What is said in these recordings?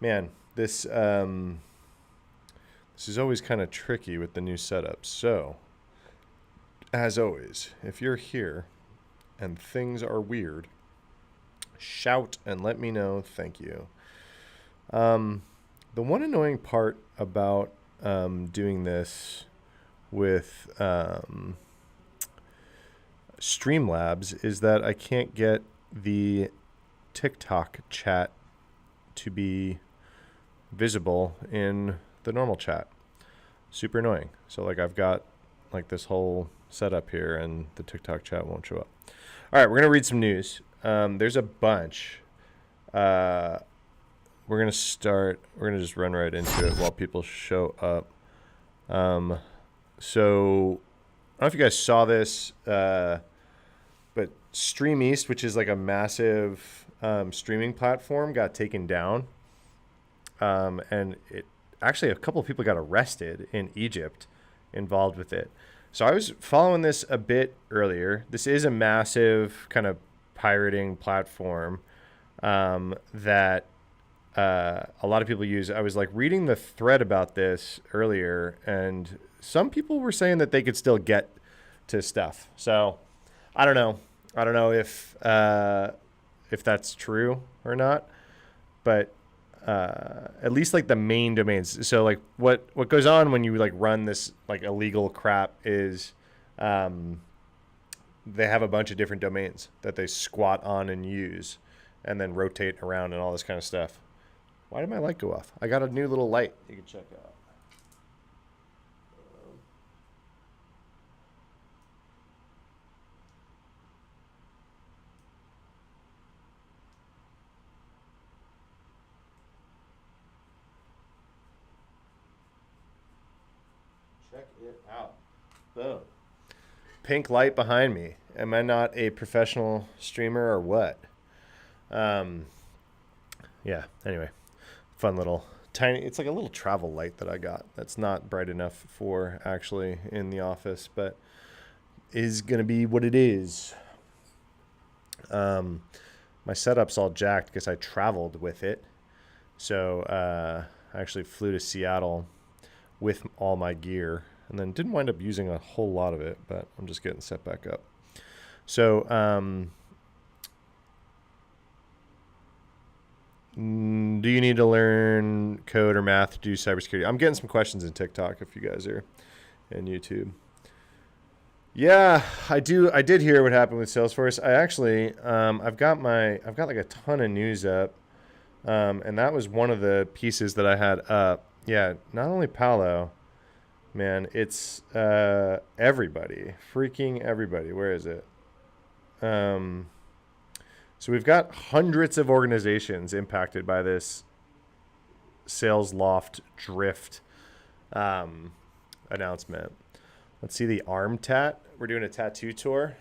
Man, this is always kind of tricky with the new setup. So, as always, if you're here and things are weird, shout and let me know. Thank you. The one annoying part about doing this with Streamlabs is that I can't get the TikTok chat to be visible in the normal chat. Super annoying. So like I've got like this whole setup here and the TikTok chat won't show up. All right, we're going to read some news. There's a bunch. We're going to just run right into it while people show up. So I don't know if you guys saw this, but Stream East, which is like a massive streaming platform, got taken down. And it actually, a couple of people got arrested in Egypt involved with it. So I was following this a bit earlier. This is a massive kind of pirating platform that a lot of people use. I was like reading the thread about this earlier, and some people were saying that they could still get to stuff. So I don't know. I don't know if that's true or not, but at least like the main domains. So like what goes on when you like run this like illegal crap is they have a bunch of different domains that they squat on and use and then rotate around and all this kind of stuff. Why did my light go off? I got a new little light you can check out. Check it out. Boom. Pink light behind me. Am I not a professional streamer or what? Yeah, anyway. Fun little tiny, it's like a little travel light that I got. That's not bright enough for actually in the office, but is going to be what it is. My setup's all jacked because I traveled with it. So I actually flew to Seattle with all my gear and then didn't wind up using a whole lot of it, but I'm just getting set back up. So do you need to learn code or math to do cybersecurity? I'm getting some questions in TikTok if you guys are in YouTube. Yeah, I do. I did hear what happened with Salesforce. I actually, I've got like a ton of news up, and that was one of the pieces that I had up. Yeah, not only Palo, man, it's everybody, freaking everybody. Where is it? So we've got hundreds of organizations impacted by this sales loft drift announcement. Let's see the arm tat. We're doing a tattoo tour.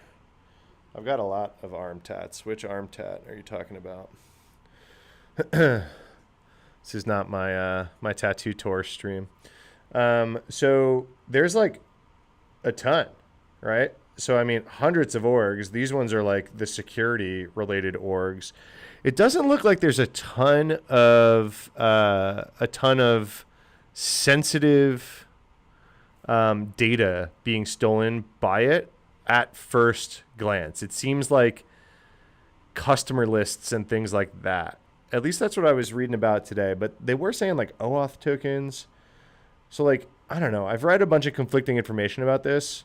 I've got a lot of arm tats. Which arm tat are you talking about? This is not my my tattoo tour stream. So there's like a ton, right? So I mean, hundreds of orgs. These ones are like the security related orgs. It doesn't look like there's a ton of sensitive data being stolen by it at first glance. It seems like customer lists and things like that. At least that's what I was reading about today. But they were saying like OAuth tokens. So like, I don't know. I've read a bunch of conflicting information about this.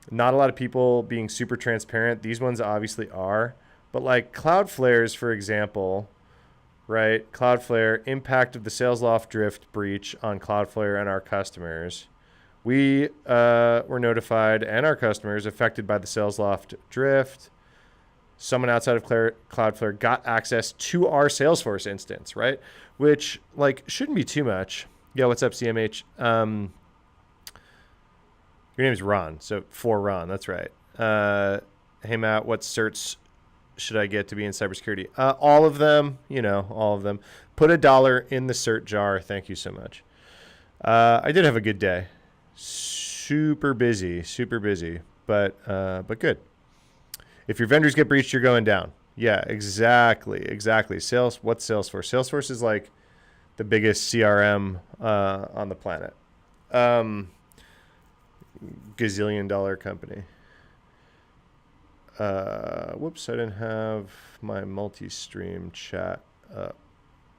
Not a lot of people being super transparent. These ones obviously are. But like Cloudflare's, for example, right? Cloudflare, impact of the SalesLoft drift breach on Cloudflare and our customers. We were notified, and our customers affected by the SalesLoft drift. Someone outside of Cloudflare got access to our Salesforce instance, right? Which like shouldn't be too much. Yeah, what's up, CMH? Your name is Ron, so for Ron, that's right. Hey, Matt, what certs should I get to be in cybersecurity? All of them, all of them. Put $1 in the cert jar. Thank you so much. I did have a good day. Super busy, but good. If your vendors get breached, you're going down. Yeah, exactly. What's Salesforce? Salesforce is like the biggest CRM on the planet. Gazillion-dollar company. Whoops, I didn't have my multi-stream chat up.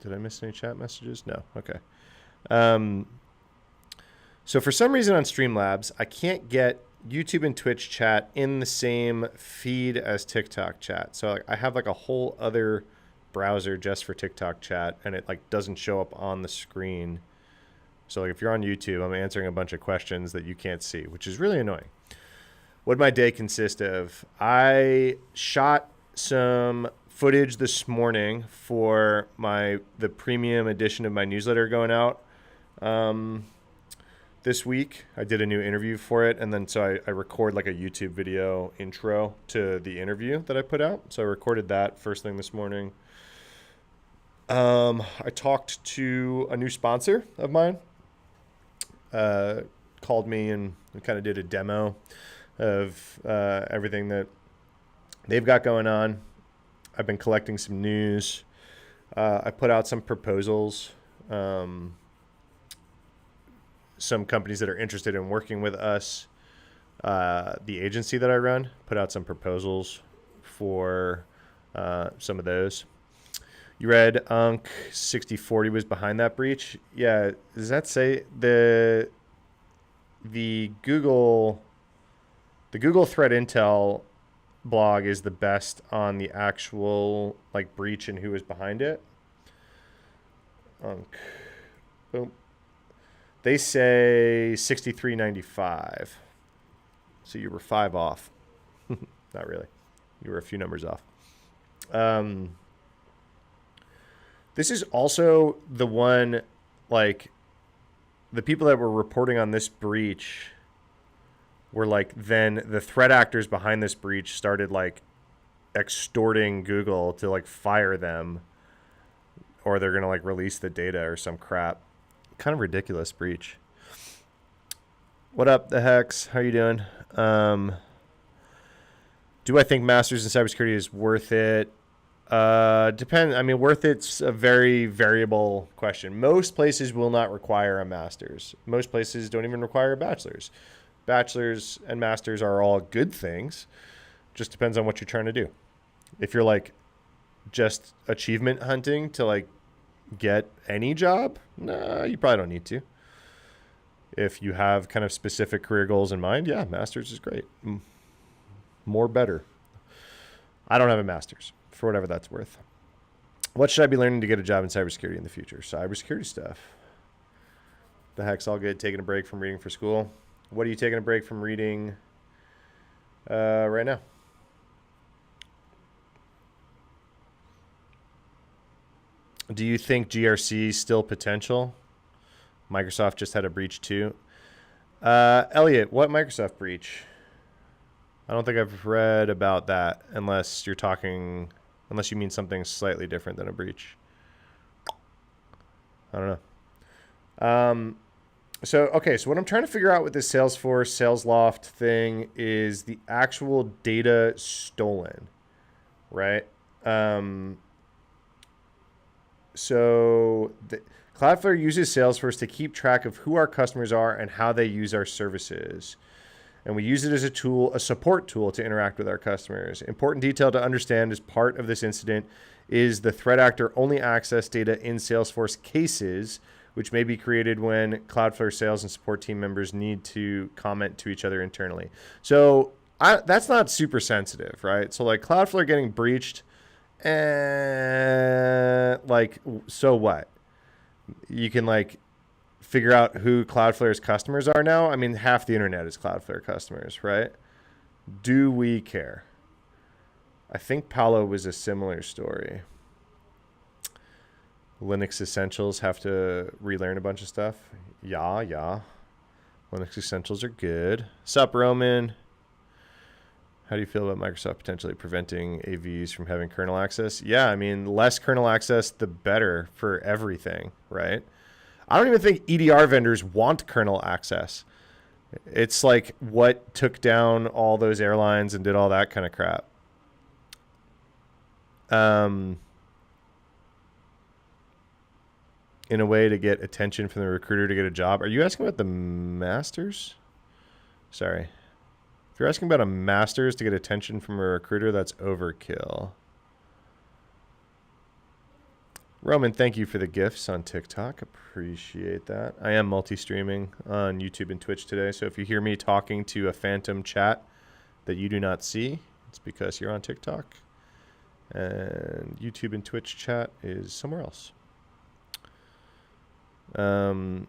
Did I miss any chat messages? No. Okay. So for some reason on Streamlabs, I can't get YouTube and Twitch chat in the same feed as TikTok chat. So I have like a whole other browser just for TikTok chat, and it like doesn't show up on the screen. So like if you're on YouTube, I'm answering a bunch of questions that you can't see, which is really annoying. What did my day consist of? I shot some footage this morning for the premium edition of my newsletter going out this week. I did a new interview for it, and then so I record like a YouTube video intro to the interview that I put out. So I recorded that first thing this morning. I talked to a new sponsor of mine. Called me and kind of did a demo of everything that they've got going on. I've been collecting some news. I put out some proposals. Some companies that are interested in working with us, the agency that I run, put out some proposals for some of those. You read Unc 6040 was behind that breach. Yeah, does that say the Google threat intel blog is the best on the actual like breach and who was behind it? Unc. Boom. They say 6395. So you were 5 off. Not really. You were a few numbers off. This is also the one, like, the people that were reporting on this breach were like, then the threat actors behind this breach started like extorting Google to like fire them, or they're going to like release the data or some crap. Kind of ridiculous breach. What up, the Hex? How you doing? Do I think masters in cybersecurity is worth it? Depend. I mean, worth it's a very variable question. Most places will not require a master's. Most places don't even require a bachelor's. Bachelor's and masters are all good things. Just depends on what you're trying to do. If you're like just achievement hunting to like get any job, nah, you probably don't need to. If you have kind of specific career goals in mind, yeah, master's is great. More better. I don't have a master's, for whatever that's worth. What should I be learning to get a job in cybersecurity in the future? Cybersecurity stuff. The Heck's all good. Taking a break from reading for school. What are you taking a break from reading right now? Do you think GRC is still potential? Microsoft just had a breach too. Elliot, what Microsoft breach? I don't think I've read about that unless you mean something slightly different than a breach. I don't know. So what I'm trying to figure out with this Salesforce, SalesLoft thing is the actual data stolen, right? So Cloudflare uses Salesforce to keep track of who our customers are and how they use our services. And we use it as a tool, a support tool to interact with our customers. Important detail to understand as part of this incident is the threat actor only access data in Salesforce cases, which may be created when Cloudflare sales and support team members need to comment to each other internally. So that's not super sensitive, right? So like Cloudflare getting breached, like, so what? You can like figure out who Cloudflare's customers are now. I mean, half the internet is Cloudflare customers, right? Do we care? I think Palo was a similar story. Linux Essentials have to relearn a bunch of stuff. Yeah. Linux Essentials are good. Sup, Roman? How do you feel about Microsoft potentially preventing AVs from having kernel access? Yeah, I mean, less kernel access, the better for everything, right? I don't even think EDR vendors want kernel access. It's like what took down all those airlines and did all that kind of crap. in a way to get attention from the recruiter to get a job. Are you asking about the masters? Sorry. If you're asking about a master's to get attention from a recruiter, that's overkill. Roman, thank you for the gifts on TikTok. Appreciate that. I am multi-streaming on YouTube and Twitch today, so if you hear me talking to a phantom chat that you do not see, it's because you're on TikTok. And YouTube and Twitch chat is somewhere else. How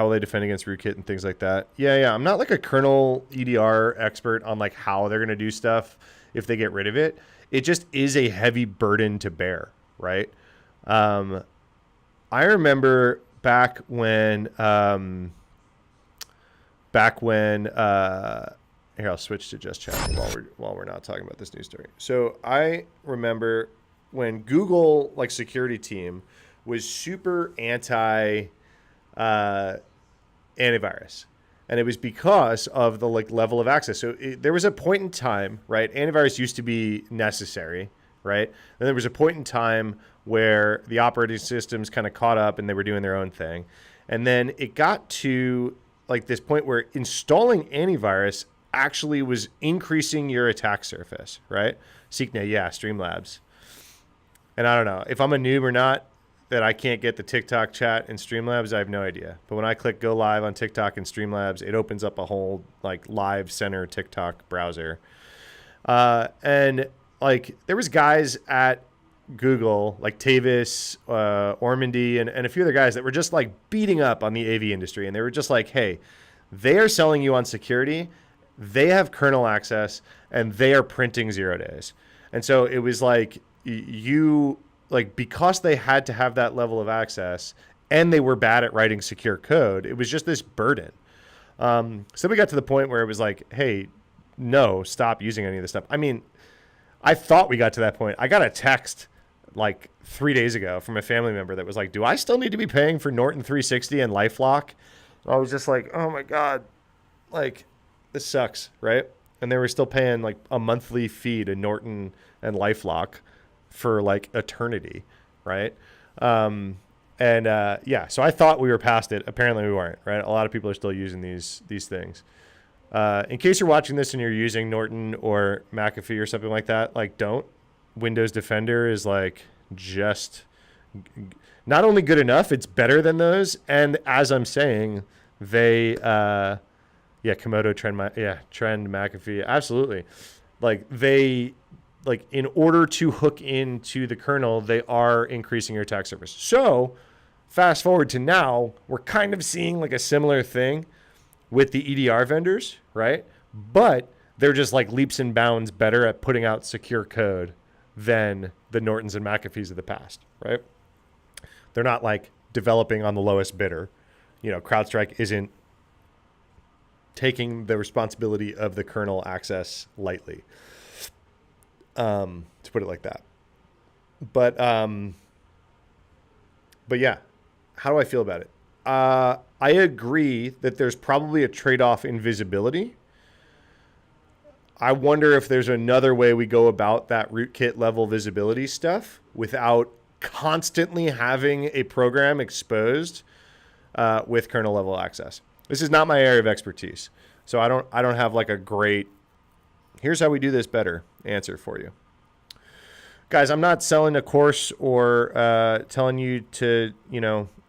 will they defend against rootkit and things like that? Yeah. I'm not like a kernel EDR expert on like how they're going to do stuff if they get rid of it. It just is a heavy burden to bear, right? I remember back when here, I'll switch to just chat while we're not talking about this news story. So I remember when Google like security team was super anti antivirus, and it was because of the like level of access. So there was a point in time, right? Antivirus used to be necessary, right? And there was a point in time where the operating systems kind of caught up and they were doing their own thing. And then it got to like this point where installing antivirus actually was increasing your attack surface, right? Seeknet, yeah, Streamlabs. And I don't know if I'm a noob or not, that I can't get the TikTok chat in Streamlabs, I have no idea. But when I click go live on TikTok and Streamlabs, it opens up a whole like live center TikTok browser. And like there was guys at Google, like Tavis, Ormandy, and a few other guys that were just like beating up on the AV industry. And they were just like, hey, they are selling you on security. They have kernel access and they are printing 0 days. And so it was like because they had to have that level of access and they were bad at writing secure code, it was just this burden. So we got to the point where it was like, hey, no, stop using any of this stuff. I mean, I thought we got to that point. I got a text like 3 days ago from a family member that was like, do I still need to be paying for Norton 360 and LifeLock? And I was just like, oh my God, like this sucks, right? And they were still paying like a monthly fee to Norton and LifeLock for like eternity, right? So I thought we were past it. Apparently we weren't, right? A lot of people are still using these things. In case you're watching this and you're using Norton or McAfee or something like that, like don't. Windows Defender is like just not only good enough, it's better than those. And as I'm saying, they, Komodo, Trend McAfee, absolutely. Like in order to hook into the kernel, they are increasing your attack surface. So fast forward to now, we're kind of seeing like a similar thing with the EDR vendors, right? But they're just like leaps and bounds better at putting out secure code than the Nortons and McAfees of the past, right? They're not like developing on the lowest bidder. You know, CrowdStrike isn't taking the responsibility of the kernel access lightly. To put it like that. But yeah, how do I feel about it? I agree that there's probably a trade-off in visibility. I wonder if there's another way we go about that rootkit level visibility stuff without constantly having a program exposed with kernel level access. This is not my area of expertise, so I don't have like a great here's how we do this better answer for you. Guys, I'm not selling a course or telling you to,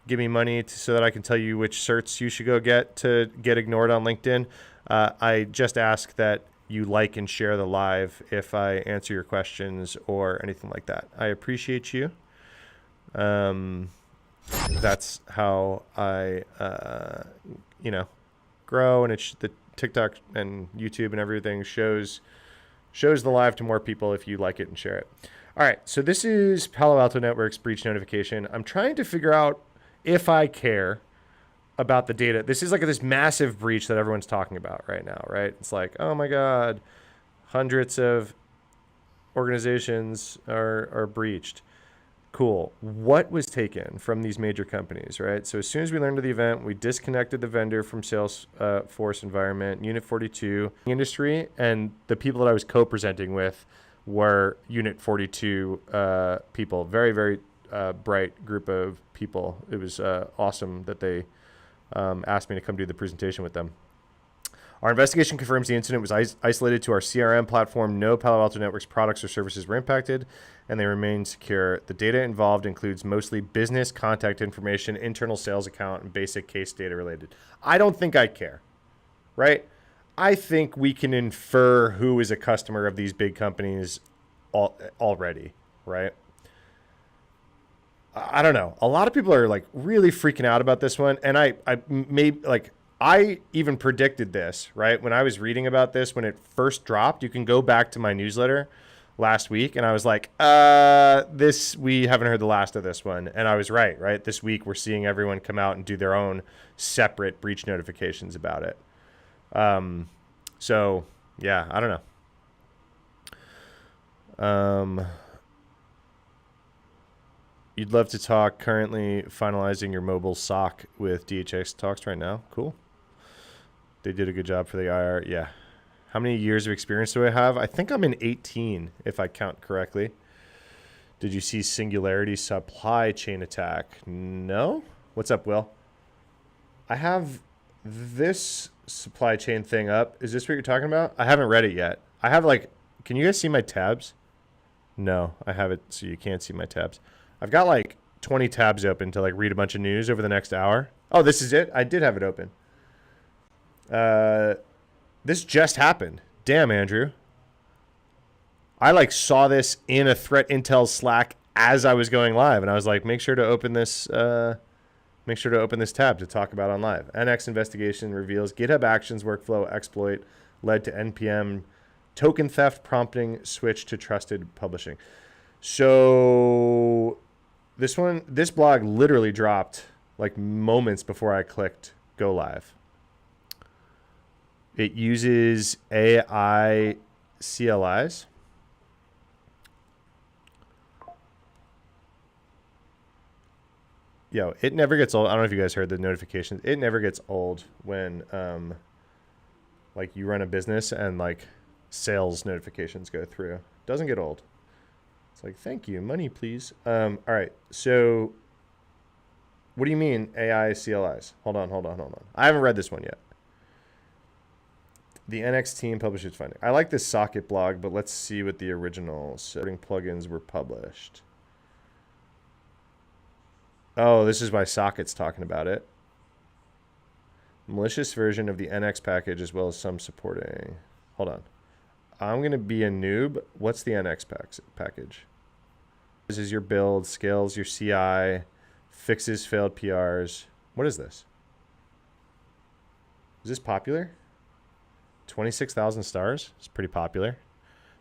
give me money so that I can tell you which certs you should go get to get ignored on LinkedIn. I just ask that you like and share the live if I answer your questions or anything like that. I appreciate you. That's how I, grow, and it's the TikTok and YouTube and everything shows the live to more people if you like it and share it. All right, so this is Palo Alto Network's breach notification. I'm trying to figure out if I care about the data. This is like this massive breach that everyone's talking about right now, right? It's like, oh my God, hundreds of organizations are breached. Cool. What was taken from these major companies, right? So as soon as we learned of the event, we disconnected the vendor from Salesforce environment, Unit 42 industry, and the people that I was co-presenting with were Unit 42 people. Very, very bright group of people. It was awesome that they asked me to come do the presentation with them. Our investigation confirms the incident was isolated to our CRM platform. No Palo Alto Networks products or services were impacted, and they remain secure. The data involved includes mostly business contact information, internal sales account, and basic case data related. I don't think I care, right? I think we can infer who is a customer of these big companies already, right? I don't know. A lot of people are like really freaking out about this one, and I even predicted this, right? When I was reading about this, when it first dropped, you can go back to my newsletter last week, and I was like, we haven't heard the last of this one. And I was right? This week, we're seeing everyone come out and do their own separate breach notifications about it. So yeah, I don't know. You'd love to talk. Currently finalizing your mobile SOC with DHX Talks right now. Cool. They did a good job for the IR. Yeah. How many years of experience do I have? I think I'm in 18, if I count correctly. Did you see Singularity supply chain attack? No. What's up, Will? I have this supply chain thing up. Is this what you're talking about? I haven't read it yet. I have can you guys see my tabs? No, I have it so you can't see my tabs. I've got 20 tabs open to read a bunch of news over the next hour. Oh, this is it? I did have it open. This just happened. Damn, Andrew. I saw this in a threat intel Slack as I was going live, and I was like, make sure to open this tab to talk about on live. NX investigation reveals GitHub Actions workflow exploit led to NPM token theft, prompting switch to trusted publishing. So this blog literally dropped moments before I clicked go live. It uses AI CLIs. Yo, it never gets old. I don't know if you guys heard the notifications. It never gets old when you run a business and sales notifications go through. Doesn't get old. It's thank you, money, please. All right, so what do you mean AI CLIs? Hold on. I haven't read this one yet. The NX team published its finding. I like this socket blog, but let's see what the original supporting plugins were published. Oh, this is why Socket's talking about it. Malicious version of the NX package as well as some supporting. Hold on. I'm going to be a noob. What's the NX package? This is your build, scales your CI, fixes failed PRs. What is this? Is this popular? 26,000 stars. It's pretty popular.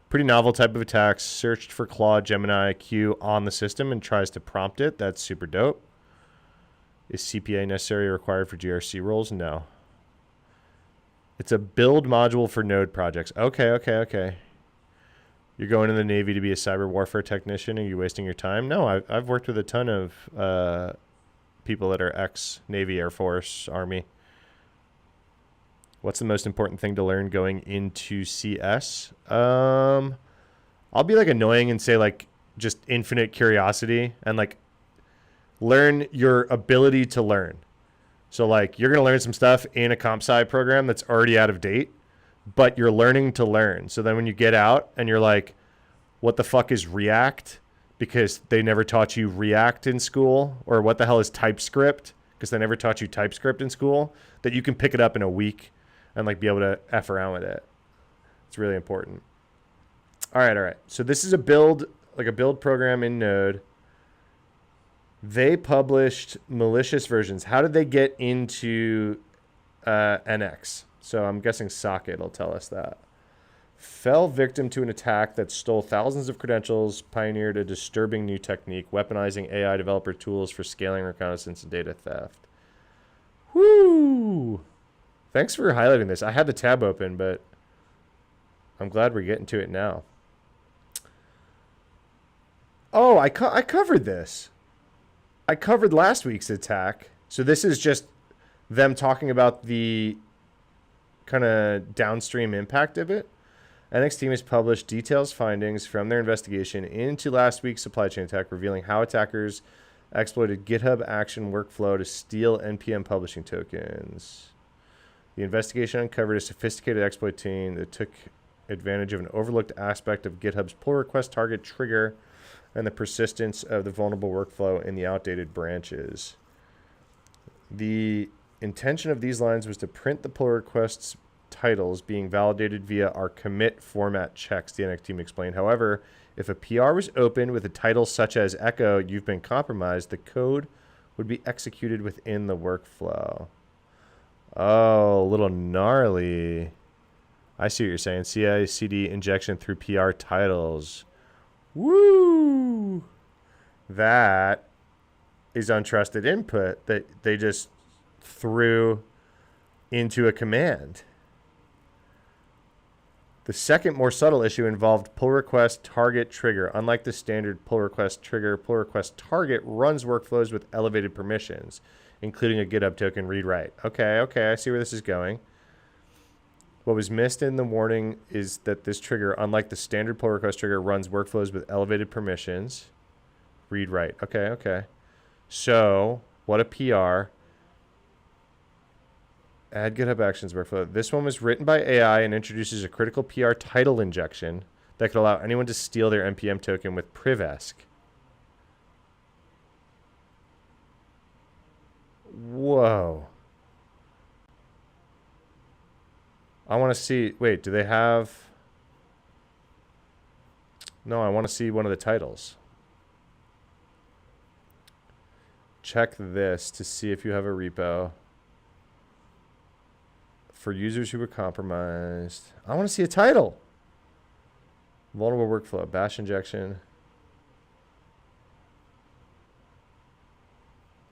Pretty novel type of attacks. Searched for Claude Gemini Q on the system and tries to prompt it. That's super dope. Is CPA necessary or required for GRC roles? No. It's a build module for node projects. Okay. You're going in the Navy to be a cyber warfare technician. Are you wasting your time? No, I've worked with a ton of people that are ex-Navy, Air Force, Army. What's the most important thing to learn going into CS? I'll be annoying and say just infinite curiosity and learn your ability to learn. So you're going to learn some stuff in a comp sci program that's already out of date, but you're learning to learn. So then when you get out and you're like, what the fuck is React? Because they never taught you React in school, or what the hell is TypeScript? Because they never taught you TypeScript in school, that you can pick it up in a week and be able to F around with it. It's really important. All right. So this is a build program in Node. They published malicious versions. How did they get into NX? So I'm guessing Socket will tell us that. Fell victim to an attack that stole thousands of credentials, pioneered a disturbing new technique, weaponizing AI developer tools for scaling reconnaissance and data theft. Woo! Thanks for highlighting this. I had the tab open, but I'm glad we're getting to it now. Oh, I covered this. I covered last week's attack. So this is just them talking about the kind of downstream impact of it. NX team has published detailed findings from their investigation into last week's supply chain attack, revealing how attackers exploited GitHub Action workflow to steal NPM publishing tokens. The investigation uncovered a sophisticated exploit team that took advantage of an overlooked aspect of GitHub's pull request target trigger and the persistence of the vulnerable workflow in the outdated branches. The intention of these lines was to print the pull requests titles being validated via our commit format checks, the NX team explained. However, if a PR was opened with a title such as echo, you've been compromised, the code would be executed within the workflow. Oh, a little gnarly. I see what you're saying. CI/CD injection through PR titles. Woo! That is untrusted input that they just threw into a command. The second, more subtle issue involved pull request target trigger. Unlike the standard pull request trigger, pull request target runs workflows with elevated permissions, including a GitHub token read-write. Okay, I see where this is going. What was missed in the warning is that this trigger, unlike the standard pull request trigger, runs workflows with elevated permissions. Read-write. Okay. So, what a PR. Add GitHub Actions workflow. This one was written by AI and introduces a critical PR title injection that could allow anyone to steal their NPM token with privesc. Whoa. I want to see... Wait, do they have... No, I want to see one of the titles. Check this to see if you have a repo. For users who were compromised. I want to see a title. Vulnerable workflow. Bash injection.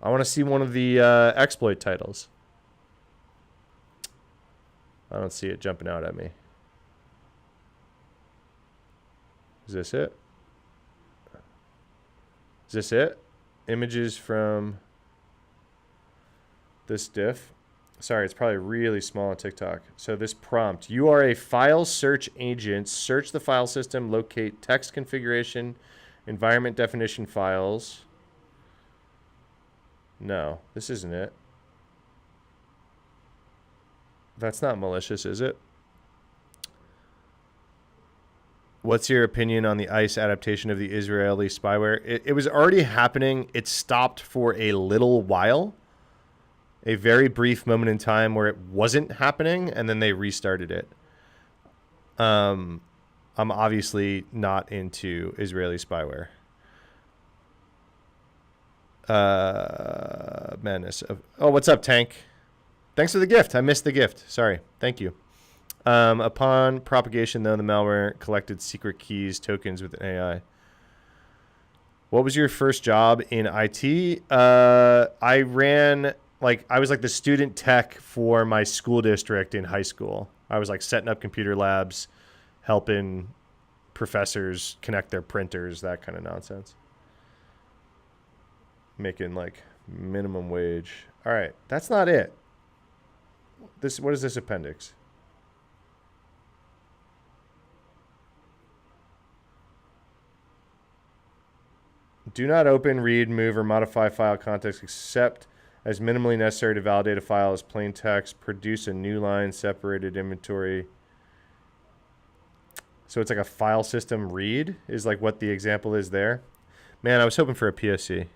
I want to see one of the exploit titles. I don't see it jumping out at me. Is this it? Is this it? Images from this diff. Sorry, it's probably really small on TikTok. So this prompt, you are a file search agent. Search the file system, locate text configuration, environment definition files. No, this isn't it. That's not malicious, is it? What's your opinion on the ICE adaptation of the Israeli spyware? It was already happening. It stopped for a little while. A very brief moment in time where it wasn't happening, and then they restarted it. I'm obviously not into Israeli spyware. Madness. Oh, what's up, Tank? Thanks for the gift. I missed the gift. Sorry. Thank you. Upon propagation, though, the malware collected secret keys, tokens with an AI. What was your first job in IT? I ran... I was like the student tech for my school district in high school. I was like setting up computer labs, helping professors connect their printers, that kind of nonsense. Making like minimum wage. All right, that's not it. What is this appendix? Do not open, read, move, or modify file context except as minimally necessary to validate a file as plain text. Produce a new line, separated inventory. So it's like a file system read is like what the example is there. Man, I was hoping for a POC.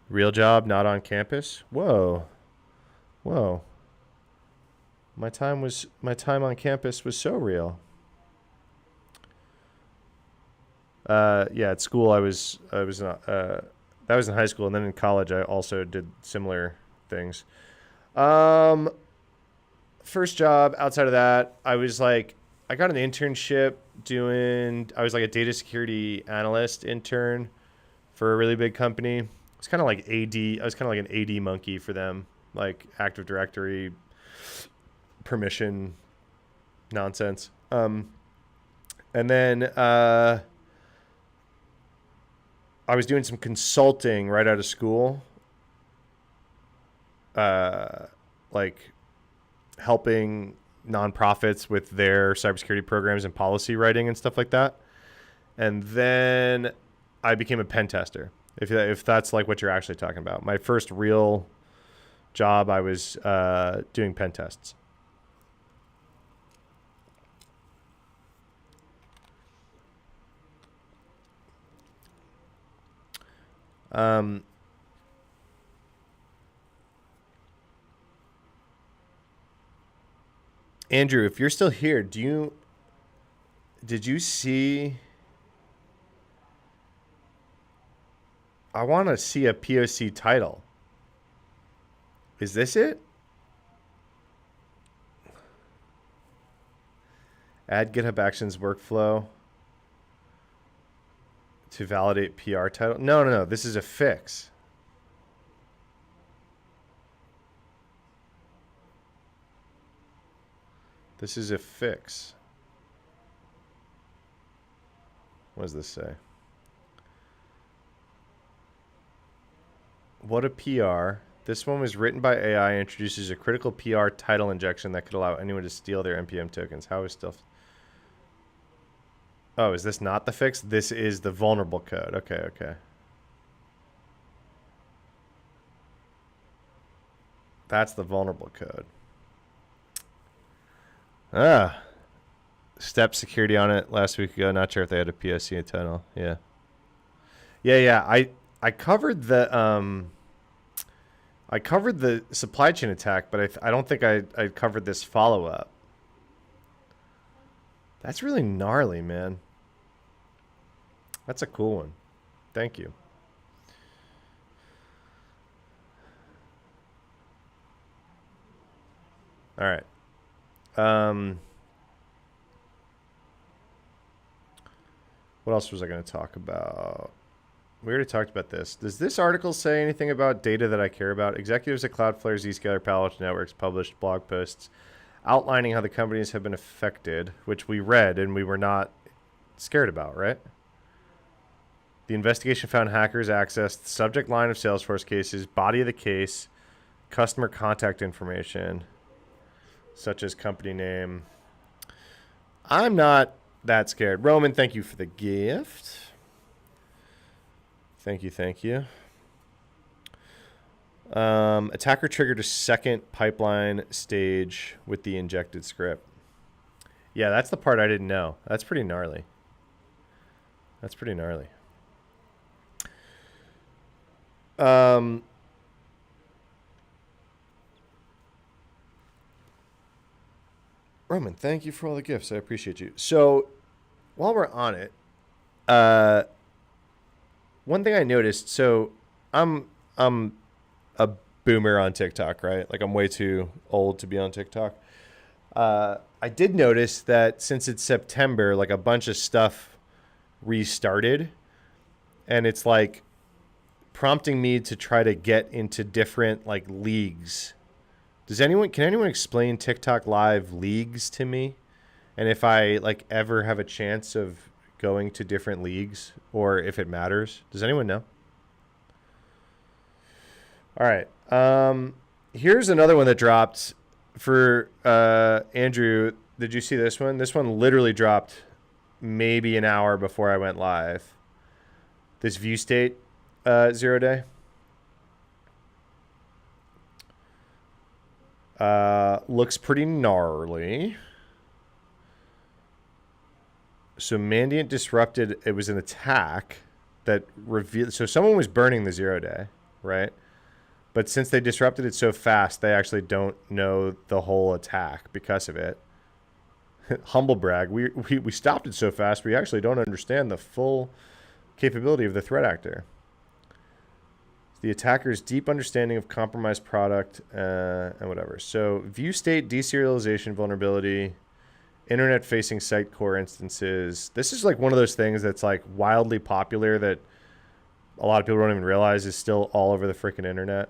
Real job, not on campus. Whoa. My time on campus was so real. Yeah, at school I was not. That was in high school, and then in college I also did similar things. First job outside of that, I got an internship I was like a data security analyst intern for a really big company. It's kind of like I was kind of like an AD monkey for them, like Active Directory permission nonsense. And then I was doing some consulting right out of school, like helping nonprofits with their cybersecurity programs and policy writing and stuff like that. And then I became a pen tester, if that's like what you're actually talking about. My first real job, I was doing pen tests. Andrew, if you're still here, did you see? I want to see a POC title. Is this it? Add GitHub Actions workflow to validate PR title. No. This is a fix. This is a fix. What does this say? What a PR. This one was written by AI, introduces a critical PR title injection that could allow anyone to steal their NPM tokens. How is stuff? Oh, is this not the fix? This is the vulnerable code. Okay. That's the vulnerable code. Step security on it last week ago. Not sure if they had a PSC title. Yeah. I covered the supply chain attack, but I don't think I covered this follow up. That's really gnarly, man. That's a cool one. Thank you. All right. What else was I going to talk about? We already talked about this. Does this article say anything about data that I care about? Executives at Cloudflare, Zscaler, Palo Alto Networks published blog posts outlining how the companies have been affected, which we read and we were not scared about, right? The investigation found hackers accessed the subject line of Salesforce cases, body of the case, customer contact information, such as company name. I'm not that scared. Roman, thank you for the gift. Thank you. Attacker triggered a second pipeline stage with the injected script. Yeah, that's the part I didn't know. That's pretty gnarly. Roman, thank you for all the gifts. I appreciate you. So, while we're on it, one thing I noticed. So, I'm a boomer on TikTok, right? Like I'm way too old to be on TikTok. I did notice that since it's September, like a bunch of stuff restarted, and it's like prompting me to try to get into different like leagues. Can anyone explain TikTok live leagues to me? And if I like ever have a chance of going to different leagues or if it matters, does anyone know? All right. Here's another one that dropped for Andrew. Did you see this one? This one literally dropped maybe an hour before I went live. This view state 0 day. Looks pretty gnarly. So Mandiant disrupted. It was an attack that revealed. So someone was burning the 0 day, right? But since they disrupted it so fast, they actually don't know the whole attack because of it. Humble brag. We stopped it so fast, we actually don't understand the full capability of the threat actor. The attacker's deep understanding of compromised product and whatever. So view state deserialization vulnerability, internet-facing site core instances. This is like one of those things that's like wildly popular that a lot of people don't even realize is still all over the freaking internet.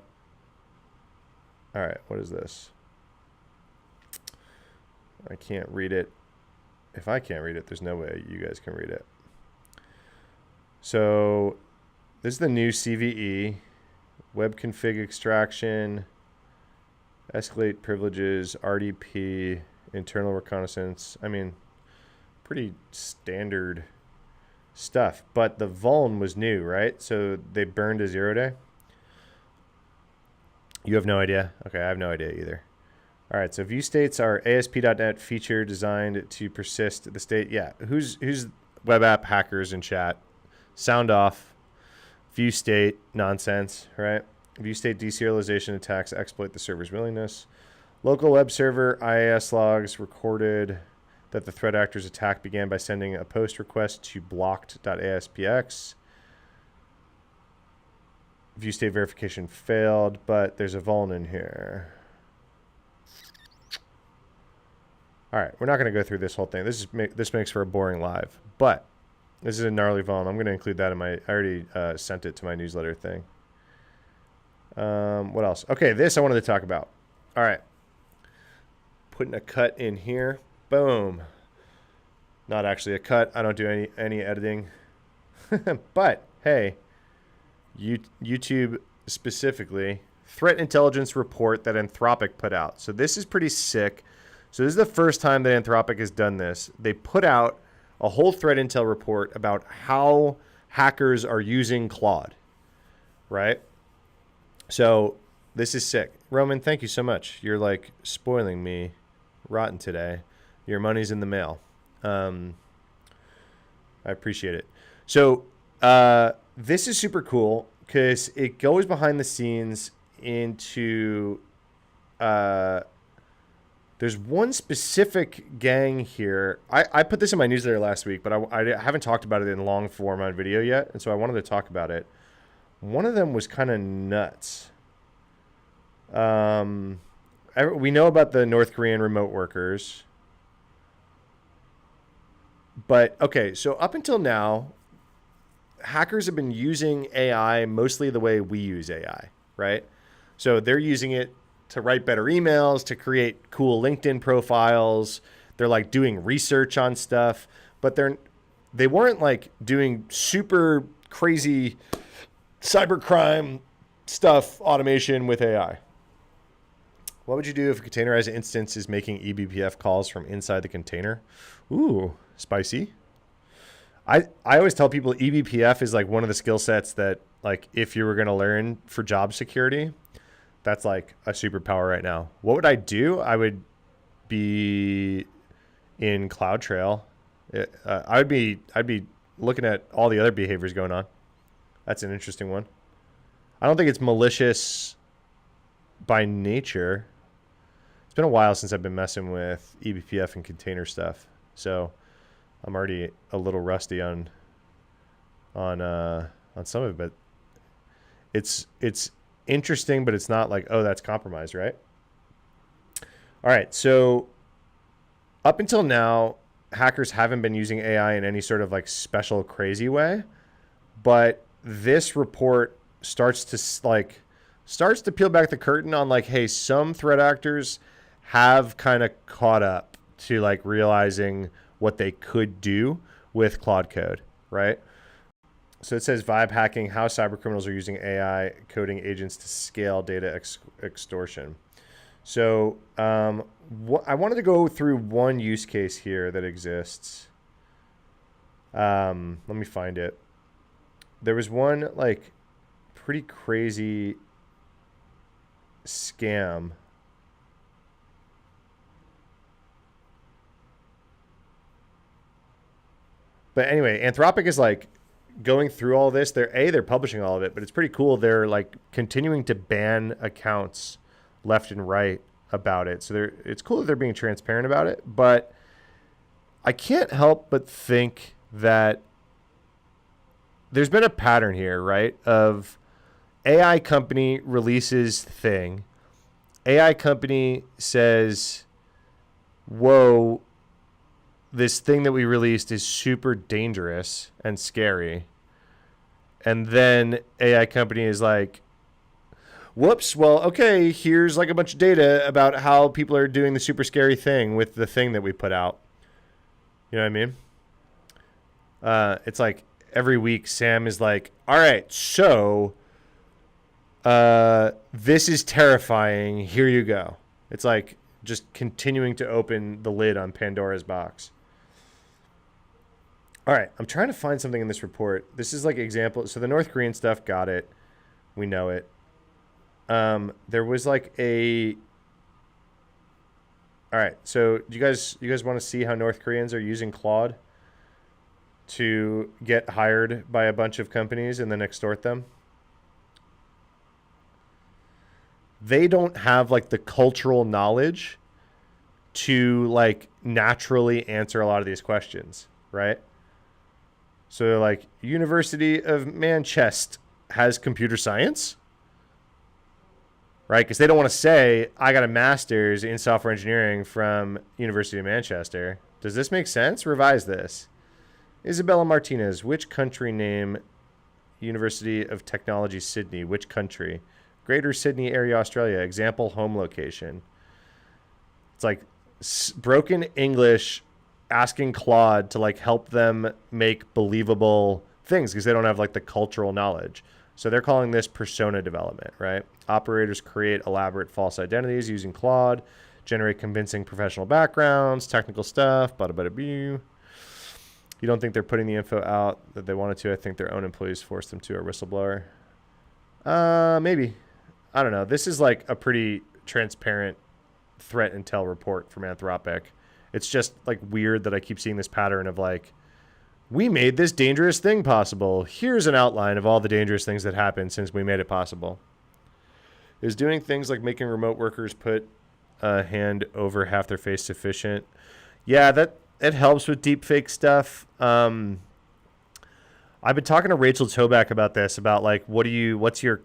All right, what is this? I can't read it. If I can't read it, there's no way you guys can read it. So this is the new CVE, web config extraction, escalate privileges, RDP, internal reconnaissance. I mean, pretty standard stuff. But the vuln was new, right? So they burned a 0-day. You have no idea? Okay, I have no idea either. All right, so view states are ASP.NET feature designed to persist the state. Yeah, who's web app hackers in chat? Sound off. View state nonsense, right? View state deserialization attacks exploit the server's willingness. Local web server IIS logs recorded that the threat actor's attack began by sending a post request to blocked.aspx. View state verification failed, but there's a vuln in here. All right, we're not going to go through this whole thing. This makes for a boring live, but this is a gnarly vuln. I'm going to include that in my. I already sent it to my newsletter thing. What else? Okay, this I wanted to talk about. All right, putting a cut in here. Boom. Not actually a cut. I don't do any editing. But hey, YouTube specifically, threat intelligence report that Anthropic put out. So this is pretty sick. So this is the first time that Anthropic has done this. They put out a whole threat intel report about how hackers are using Claude, right? So this is sick. Roman, thank you so much. You're like spoiling me rotten today. Your money's in the mail. I appreciate it. So this is super cool because it goes behind the scenes into... there's one specific gang here. I put this in my newsletter last week, but I haven't talked about it in long form on video yet, and so I wanted to talk about it. One of them was kind of nuts. We know about the North Korean remote workers. But, okay, so up until now, hackers have been using AI mostly the way we use AI, right? So they're using it to write better emails, to create cool LinkedIn profiles. They're like doing research on stuff, but they weren't like doing super crazy cybercrime stuff automation with AI. What would you do if a containerized instance is making eBPF calls from inside the container? Ooh, spicy. I always tell people eBPF is like one of the skill sets that like if you were going to learn for job security, that's like a superpower right now. What would I do? I would be in CloudTrail. I'd be looking at all the other behaviors going on. That's an interesting one. I don't think it's malicious by nature. It's been a while since I've been messing with eBPF and container stuff, so I'm already a little rusty on some of it. But it's interesting, but it's not like, oh, that's compromised, right? All right, so up until now, hackers haven't been using AI in any sort of like special crazy way, but this report starts to peel back the curtain on like, hey, some threat actors have kind of caught up to like realizing what they could do with Claude Code, right? So it says vibe hacking, how cybercriminals are using AI coding agents to scale data extortion. So I wanted to go through one use case here that exists. Let me find it. There was one like pretty crazy scam. But anyway, Anthropic is like going through all this. They're publishing all of it, but it's pretty cool. They're like continuing to ban accounts left and right about it. So it's cool that they're being transparent about it, but I can't help but think that there's been a pattern here, right? Of AI company releases thing. AI company says, whoa, this thing that we released is super dangerous and scary. And then AI company is like, whoops, well, okay, here's like a bunch of data about how people are doing the super scary thing with the thing that we put out. You know what I mean? It's like every week Sam is like, all right, so this is terrifying. Here you go. It's like just continuing to open the lid on Pandora's box. All right, I'm trying to find something in this report. This is like example. So the North Korean stuff, got it. We know it. There was like a. All right, so do you guys want to see how North Koreans are using Claude to get hired by a bunch of companies and then extort them? They don't have like the cultural knowledge to like naturally answer a lot of these questions, right? So they're like, University of Manchester has computer science, right? Because they don't want to say, I got a master's in software engineering from University of Manchester. Does this make sense? Revise this. Isabella Martinez, which country name? University of Technology, Sydney. Which country? Greater Sydney area, Australia. Example, home location. It's like broken English asking Claude to like help them make believable things because they don't have like the cultural knowledge. So they're calling this persona development, right? Operators create elaborate false identities using Claude, generate convincing professional backgrounds, technical stuff, bada bada boo. You don't think they're putting the info out that they wanted to? I think their own employees forced them to, or whistleblower. Maybe. I don't know. This is like a pretty transparent threat intel report from Anthropic. It's just like weird that I keep seeing this pattern of like, we made this dangerous thing possible. Here's an outline of all the dangerous things that happened since we made it possible. Is doing things like making remote workers put a hand over half their face sufficient? Yeah, that it helps with deepfake stuff. I've been talking to Rachel Toback about this, about like, what's your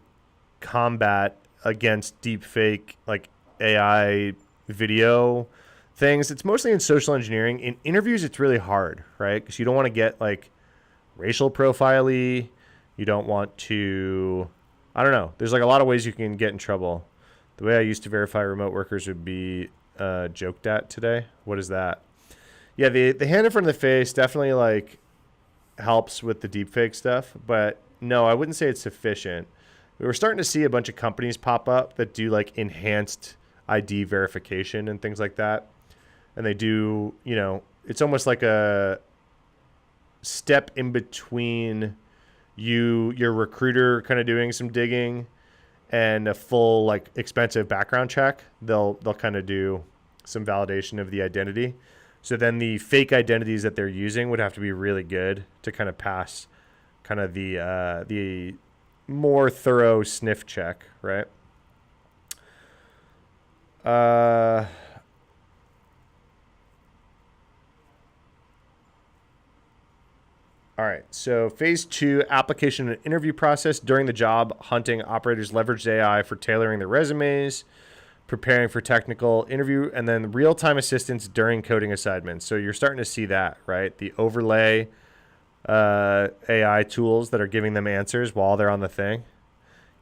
combat against deepfake, like AI video things. It's mostly in social engineering. In interviews, it's really hard, right? Because you don't want to get like racial profile-y. You don't want to, I don't know. There's like a lot of ways you can get in trouble. The way I used to verify remote workers would be joked at today. What is that? Yeah, the hand in front of the face definitely like helps with the deepfake stuff, but no, I wouldn't say it's sufficient. We're starting to see a bunch of companies pop up that do like enhanced ID verification and things like that. And they do, it's almost like a step in between your recruiter kind of doing some digging and a full like expensive background check. They'll kind of do some validation of the identity. So then the fake identities that they're using would have to be really good to kind of pass kind of the more thorough sniff check, right? All right, so phase 2, application and interview process. During the job hunting, operators leveraged AI for tailoring their resumes, preparing for technical interview, and then real-time assistance during coding assignments. So you're starting to see that, right? The overlay AI tools that are giving them answers while they're on the thing.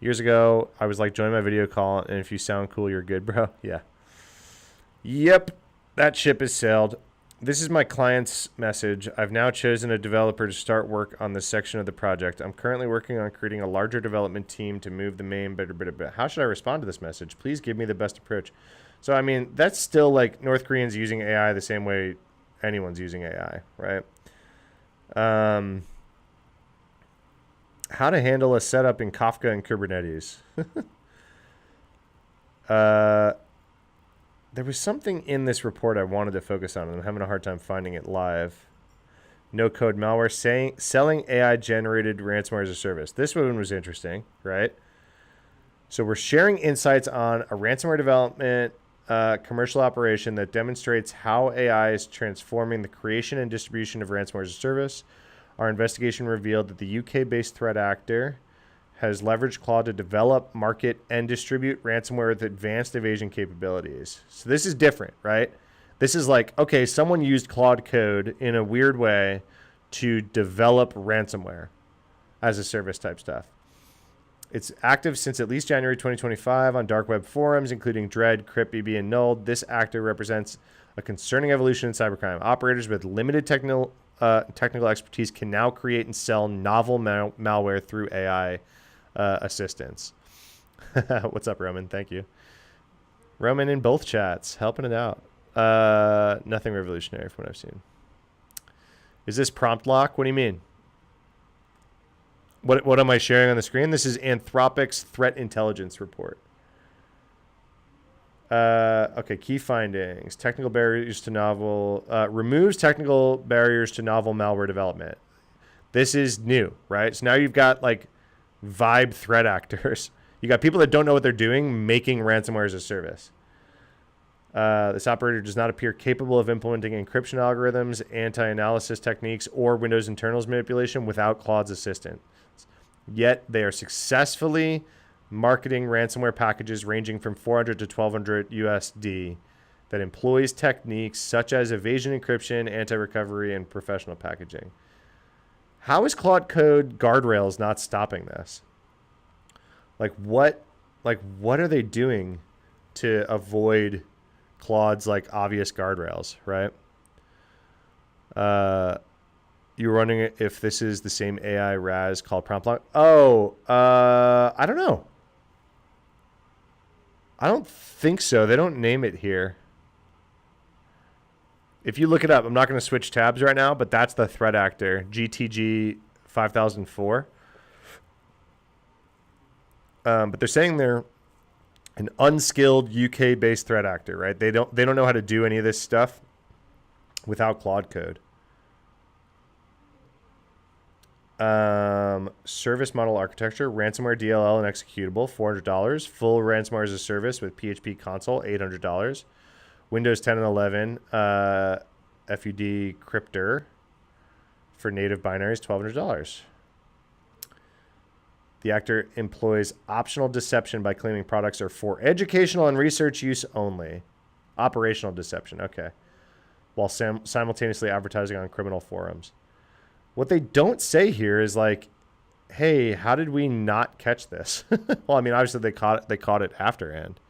Years ago, I was like, join my video call, and if you sound cool, you're good, bro. Yeah. Yep, that ship has sailed. This is my client's message. I've now chosen a developer to start work on this section of the project. I'm currently working on creating a larger development team to move the main bit. How should I respond to this message? Please give me the best approach. So, I mean, that's still like North Koreans using AI the same way anyone's using AI, right? How to handle a setup in Kafka and Kubernetes. There was something in this report I wanted to focus on, and I'm having a hard time finding it live. No code malware, selling AI-generated ransomware as a service. This one was interesting, right? So we're sharing insights on a ransomware development commercial operation that demonstrates how AI is transforming the creation and distribution of ransomware as a service. Our investigation revealed that the UK-based threat actor has leveraged Claude to develop, market, and distribute ransomware with advanced evasion capabilities. So this is different, right? This is like, okay, someone used Claude code in a weird way to develop ransomware as a service type stuff. It's active since at least January 2025 on dark web forums, including Dread, CryptBB, and Null. This actor represents a concerning evolution in cybercrime. Operators with limited technical expertise can now create and sell novel malware through AI assistance. What's up, Roman? Thank you. Roman in both chats, helping it out. Nothing revolutionary from what I've seen. Is this prompt lock? What do you mean? What am I sharing on the screen? This is Anthropic's threat intelligence report. Okay, key findings. Technical barriers to novel... removes technical barriers to novel malware development. This is new, right? So now you've got, like, vibe threat actors. You got people that don't know what they're doing making ransomware as a service. This operator does not appear capable of implementing encryption algorithms, anti-analysis techniques, or Windows internals manipulation without Claude's assistance. Yet they are successfully marketing ransomware packages ranging from 400 to 1200 USD that employs techniques such as evasion encryption, anti-recovery, and professional packaging. How is Claude Code guardrails not stopping this? What are they doing to avoid Claude's like obvious guardrails, right? You're wondering if this is the same AI RAS called prompt lock. I don't know. I don't think so. They don't name it here. If you look it up, I'm not going to switch tabs right now, but that's the threat actor, GTG 5004. But they're saying they're an unskilled UK-based threat actor, right? They don't know how to do any of this stuff without Claude Code. Service model architecture, ransomware DLL and executable, $400. Full ransomware as a service with PHP console, $800. Windows 10 and 11 FUD crypter for native binaries, $1,200. The actor employs optional deception by claiming products are for educational and research use only. Operational deception, okay. While simultaneously advertising on criminal forums. What they don't say here is like, hey, how did we not catch this? Well, I mean, obviously they caught it afterhand.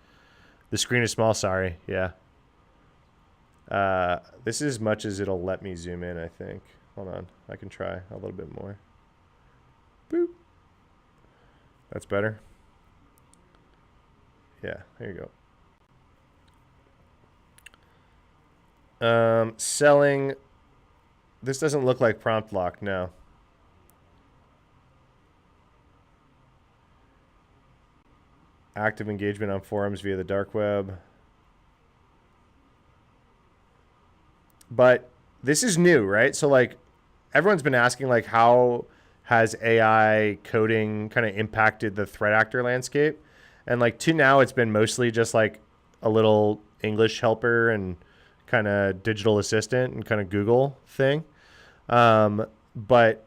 The screen is small, sorry. Yeah. This is as much as it'll let me zoom in, I think. Hold on. I can try a little bit more. Boop. That's better. Yeah, there you go. Selling. This doesn't look like prompt lock, no. Active engagement on forums via the dark web. But this is new, right? So like everyone's been asking like how has AI coding kind of impacted the threat actor landscape? And like to now it's been mostly just like a little English helper and kind of digital assistant and kind of Google thing. But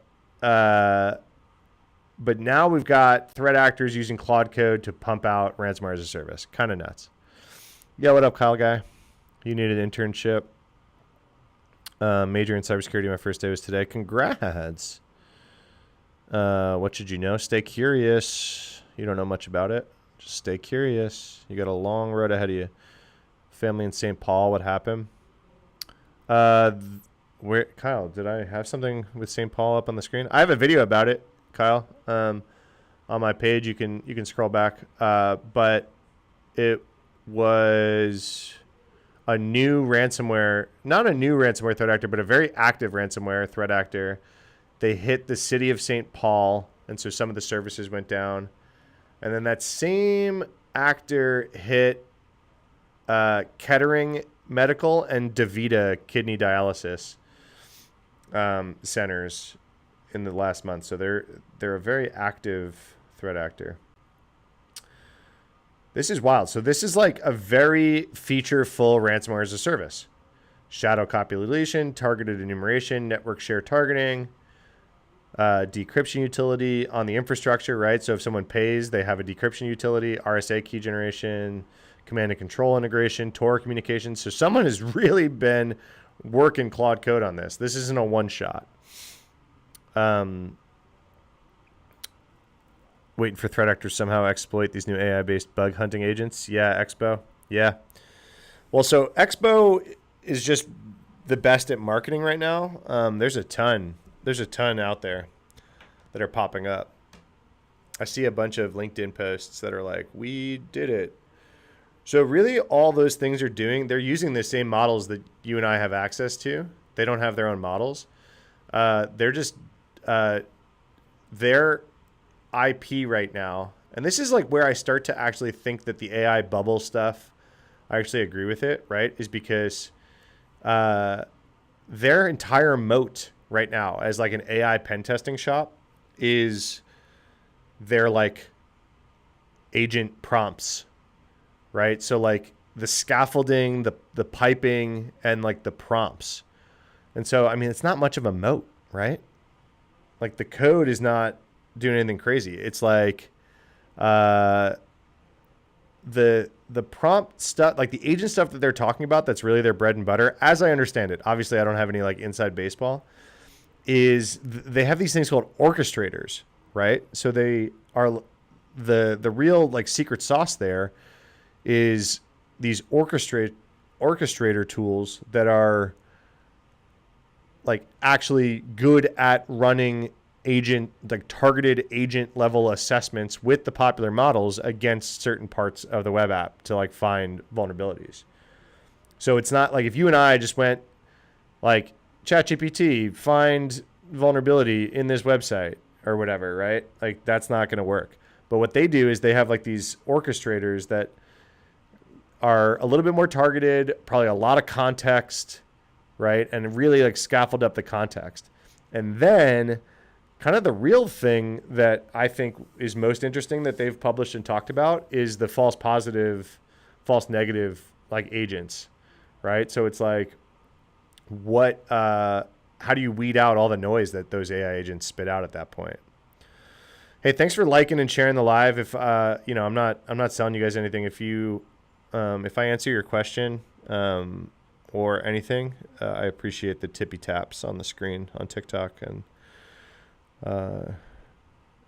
now we've got threat actors using Claude Code to pump out ransomware as a service. Kind of nuts. Yeah, what up, Kyle guy? You need an internship. Major in cybersecurity. My first day was today. Congrats. What should you know? Stay curious. You don't know much about it. Just stay curious. You got a long road ahead of you. Family in St. Paul. What happened? Where, Kyle, did I have something with St. Paul up on the screen? I have a video about it, Kyle. On my page, you can scroll back. But it was a new ransomware, not a new ransomware threat actor, but a very active ransomware threat actor. They hit the city of St. Paul, and so some of the services went down. And then that same actor hit Kettering Medical and DaVita kidney dialysis centers in the last month. So they're a very active threat actor. This is wild. So this is like a very feature-full ransomware as a service. Shadow copulation, targeted enumeration, network share targeting, decryption utility on the infrastructure, right? So if someone pays, they have a decryption utility, RSA key generation, command and control integration, Tor communication. So someone has really been working Claude Code on this. This isn't a one-shot. Waiting for threat actors somehow exploit these new AI-based bug hunting agents. Yeah, Expo. Yeah. Well, so Expo is just the best at marketing right now. There's a ton out there that are popping up. I see a bunch of LinkedIn posts that are like, we did it. So really all those things are doing, they're using the same models that you and I have access to. They don't have their own models. They're just, their IP right now. And this is like where I start to actually think that the AI bubble stuff, I actually agree with it, right? Is because their entire moat right now as like an AI pen testing shop is their like agent prompts, right? So like the scaffolding, the piping, and like the prompts. And so, I mean, it's not much of a moat, right? Like the code is not doing anything crazy. It's like the prompt stuff, like the agent stuff that they're talking about, that's really their bread and butter, as I understand it. Obviously, I don't have any like inside baseball. Is they have these things called orchestrators, right? So they are the real like secret sauce there is these orchestrator tools that are like actually good at running agent, like targeted agent level assessments with the popular models against certain parts of the web app to like find vulnerabilities. So it's not like if you and I just went like ChatGPT, find vulnerability in this website or whatever, right? Like that's not going to work. But what they do is they have like these orchestrators that are a little bit more targeted, probably a lot of context, right? And really like scaffold up the context. And then kind of the real thing that I think is most interesting that they've published and talked about is the false positive, false negative like agents, right? So it's like how do you weed out all the noise that those AI agents spit out at that point? Hey, thanks for liking and sharing the live. If I'm not selling you guys anything. If I answer your question or anything, I appreciate the tippy taps on the screen on TikTok and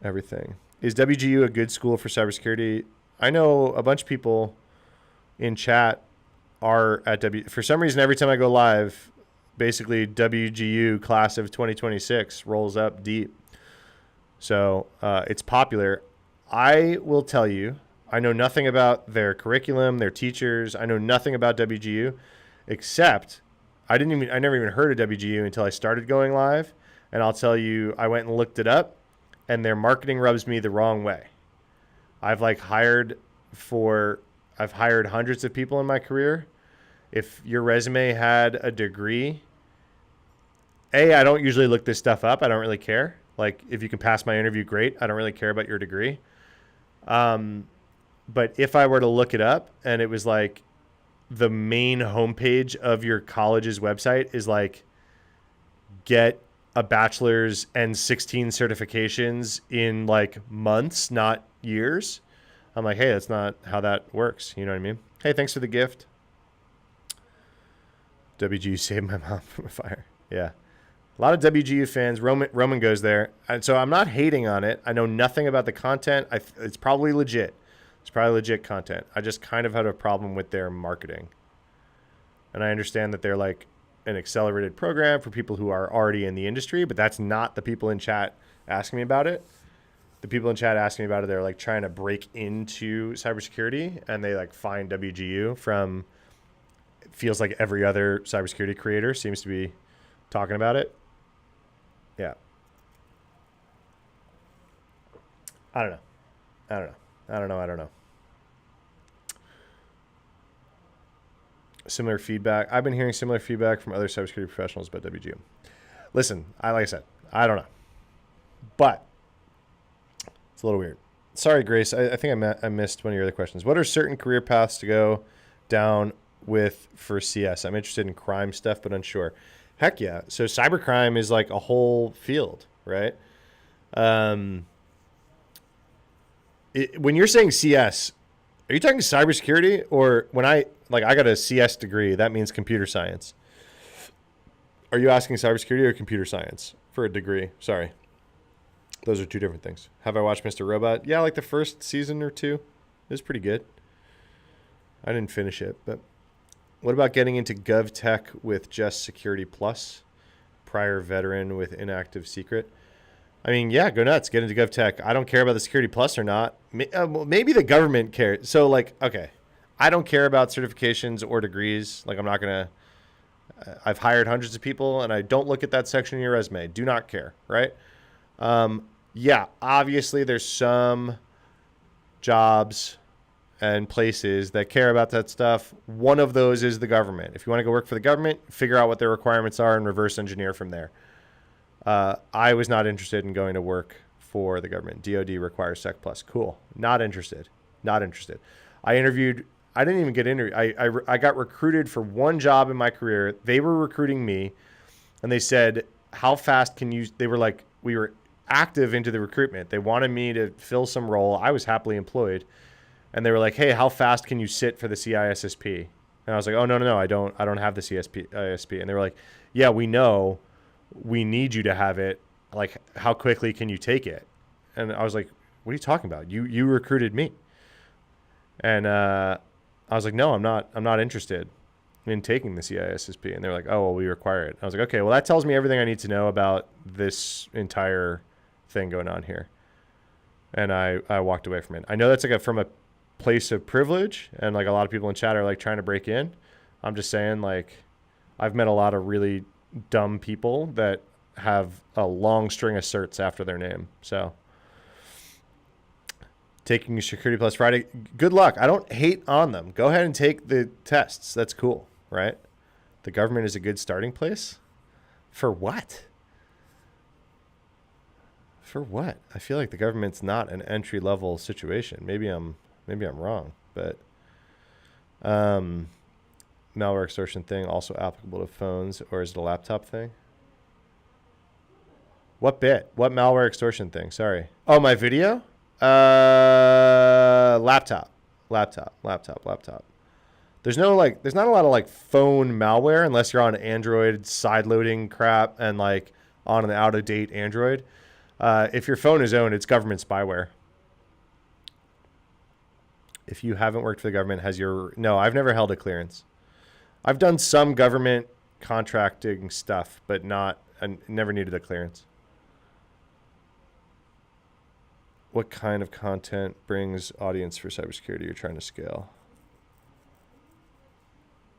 everything. Is WGU a good school for cybersecurity? I know a bunch of people in chat are at for some reason, every time I go live, basically WGU class of 2026 rolls up deep. So it's popular. I will tell you, I know nothing about their curriculum, their teachers. I know nothing about WGU, except I never even heard of WGU until I started going live. And I'll tell you, I went and looked it up, and their marketing rubs me the wrong way. I've hired hundreds of people in my career. If your resume had a degree, I don't usually look this stuff up. I don't really care. Like, if you can pass my interview, great. I don't really care about your degree. But if I were to look it up and it was like the main homepage of your college's website is like, get a bachelor's and 16 certifications in like months, not years. I'm like, hey, that's not how that works. You know what I mean? Hey, thanks for the gift. WGU saved my mom from a fire. Yeah. A lot of WGU fans. Roman goes there. And so I'm not hating on it. I know nothing about the content. It's probably legit. It's probably legit content. I just kind of had a problem with their marketing. And I understand that they're like an accelerated program for people who are already in the industry, but that's not the people in chat asking me about it. The people in chat asking me about it, they're like trying to break into cybersecurity, and they like find WGU from, it feels like every other cybersecurity creator seems to be talking about it. Yeah. I don't know. Similar feedback. I've been hearing similar feedback from other cybersecurity professionals about WGU. Listen, like I said, I don't know. But it's a little weird. Sorry, Grace. I think I missed one of your other questions. What are certain career paths to go down with for CS? I'm interested in crime stuff, but unsure. Heck yeah. So cybercrime is like a whole field, right? When you're saying CS, are you talking cybersecurity? Or when I got a CS degree, that means computer science. Are you asking cybersecurity or computer science for a degree? Sorry. Those are two different things. Have I watched Mr. Robot? Yeah, like the first season or two. It was pretty good. I didn't finish it, but what about getting into GovTech with just Security Plus? Prior veteran with inactive secret. I mean, yeah, go nuts. Get into GovTech. I don't care about the Security Plus or not. Maybe the government cares. So, like, okay, I don't care about certifications or degrees. Like, I'm not going to, I've hired hundreds of people and I don't look at that section in your resume. Do not care, right? Yeah, obviously there's some jobs and places that care about that stuff. One of those is the government. If you want to go work for the government, figure out what their requirements are and reverse engineer from there. I was not interested in going to work for the government. DOD requires Sec Plus. Cool. Not interested. Not interested. I interviewed. I didn't even get interviewed. I got recruited for one job in my career. They were recruiting me, and they said, "How fast can you?" They were like, we were active into the recruitment. They wanted me to fill some role. I was happily employed, and they were like, "Hey, how fast can you sit for the CISSP?" And I was like, "Oh no, I don't have the ISP." And they were like, "Yeah, we know. We need you to have it. Like, how quickly can you take it?" And I was like, "What are you talking about? You recruited me." And I was like, "No, I'm not interested in taking the CISSP." And they're like, "Oh, well, we require it." I was like, "Okay, well, that tells me everything I need to know about this entire thing going on here." And I walked away from it. I know that's like from a place of privilege, and like a lot of people in chat are like trying to break in. I'm just saying, like, I've met a lot of really dumb people that have a long string of certs after their name. So taking Security Plus Friday, good luck. I don't hate on them. Go ahead and take the tests. That's cool, right? The government is a good starting place. For what? For what? I feel like the government's not an entry level situation. Maybe I'm wrong, but malware extortion thing also applicable to phones, or is it a laptop thing? What bit? What malware extortion thing? Sorry. Oh, my video? Laptop. There's not a lot of like phone malware unless you're on Android side loading crap and like on an out of date Android. If your phone is owned, it's government spyware. If you haven't worked for the government, no, I've never held a clearance. I've done some government contracting stuff, but I never needed a clearance. What kind of content brings audience for cybersecurity you're trying to scale?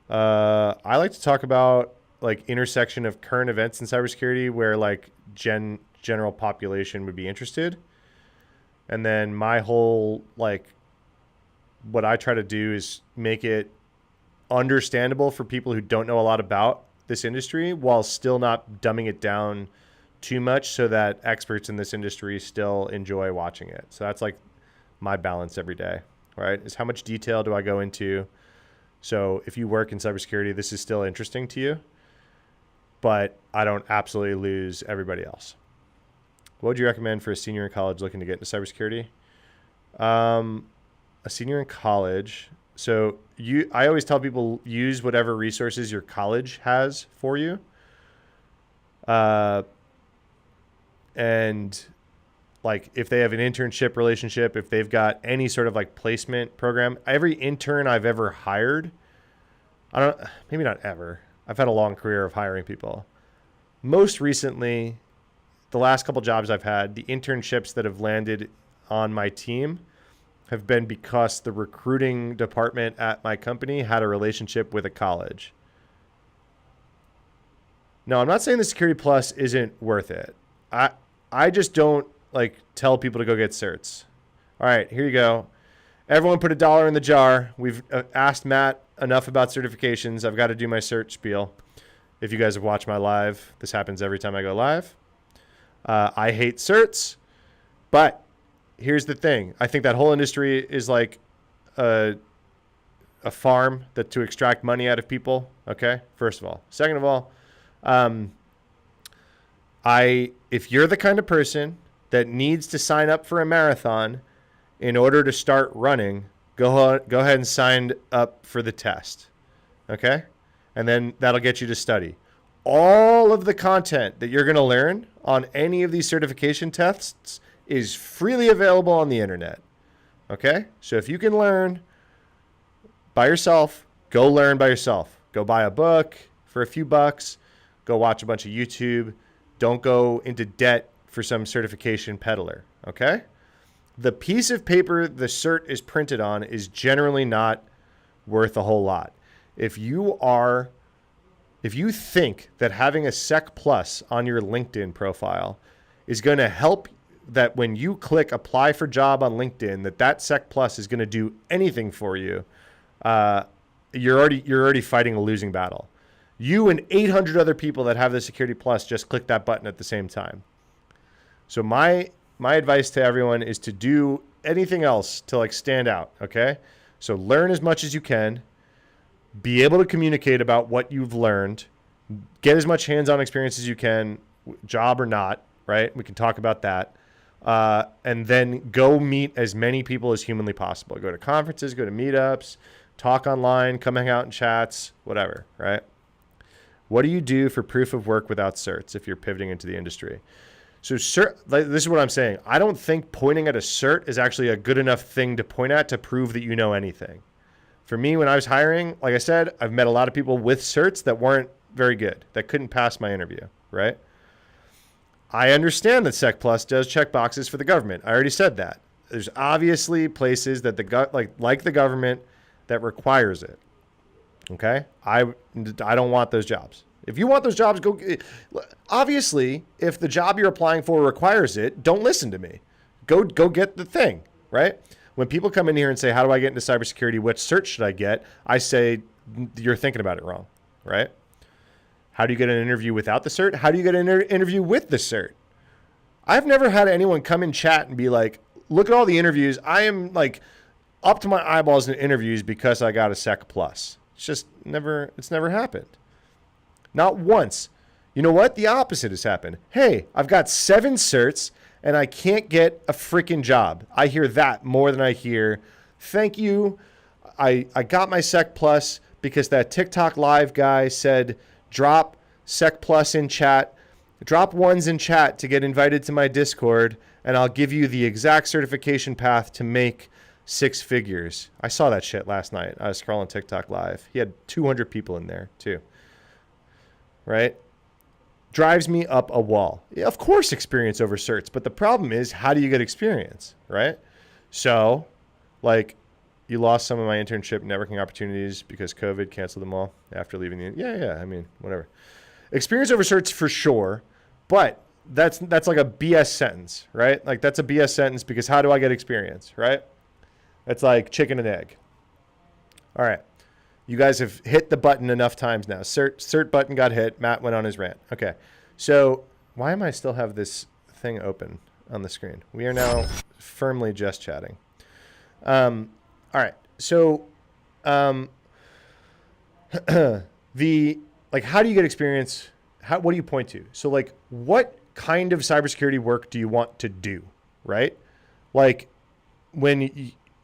I like to talk about like intersection of current events in cybersecurity where like general population would be interested. And then my whole, like, what I try to do is make it understandable for people who don't know a lot about this industry while still not dumbing it down too much so that experts in this industry still enjoy watching it. So that's like my balance every day, right? Is how much detail do I go into? So if you work in cybersecurity, this is still interesting to you, but I don't absolutely lose everybody else. What would you recommend for a senior in college looking to get into cybersecurity? A senior in college. So I always tell people, use whatever resources your college has for you. And like if they have an internship relationship, if they've got any sort of like placement program, every intern I've ever hired, maybe not ever. I've had a long career of hiring people. Most recently, the last couple jobs I've had, the internships that have landed on my team have been because the recruiting department at my company had a relationship with a college. No, I'm not saying the Security Plus isn't worth it. I just don't like tell people to go get certs. All right, here you go. Everyone put $1 in the jar. We've asked Matt enough about certifications. I've got to do my cert spiel. If you guys have watched my live, this happens every time I go live. I hate certs, but here's the thing. I think that whole industry is like a farm to extract money out of people. Okay, first of all. Second of all, if you're the kind of person that needs to sign up for a marathon in order to start running, go ahead and sign up for the test. Okay? And then that'll get you to study. All of the content that you're going to learn on any of these certification tests is freely available on the internet. Okay? So if you can learn by yourself, go learn by yourself. Go buy a book for a few bucks. Go watch a bunch of YouTube. Don't go into debt for some certification peddler. Okay? The piece of paper the cert is printed on is generally not worth a whole lot. If you think that having a Sec Plus on your LinkedIn profile is going to help, that when you click apply for job on LinkedIn, that Sec Plus is going to do anything for you, you're already fighting a losing battle. You and 800 other people that have the Security Plus just click that button at the same time. So my advice to everyone is to do anything else to like stand out. Okay. So learn as much as you can, be able to communicate about what you've learned, get as much hands-on experience as you can, job or not, right? We can talk about that. And then go meet as many people as humanly possible. Go to conferences, go to meetups, talk online, come hang out in chats, whatever, right? What do you do for proof of work without certs if you're pivoting into the industry? So this is what I'm saying. I don't think pointing at a cert is actually a good enough thing to point at to prove that you know anything. For me, when I was hiring, like I said, I've met a lot of people with certs that weren't very good, that couldn't pass my interview, right? I understand that Sec Plus does check boxes for the government. I already said that. There's obviously places that like the government that requires it. Okay? I don't want those jobs. If you want those jobs, go. Obviously, if the job you're applying for requires it, don't listen to me. Go get the thing, right? When people come in here and say, how do I get into cybersecurity? Which cert should I get? I say, you're thinking about it wrong, right? How do you get an interview without the cert? How do you get an interview with the cert? I've never had anyone come in chat and be like, look at all the interviews. I am like up to my eyeballs in interviews because I got a Sec Plus. It's never happened. Not once. You know what? The opposite has happened. Hey, I've got 7 certs and I can't get a freaking job. I hear that more than I hear, thank you. I got my Sec Plus because that TikTok live guy said, drop Sec Plus in chat, drop ones in chat to get invited to my Discord, and I'll give you the exact certification path to make 6 figures. I saw that shit last night. I was scrolling TikTok live. He had 200 people in there too. Right? Drives me up a wall. Yeah, of course, experience over certs, but the problem is, how do you get experience, right? So, like, you lost some of my internship networking opportunities because COVID canceled them all after leaving the. Yeah. I mean, whatever. Experience over certs for sure, but that's like a BS sentence, right? Like that's a BS sentence because how do I get experience, right? It's like chicken and egg. All right. You guys have hit the button enough times now. Cert button got hit. Matt went on his rant. Okay. So why am I still have this thing open on the screen? We are now firmly just chatting. All right. So how do you get experience? What do you point to? So like what kind of cybersecurity work do you want to do? Right? Like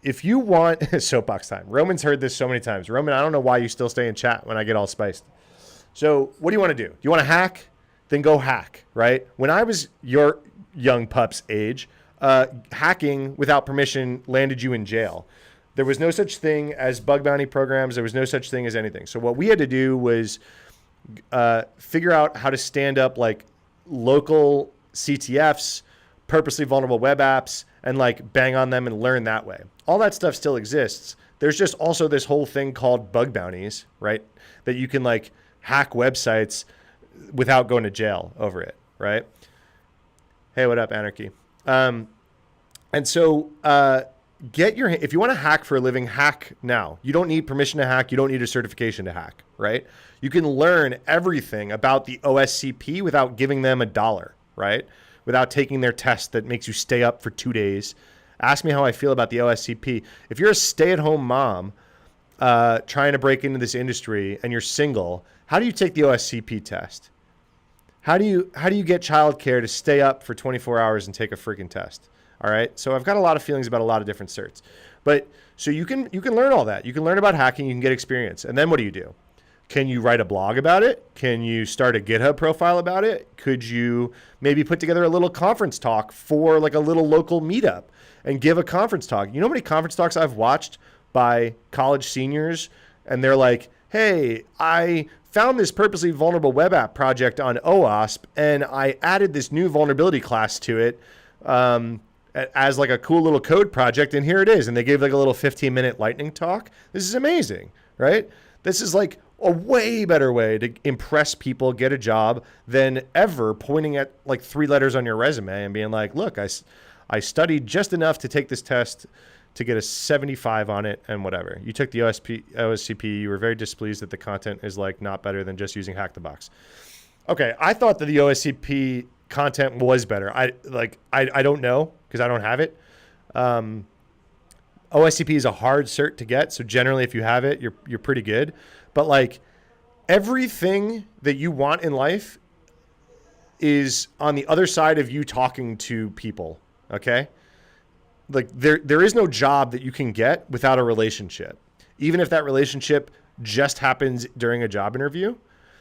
if you want soapbox time, Roman's heard this so many times. Roman, I don't know why you still stay in chat when I get all spiced. So what do you want to do? You want to hack? Then go hack, right? When I was your young pup's age, hacking without permission landed you in jail. There was no such thing as bug bounty programs. There was no such thing as anything. So what we had to do was figure out how to stand up like local CTFs, purposely vulnerable web apps, and like bang on them and learn that way. All that stuff still exists. There's just also this whole thing called bug bounties, right? That you can like hack websites without going to jail over it, right? Hey, what up, Anarchy? And so if you want to hack for a living, hack now. You don't need permission to hack. You don't need a certification to hack, right? You can learn everything about the OSCP without giving them $1, right? Without taking their test that makes you stay up for 2 days. Ask me how I feel about the OSCP. If you're a stay-at-home mom trying to break into this industry and you're single, how do you take the OSCP test? How do you get childcare to stay up for 24 hours and take a freaking test? All right. So I've got a lot of feelings about a lot of different certs, but so you can learn all that. You can learn about hacking. You can get experience. And then what do? Can you write a blog about it? Can you start a GitHub profile about it? Could you maybe put together a little conference talk for like a little local meetup and give a conference talk? You know how many conference talks I've watched by college seniors and they're like, hey, I found this purposely vulnerable web app project on OWASP and I added this new vulnerability class to it. as like a cool little code project, and here it is. And they gave like a little 15-minute lightning talk. This is amazing, right? This is like a way better way to impress people, get a job, than ever pointing at like 3 letters on your resume and being like, look, I studied just enough to take this test to get a 75 on it and whatever. You took the OSCP, you were very displeased that the content is like not better than just using Hack the Box. Okay, I thought that the OSCP content was better. I don't know because I don't have it. OSCP is a hard cert to get, so generally if you have it, you're pretty good. But like everything that you want in life is on the other side of you talking to people, okay? Like there is no job that you can get without a relationship. Even if that relationship just happens during a job interview,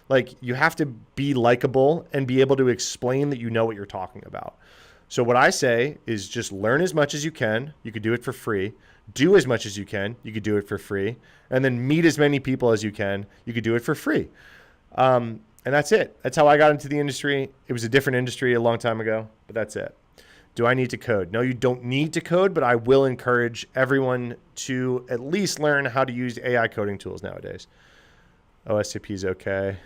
like you have to be likable and be able to explain that you know what you're talking about. So what I say is just learn as much as you can. You could do it for free. Do as much as you can. You could do it for free. And then meet as many people as you can. You could do it for free. And that's it. That's how I got into the industry. It was a different industry a long time ago, but that's it. Do I need to code? No, you don't need to code, but I will encourage everyone to at least learn how to use AI coding tools nowadays. OSCP is okay.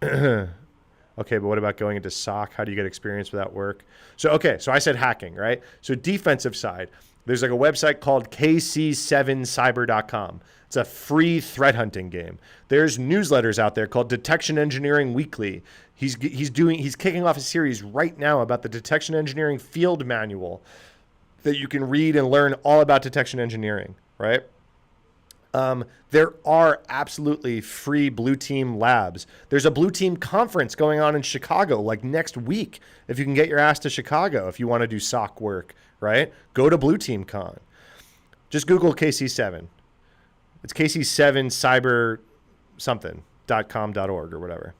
Okay, but what about going into SOC? How do you get experience without work? So I said hacking, right? So defensive side, there's like a website called kc7cyber.com. It's a free threat hunting game. There's newsletters out there called Detection Engineering Weekly. He's kicking off a series right now about the Detection Engineering Field Manual that you can read and learn all about detection engineering, right? There are absolutely free Blue Team labs. There's a Blue Team conference going on in Chicago like next week. If you can get your ass to Chicago, if you want to do SOC work, right? Go to Blue Team Con. Just Google KC7. It's KC7 cyber something.com.org or whatever.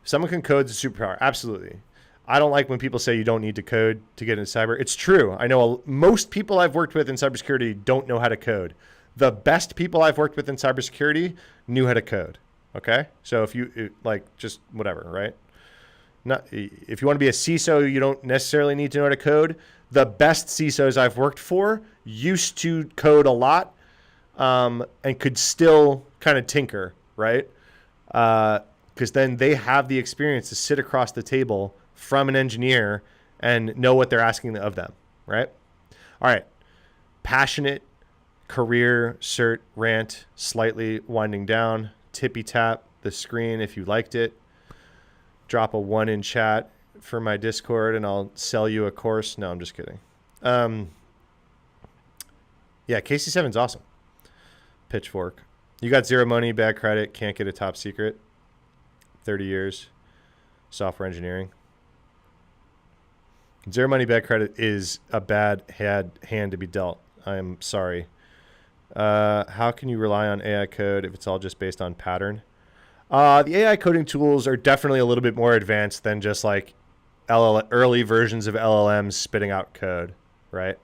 If someone can code, it's a superpower. Absolutely. I don't like when people say you don't need to code to get into cyber. It's true. I know most people I've worked with in cybersecurity don't know how to code. The best people I've worked with in cybersecurity knew how to code. Okay. So if you like, just whatever, right? Not if you want to be a CISO, you don't necessarily need to know how to code. The best CISOs I've worked for used to code a lot, and could still kind of tinker, right? Because then they have the experience to sit across the table from an engineer and know what they're asking of them, right? All right. Passionate career cert rant, slightly winding down. Tippy tap the screen if you liked it. Drop a 1 in chat for my Discord and I'll sell you a course. No, I'm just kidding. Yeah, KC7's awesome. Pitchfork. You got zero money, bad credit, can't get a top secret. 30 years. Software engineering. Zero money, bad credit is a bad hand to be dealt. I'm sorry. How can you rely on AI code if it's all just based on pattern? The AI coding tools are definitely a little bit more advanced than just like early versions of LLMs spitting out code, right?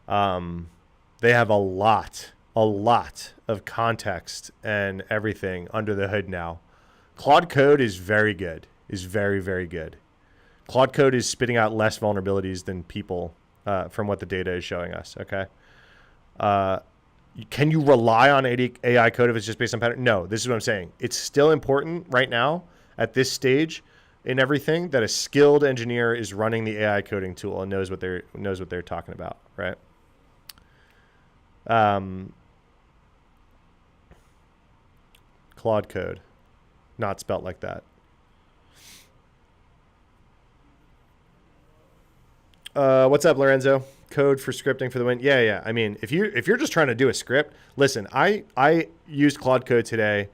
They have a lot of context and everything under the hood now. Claude Code is very good, is very, very good. Claude Code is spitting out less vulnerabilities than people from what the data is showing us, okay? Can you rely on AI code if it's just based on pattern? No, this is what I'm saying. It's still important right now at this stage in everything that a skilled engineer is running the AI coding tool and knows what they're talking about, right? Claude Code, not spelt like that. What's up, Lorenzo? Code for scripting for the win. Yeah. I mean, if you're just trying to do a script, listen, I used Claude Code today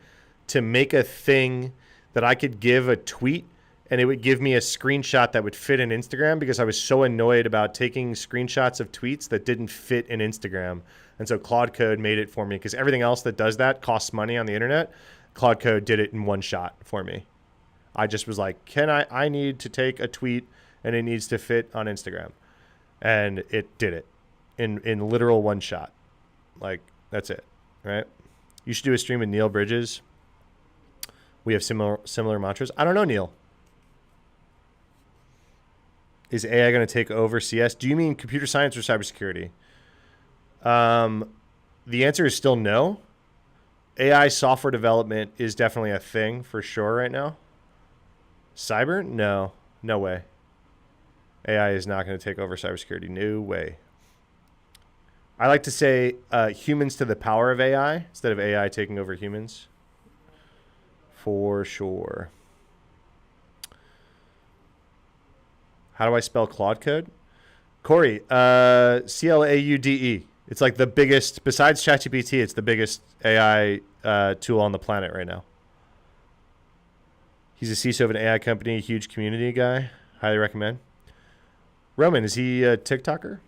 to make a thing that I could give a tweet and it would give me a screenshot that would fit in Instagram because I was so annoyed about taking screenshots of tweets that didn't fit in Instagram. And so Claude Code made it for me because everything else that does that costs money on the internet. Claude Code did it in one shot for me. I just was like, I need to take a tweet and it needs to fit on Instagram. And it did it in literal one shot. Like, that's it, right? You should do a stream with Neil Bridges. We have similar mantras. I don't know, Neil. Is AI going to take over CS? Do you mean computer science or cybersecurity? The answer is still no. AI software development is definitely a thing for sure right now. Cyber? No. No way. AI is not going to take over cybersecurity. No way. I like to say humans to the power of AI instead of AI taking over humans. For sure. How do I spell Claude code? Corey, Claude. It's like the biggest, besides ChatGPT, it's the biggest AI tool on the planet right now. He's a CISO of an AI company, a huge community guy. Highly recommend. Roman, is he a TikToker?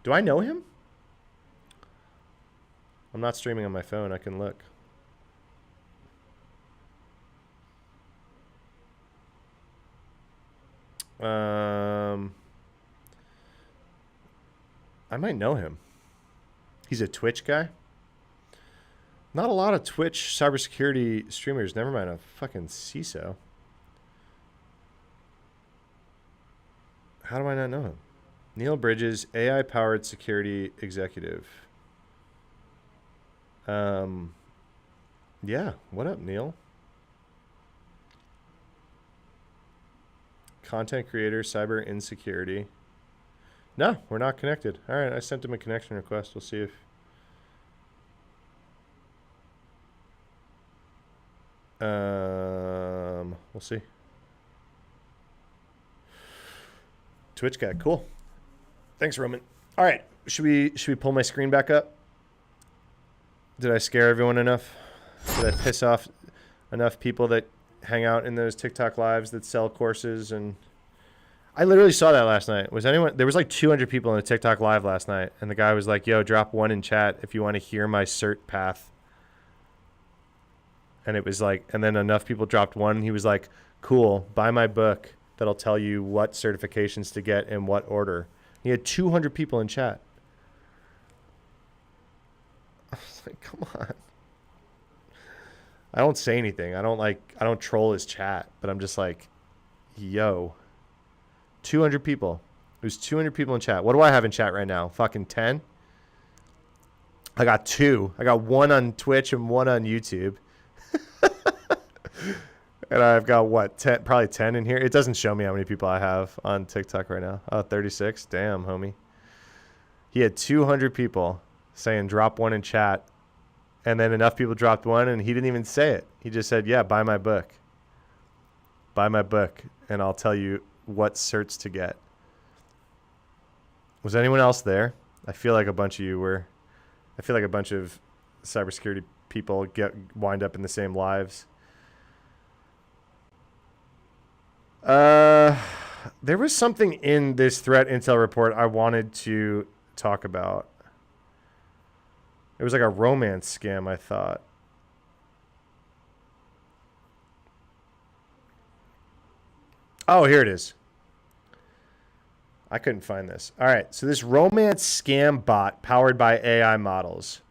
Do I know him? I'm not streaming on my phone. I can look. I might know him. He's a Twitch guy. Not a lot of Twitch cybersecurity streamers. Never mind a fucking CISO. How do I not know him? Neil Bridges, AI-powered security executive. Yeah. What up, Neil? Content creator, cyber insecurity. No, we're not connected. All right, I sent him a connection request. We'll see if... we'll see. Twitch guy, cool. Thanks, Roman. All right, should we pull my screen back up? Did I scare everyone enough? Did I piss off enough people that hang out in those TikTok lives that sell courses? And I literally saw that last night. There was like 200 people in a TikTok live last night, and the guy was like, yo, drop one in chat if you want to hear my cert path. And it was like, and then enough people dropped one, and he was like, cool, buy my book that'll tell you what certifications to get in what order. He had 200 people in chat. I was like, come on. I don't say anything. I don't troll his chat, but I'm just like, yo, 200 people. There's 200 people in chat. What do I have in chat right now? Fucking 10? I got 2. I got 1 on Twitch and 1 on YouTube. And I've got what, 10, probably 10 in here. It doesn't show me how many people I have on TikTok right now. Oh, 36. Damn, homie. He had 200 people saying drop one in chat. And then enough people dropped one, and he didn't even say it. He just said, yeah, buy my book. Buy my book, and I'll tell you what certs to get. Was anyone else there? I feel like a bunch of you were. I feel like a bunch of cybersecurity people wind up in the same lives. There was something in this threat intel report I wanted to talk about. It was like a romance scam, I thought. Oh, here it is. I couldn't find this. All right, so this romance scam bot powered by AI models.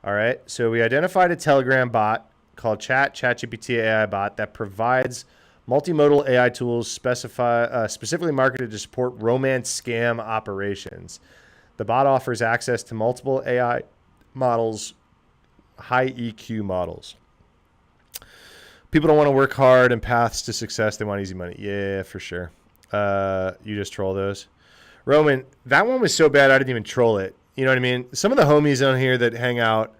All right, so we identified a Telegram bot called ChatGPT AI bot that provides multimodal AI tools specifically marketed to support romance scam operations. The bot offers access to multiple AI models, high EQ models. People don't want to work hard and paths to success. They want easy money. Yeah, for sure. You just troll those. Roman, that one was so bad I didn't even troll it. You know what I mean? Some of the homies on here that hang out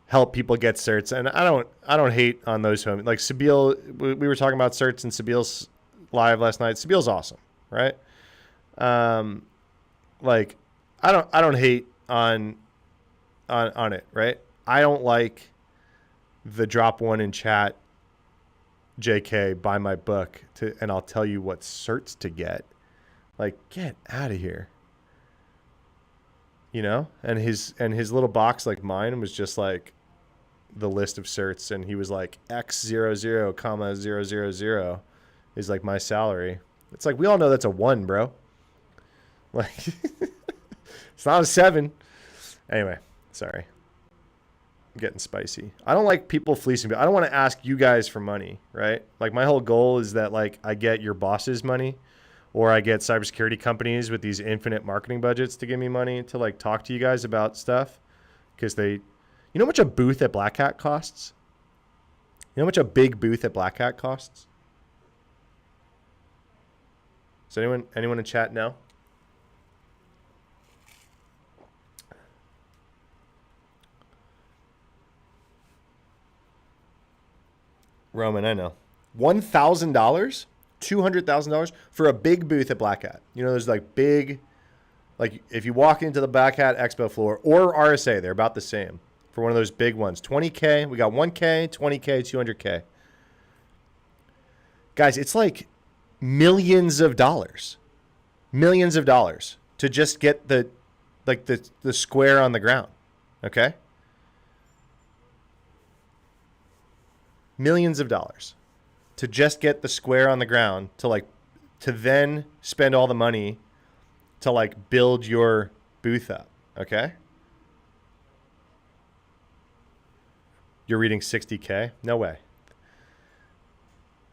help people get certs, and I don't hate on those homies. Like Sabeel, we were talking about certs in Sabeel's live last night. Sabeel's awesome, right? Like I don't hate on it, right? I don't like the drop one in chat. JK, buy my book and I'll tell you what certs to get. Like, get out of here. You know? And his little box like mine was just like the list of certs, and he was like X00, comma 000 is like my salary. It's like, we all know that's a 1, bro. Like it's not a 7. Anyway, sorry. I'm getting spicy. I don't like people fleecing me. I don't want to ask you guys for money, right? Like my whole goal is that like I get your boss's money or I get cybersecurity companies with these infinite marketing budgets to give me money to like talk to you guys about stuff because you know how much a booth at Black Hat costs? You know how much a big booth at Black Hat costs? Does anyone in chat know? Roman, I know. $1,000? $200,000 for a big booth at Black Hat. You know, there's like big, like if you walk into the Black Hat Expo floor or RSA, they're about the same for one of those big ones. 20K, we got 1K, 20K, 200K. Guys, it's like millions of dollars to just get the square on the ground. Okay. Millions of dollars to just get the square on the ground to then spend all the money to like build your booth up. Okay. You're reading 60K? No way.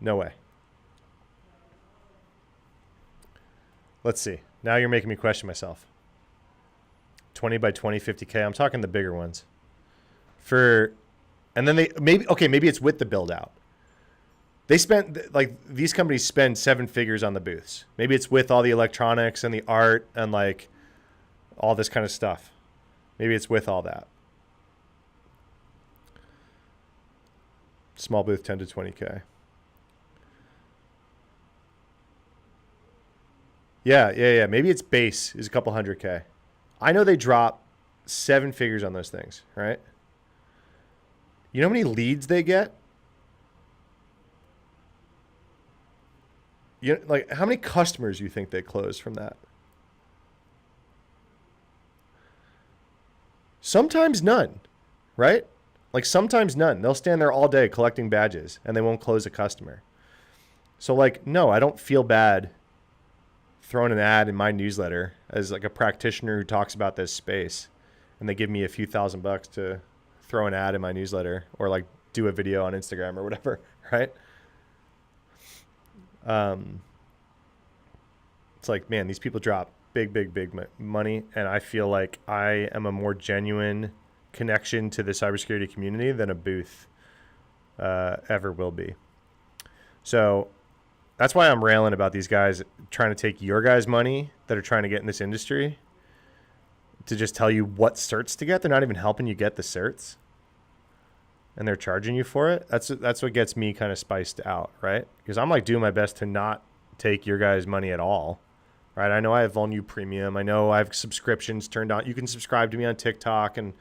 No way. Let's see. Now you're making me question myself. 20 by 20, 50K. I'm talking the bigger ones. And then maybe it's with the build out. They spent, like, these companies spend 7 figures on the booths. Maybe it's with all the electronics and the art and like all this kind of stuff. Maybe it's with all that. Small booth, 10 to 20K. Yeah. Maybe its base is a couple 100K. I know they drop 7 figures on those things, right? You know how many leads they get? Like how many customers you think they close from that? Sometimes none, right? Like sometimes none. They'll stand there all day collecting badges and they won't close a customer. So like, no, I don't feel bad throwing an ad in my newsletter as like a practitioner who talks about this space and they give me a few $1,000 to throw an ad in my newsletter or like do a video on Instagram or whatever, right? It's like, man, these people drop big money, and I feel like I am a more genuine connection to the cybersecurity community than a booth ever will be. So that's why I'm railing about these guys trying to take your guys' money that are trying to get in this industry to just tell you what certs to get. They're not even helping you get the certs, and they're charging you for it. That's what gets me kind of spiced out, right? Because I'm like doing my best to not take your guys' money at all, right? I know I have Volnu Premium. I know I have subscriptions turned on. You can subscribe to me on TikTok, and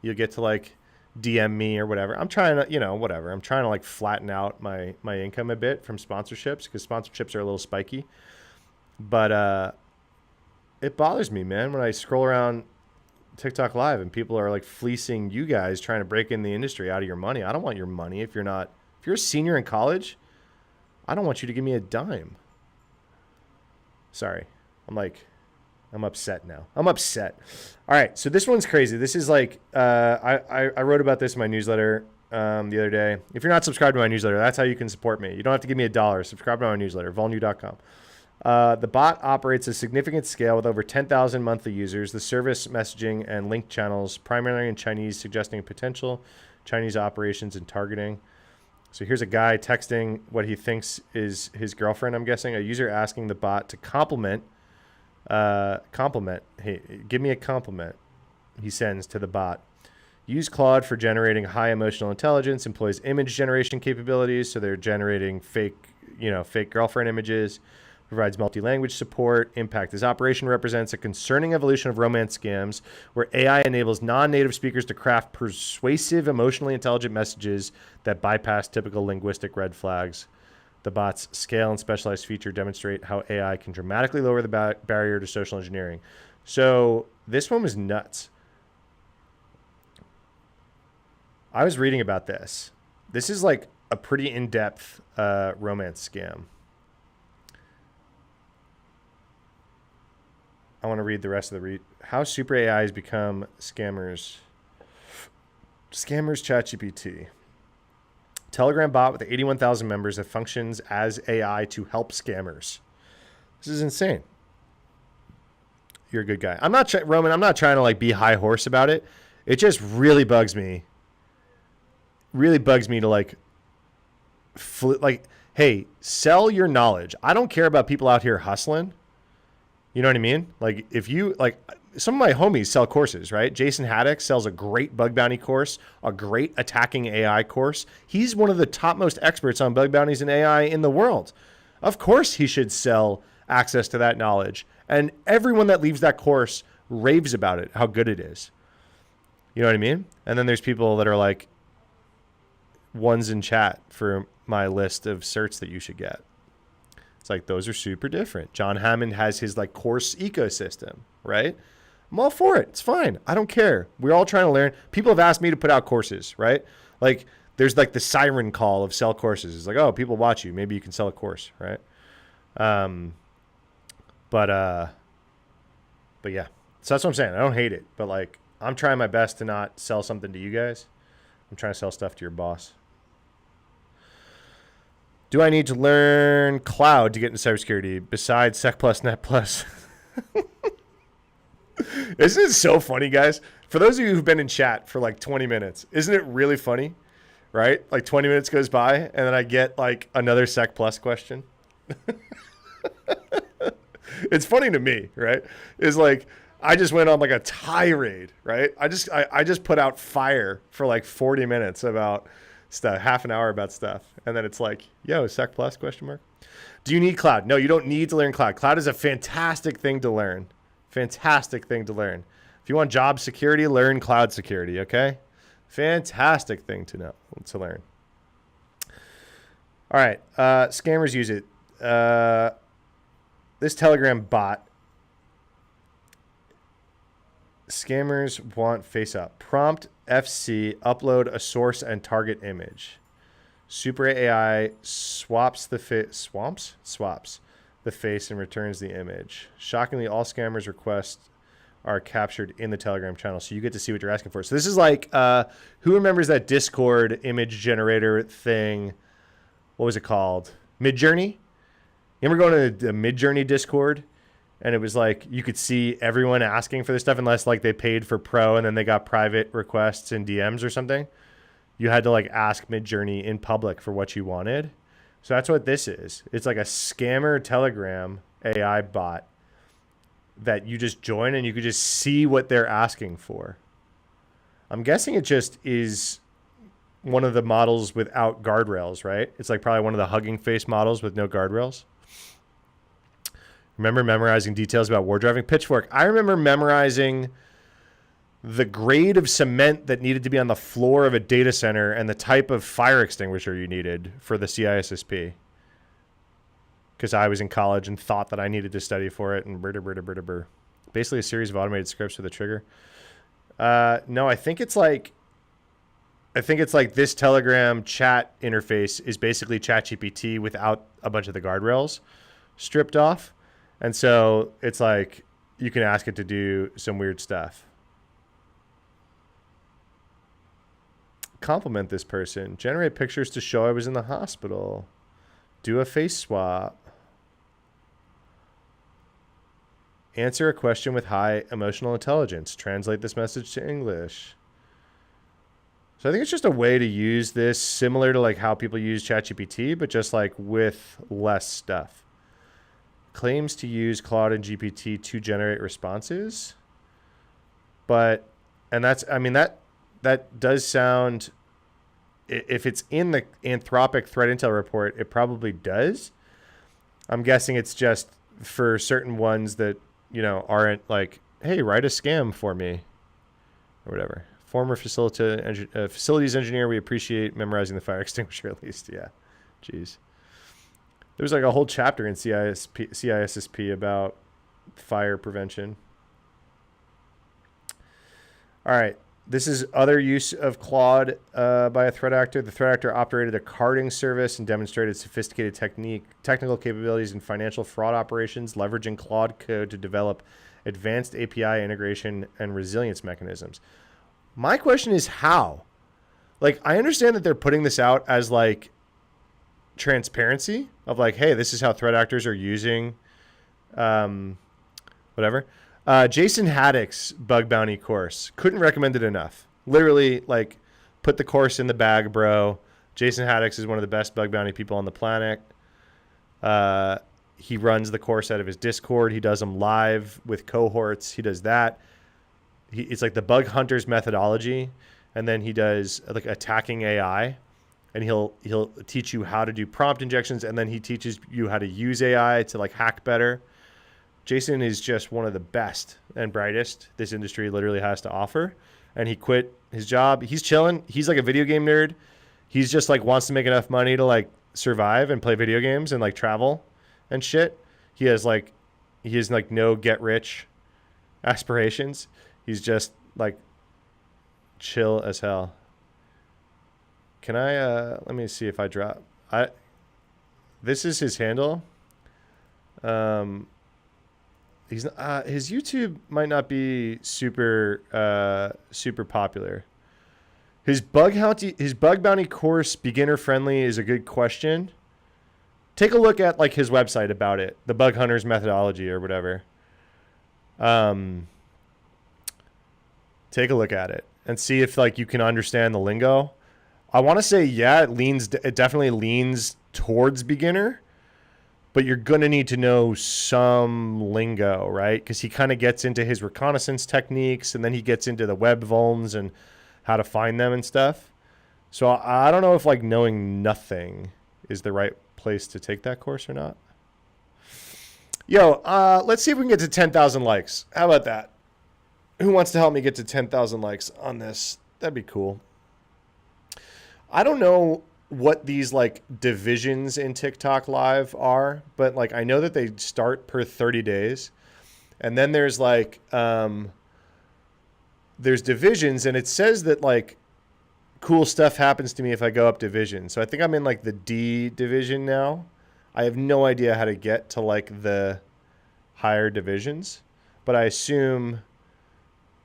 you'll get to like DM me or whatever. I'm trying to, whatever. I'm trying to like flatten out my income a bit from sponsorships because sponsorships are a little spiky. But it bothers me, man, when I scroll around TikTok Live and people are like fleecing you guys trying to break in the industry out of your money. I don't want your money if you're a senior in college. I don't want you to give me a dime. Sorry. I'm upset now. I'm upset. All right. So this one's crazy. This is like, I wrote about this in my newsletter the other day. If you're not subscribed to my newsletter, that's how you can support me. You don't have to give me $1. Subscribe to my newsletter, volnu.com. The bot operates at significant scale with over 10,000 monthly users. The service messaging and link channels primarily in Chinese, suggesting potential Chinese operations and targeting. So here's a guy texting what he thinks is his girlfriend, I'm guessing. A user asking the bot to compliment. Hey, give me a compliment. He sends to the bot. Use Claude for generating high emotional intelligence. Employs image generation capabilities, so they're generating fake girlfriend images. Provides multi-language support. Impact. This operation represents a concerning evolution of romance scams where AI enables non-native speakers to craft persuasive, emotionally intelligent messages that bypass typical linguistic red flags. The bot's scale and specialized feature demonstrate how AI can dramatically lower the barrier to social engineering. So this one was nuts. I was reading about this. This is like a pretty in-depth romance scam. I want to read the rest of the how super AI has become scammers. Scammers ChatGPT. Telegram bot with 81,000 members that functions as AI to help scammers. This is insane. You're a good guy. I'm not Roman. I'm not trying to like be high horse about it. It just really bugs me. Really bugs me to like, hey, sell your knowledge. I don't care about people out here hustling. You know what I mean? Like if you like, some of my homies sell courses, right? Jason Haddock sells a great bug bounty course, a great attacking AI course. He's one of the topmost experts on bug bounties and AI in the world. Of course he should sell access to that knowledge. And everyone that leaves that course raves about it, how good it is. You know what I mean? And then there's people that are like ones in chat for my list of certs that you should get. It's like, those are super different. John Hammond has his like course ecosystem, right? I'm all for it. It's fine. I don't care. We're all trying to learn. People have asked me to put out courses, right? Like there's like the siren call of sell courses. It's like, oh, people watch you. Maybe you can sell a course, right? But yeah. So that's what I'm saying. I don't hate it, but like I'm trying my best to not sell something to you guys. I'm trying to sell stuff to your boss. Do I need to learn cloud to get into cybersecurity besides Sec Plus, Net Plus? Isn't it so funny, guys? For those of you who've been in chat for like 20 minutes, isn't it really funny? Right? Like 20 minutes goes by and then I get like another Sec Plus question. It's funny to me, right? It's like I just went on like a tirade, right? I just put out fire for like 40 minutes about stuff, half an hour about stuff. And then it's like, yo, Sec Plus question mark. Do you need cloud? No, you don't need to learn cloud. Cloud is a fantastic thing to learn. Fantastic thing to learn. If you want job security, learn cloud security, okay? Fantastic thing to know, to learn. All right, scammers use it. This Telegram bot. Scammers want face up. Prompt FC, upload a source and target image. Super AI swaps the face and returns the image. Shockingly, all scammers' requests are captured in the Telegram channel, so you get to see what you're asking for. So this is like, who remembers that Discord image generator thing? What was it called? Midjourney? You ever go to the Midjourney Discord? And it was like you could see everyone asking for this stuff unless like they paid for Pro and then they got private requests in DMs or something. You had to like ask Midjourney in public for what you wanted. So that's what this is. It's like a scammer Telegram AI bot that you just join and you could just see what they're asking for. I'm guessing it just is one of the models without guardrails, right? It's like probably one of the Hugging Face models with no guardrails. Remember memorizing details about war driving? Pitchfork. I remember memorizing the grade of cement that needed to be on the floor of a data center and the type of fire extinguisher you needed for the CISSP. Because I was in college and thought that I needed to study for it and basically a series of automated scripts with a trigger. No, I think it's like this Telegram chat interface is basically ChatGPT without a bunch of the guardrails stripped off. And so it's like you can ask it to do some weird stuff. Compliment this person. Generate pictures to show I was in the hospital. Do a face swap. Answer a question with high emotional intelligence. Translate this message to English. So I think it's just a way to use this similar to like how people use ChatGPT, but just like with less stuff. Claims to use Claude and GPT to generate responses. But, and that's, I mean, that does sound, if it's in the Anthropic threat intel report, it probably does. I'm guessing it's just for certain ones that, you know, aren't like, hey, write a scam for me or whatever. Former facilities engineer, we appreciate memorizing the fire extinguisher at least. Yeah. Jeez. There's like a whole chapter in CISSP about fire prevention. All right. This is other use of Claude by a threat actor. The threat actor operated a carding service and demonstrated sophisticated technical capabilities in financial fraud operations, leveraging Claude code to develop advanced API integration and resilience mechanisms. My question is how? Like, I understand that they're putting this out as like transparency of like, hey, this is how threat actors are using Whatever. Jason Haddock's bug bounty course. Couldn't recommend it enough. Literally, like, put the course in the bag, bro. Jason Haddock's is one of the best bug bounty people on the planet. He runs the course out of his Discord. He does them live with cohorts. He does that. It's like the bug hunter's methodology, and then he does like attacking AI, and he'll teach you how to do prompt injections, and then he teaches you how to use AI to like hack better. Jason is just one of the best and brightest this industry literally has to offer, and he quit his job. He's chilling. He's like a video game nerd. He's just like wants to make enough money to like survive and play video games and like travel and shit. He has no get rich aspirations. He's just like chill as hell. Can I let me see if I drop this is his handle. He's his YouTube might not be super popular. His bug bounty course, beginner friendly, is a good question. Take a look at like his website about it, the bug hunter's methodology or whatever. Take a look at it and see if like you can understand the lingo. I want to say it definitely leans towards beginner, but you're going to need to know some lingo, right? Because he kind of gets into his reconnaissance techniques, and then he gets into the web vulns and how to find them and stuff. So I don't know if like knowing nothing is the right place to take that course or not. Yo, let's see if we can get to 10,000 likes. How about that? Who wants to help me get to 10,000 likes on this? That'd be cool. I don't know what these like divisions in TikTok live are, but like I know that they start per 30 days, and then there's like there's divisions, and it says that like cool stuff happens to me if I go up division. So I think I'm in like the D division now. I have no idea how to get to like the higher divisions, but I assume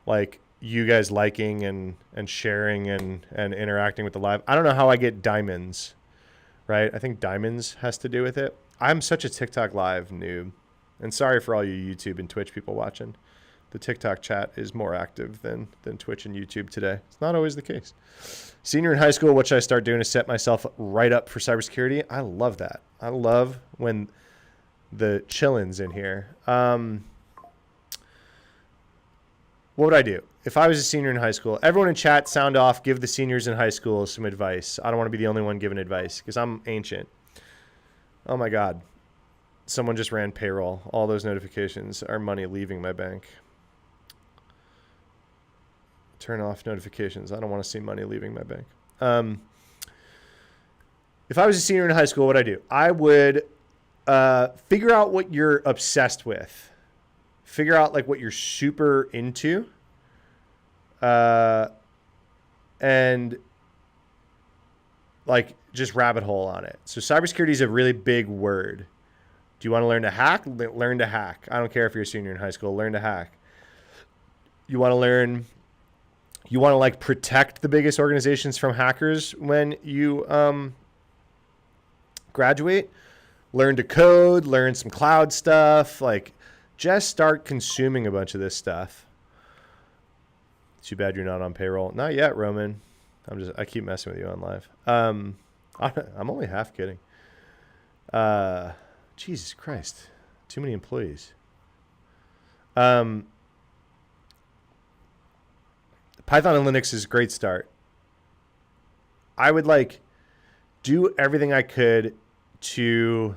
like you guys liking and sharing and interacting with the live. I don't know how I get diamonds, right? I think diamonds has to do with it. I'm such a TikTok live noob, and sorry for all you YouTube and Twitch people watching. The TikTok chat is more active than Twitch and YouTube today. It's not always the case. Senior in high school, what should I start doing to set myself right up for cybersecurity? I love that. I love when the chillin's in here. What would I do? If I was a senior in high school, everyone in chat sound off, give the seniors in high school some advice. I don't want to be the only one giving advice because I'm ancient. Oh my God. Someone just ran payroll. All those notifications are money leaving my bank. Turn off notifications. I don't want to see money leaving my bank. If I was a senior in high school, what would I do? I would figure out what you're obsessed with. Figure out like what you're super into. And like just rabbit hole on it. So cybersecurity is a really big word. Do you want to learn to hack? Learn to hack. I don't care if you're a senior in high school, learn to hack. You want to like protect the biggest organizations from hackers when you graduate. Learn to code, learn some cloud stuff, like just start consuming a bunch of this stuff. Too bad you're not on payroll. Not yet, Roman. I keep messing with you on live. I'm only half kidding. Jesus Christ. Too many employees. Python and Linux is a great start. I would like do everything I could to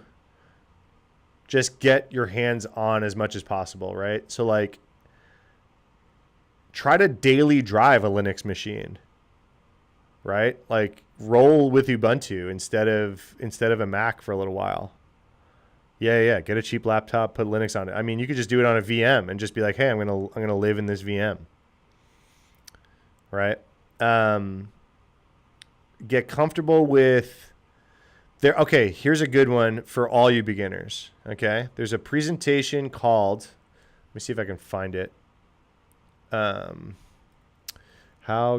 just get your hands on as much as possible, right? So like try to daily drive a Linux machine, right? Like roll with Ubuntu instead of a Mac for a little while. Yeah. Get a cheap laptop, put Linux on it. I mean, you could just do it on a VM and just be like, hey, I'm gonna live in this VM, right? Get comfortable with there. Okay, here's a good one for all you beginners. Okay, there's a presentation called. Let me see if I can find it. How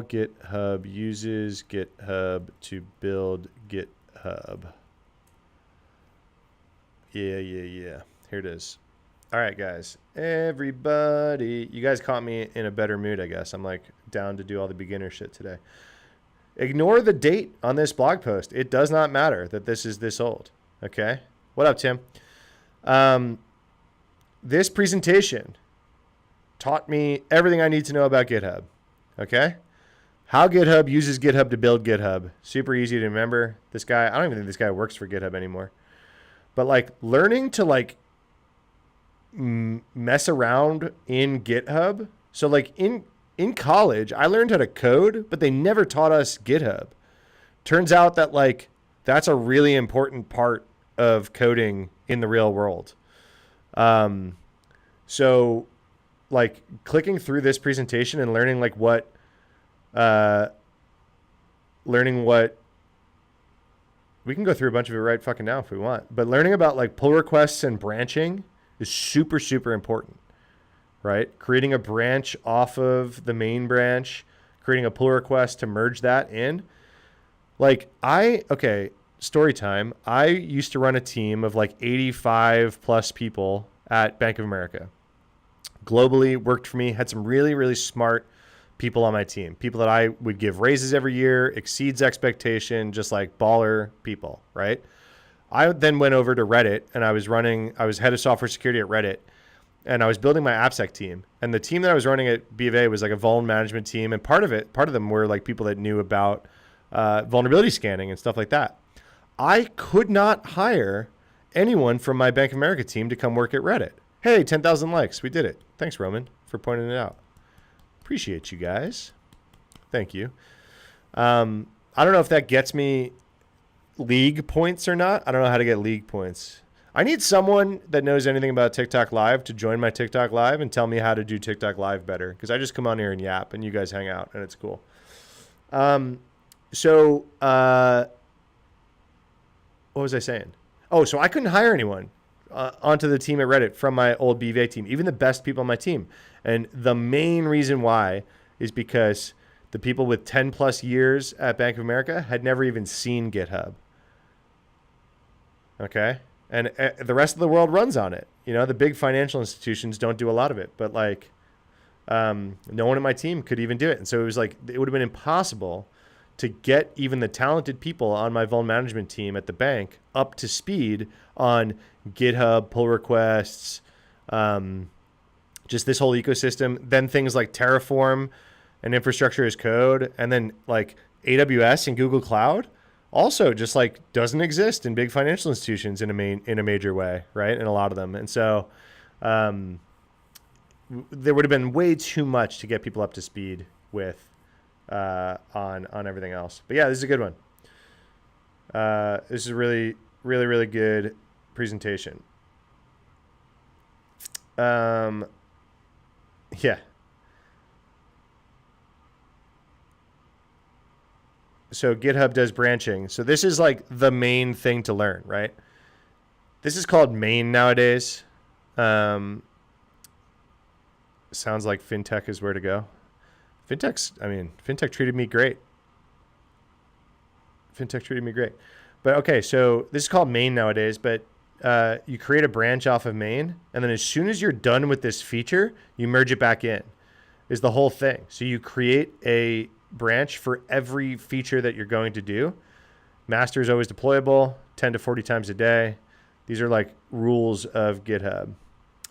GitHub uses GitHub to build GitHub. Yeah. Here it is. All right, guys. Everybody, you guys caught me in a better mood, I guess. I'm like down to do all the beginner shit today. Ignore the date on this blog post. It does not matter that this is this old. Okay. What up, Tim? This presentation taught me everything I need to know about GitHub. Okay. How GitHub uses GitHub to build GitHub. Super easy to remember. This guy, I don't even think this guy works for GitHub anymore. But like learning to like mess around in GitHub. So like in college, I learned how to code, but they never taught us GitHub. Turns out that like that's a really important part of coding in the real world. So like clicking through this presentation and learning like what we can go through a bunch of it right fucking now if we want, but learning about like pull requests and branching is super, super important, right? Creating a branch off of the main branch, creating a pull request to merge that in. Like story time. I used to run a team of like 85 plus people at Bank of America. Globally, worked for me, had some really, really smart people on my team, people that I would give raises every year, exceeds expectation, just like baller people, right? I then went over to Reddit and I was head of software security at Reddit, and I was building my AppSec team. And the team that I was running at B of A was like a vuln management team. And part of them were like people that knew about vulnerability scanning and stuff like that. I could not hire anyone from my Bank of America team to come work at Reddit. Hey, 10,000 likes. We did it. Thanks, Roman, for pointing it out. Appreciate you guys. Thank you. I don't know if that gets me league points or not. I don't know how to get league points. I need someone that knows anything about TikTok Live to join my TikTok Live and tell me how to do TikTok Live better, because I just come on here and yap and you guys hang out and it's cool. What was I saying? Oh, so I couldn't hire anyone onto the team at Reddit from my old BVA team, even the best people on my team. And the main reason why is because the people with 10 plus years at Bank of America had never even seen GitHub. Okay. And the rest of the world runs on it. You know, the big financial institutions don't do a lot of it, but like no one in my team could even do it. And so it was like, it would have been impossible to get even the talented people on my vuln management team at the bank up to speed on GitHub, pull requests, just this whole ecosystem. Then things like Terraform and infrastructure as code, and then like AWS and Google Cloud also just like doesn't exist in big financial institutions in a major way, right? In a lot of them. And so there would have been way too much to get people up to speed with on everything else. But yeah, this is a good one. This is a really, really, really good presentation. Yeah. So GitHub does branching. So this is like the main thing to learn, right? This is called main nowadays. Sounds like fintech is where to go. Fintech treated me great. But okay, so this is called main nowadays, but you create a branch off of main, and then as soon as you're done with this feature, you merge it back in, is the whole thing. So you create a branch for every feature that you're going to do. Master is always deployable 10 to 40 times a day. These are like rules of GitHub.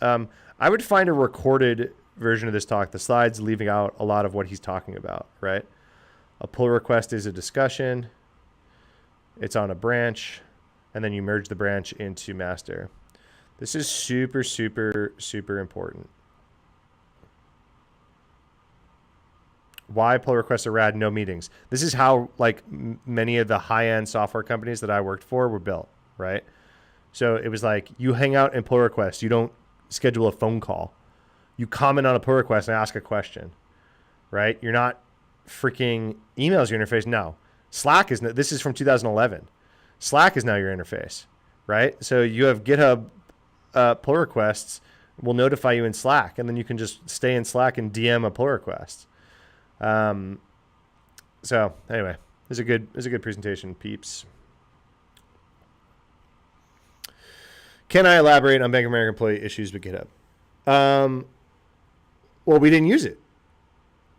I would find a recorded version of this talk. The slides leaving out a lot of what he's talking about, right? A pull request is a discussion. It's on a branch, and then you merge the branch into master. This is super, super, super important. Why pull requests are rad, no meetings. This is how like many of the high-end software companies that I worked for were built, right? So it was like you hang out in pull requests. You don't schedule a phone call. You comment on a pull request and ask a question, right? You're not freaking emails your interface. No, Slack is, this is from 2011. Slack is now your interface, right? So you have GitHub pull requests will notify you in Slack, and then you can just stay in Slack and DM a pull request. So anyway, this is a good presentation, peeps. Can I elaborate on Bank of America employee issues with GitHub? Well, we didn't use it.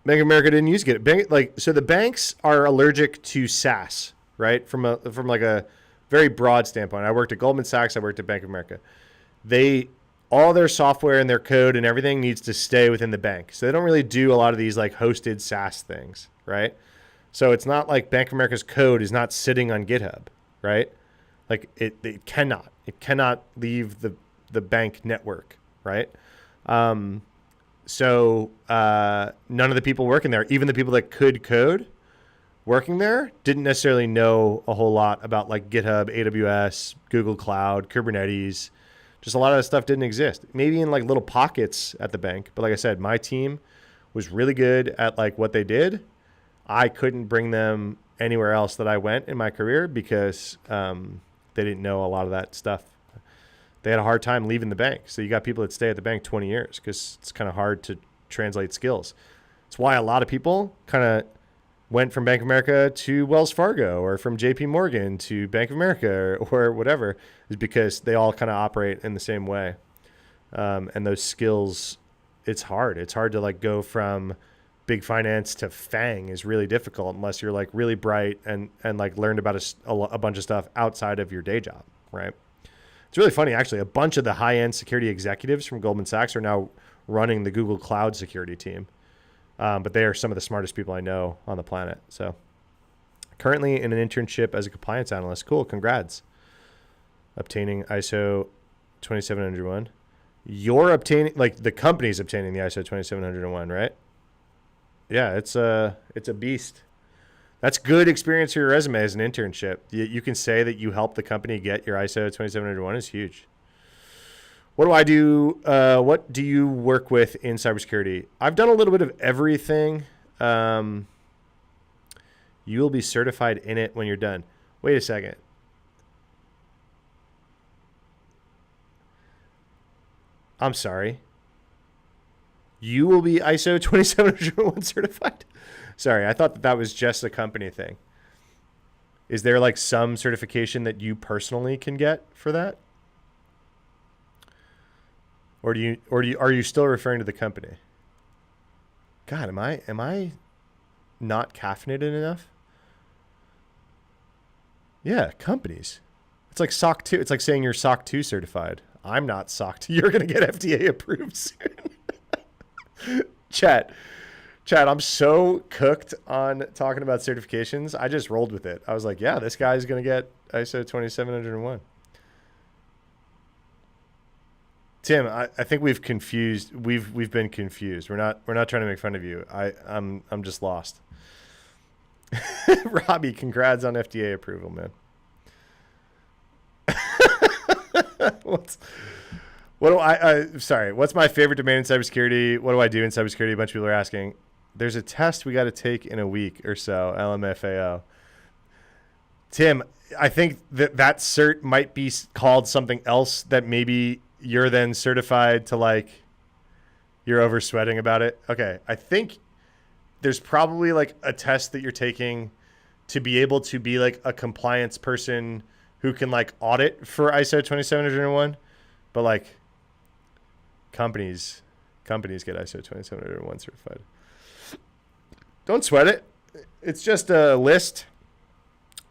Bank of America didn't use GitHub. So the banks are allergic to SaaS, right? From like a very broad standpoint. I worked at Goldman Sachs. I worked at Bank of America. All their software and their code and everything needs to stay within the bank. So they don't really do a lot of these like hosted SaaS things, right? So it's not like Bank of America's code is not sitting on GitHub, right? Like it cannot leave the bank network, right? So none of the people working there, even the people that could code working there, didn't necessarily know a whole lot about like GitHub, AWS, Google Cloud, Kubernetes. Just a lot of that stuff didn't exist. Maybe in like little pockets at the bank. But like I said, my team was really good at like what they did. I couldn't bring them anywhere else that I went in my career because they didn't know a lot of that stuff. They had a hard time leaving the bank. So you got people that stay at the bank 20 years because it's kind of hard to translate skills. It's why a lot of people kind of went from Bank of America to Wells Fargo or from JP Morgan to Bank of America or whatever, is because they all kind of operate in the same way. And those skills, it's hard. It's hard to like go from big finance to FANG is really difficult unless you're like really bright and like learned about a bunch of stuff outside of your day job, right? It's really funny, actually. A bunch of the high-end security executives from Goldman Sachs are now running the Google Cloud security team. But they are some of the smartest people I know on the planet. So currently in an internship as a compliance analyst. Cool. Congrats. Obtaining ISO 27001. You're obtaining, like the company's obtaining the ISO 27001, right? Yeah, it's a beast. That's good experience for your resume as an internship. You can say that you helped the company get your ISO 27001 is huge. What do I do? What do you work with in cybersecurity? I've done a little bit of everything. You will be certified in it when you're done. Wait a second. I'm sorry. You will be ISO 27001 certified? Sorry, I thought that was just a company thing. Is there like some certification that you personally can get for that? Or are you still referring to the company? God, am I not caffeinated enough? Yeah, companies. It's like SOC 2. It's like saying you're SOC 2 certified. I'm not SOC 2. You're going to get FDA approved soon. Chat, I'm so cooked on talking about certifications. I just rolled with it. I was like, yeah, this guy's going to get ISO 27001. Tim, I think we've been confused. We're not trying to make fun of you. I'm just lost. Robbie, congrats on FDA approval, man. What's my favorite domain in cybersecurity? What do I do in cybersecurity? A bunch of people are asking. There's a test we got to take in a week or so, LMFAO. Tim, I think that cert might be called something else that maybe you're then certified to, like, you're over sweating about it. Okay. I think there's probably like a test that you're taking to be able to be like a compliance person who can like audit for ISO 27001, but like companies get ISO 27001 certified. Don't sweat it. It's just a list.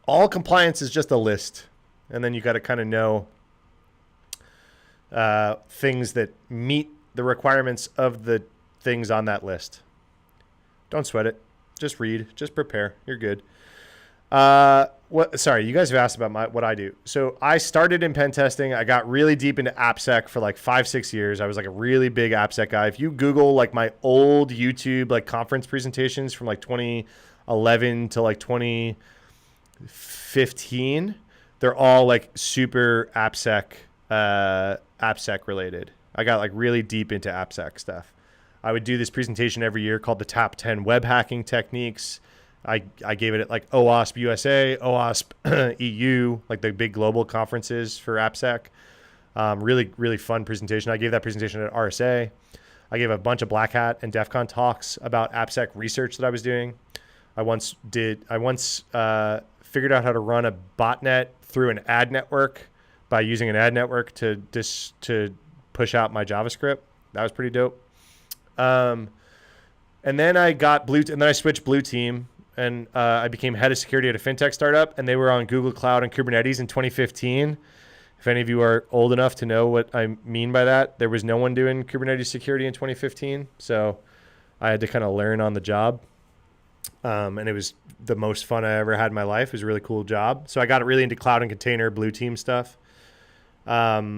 All compliance is just a list. And then you got to kind of know things that meet the requirements of the things on that list. Don't sweat it. Just read. Just prepare. You're good. Sorry, you guys have asked about what I do. So I started in pen testing. I got really deep into AppSec for like 5-6 years. I was like a really big AppSec guy. If you Google like my old YouTube like conference presentations from like 2011 to like 2015, they're all like super AppSec related. I got like really deep into AppSec stuff. I would do this presentation every year called the Top 10 Web Hacking Techniques. I gave it at like OWASP USA, OWASP EU, like the big global conferences for AppSec. Really, really fun presentation. I gave that presentation at RSA. I gave a bunch of Black Hat and DEF CON talks about AppSec research that I was doing. I once figured out how to run a botnet through an ad network by using an ad network to push out my JavaScript. That was pretty dope. And then I got and then I switched Blue Team, and I became head of security at a fintech startup, and they were on Google Cloud and Kubernetes in 2015. If any of you are old enough to know what I mean by that, there was no one doing Kubernetes security in 2015. So I had to kind of learn on the job. And it was the most fun I ever had in my life. It was a really cool job. So I got really into cloud and container, Blue Team stuff. I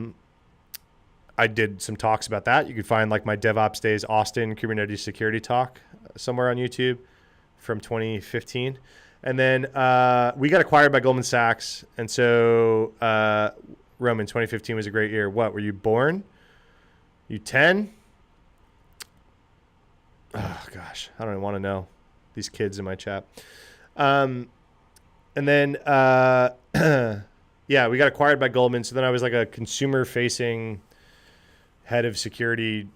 did some talks about that. You could find like my DevOps Days Austin Kubernetes security talk somewhere on YouTube from 2015. And then we got acquired by Goldman Sachs. And so Roman, 2015 was a great year. What, were you born? You 10? Oh, gosh. I don't even want to know. These kids in my chat. And then, yeah, we got acquired by Goldman. So then I was like a consumer-facing head of security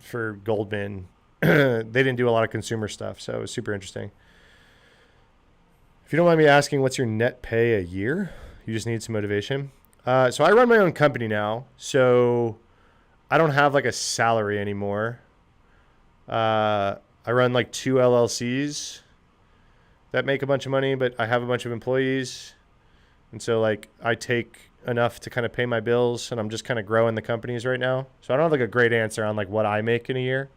for Goldman. They didn't do a lot of consumer stuff, so it was super interesting. If you don't mind me asking, what's your net pay a year? You just need some motivation. So I run my own company now, so I don't have like a salary anymore. I run like 2 LLCs that make a bunch of money, but I have a bunch of employees. And so like I take enough to kind of pay my bills, and I'm just kind of growing the companies right now. So I don't have like a great answer on like what I make in a year.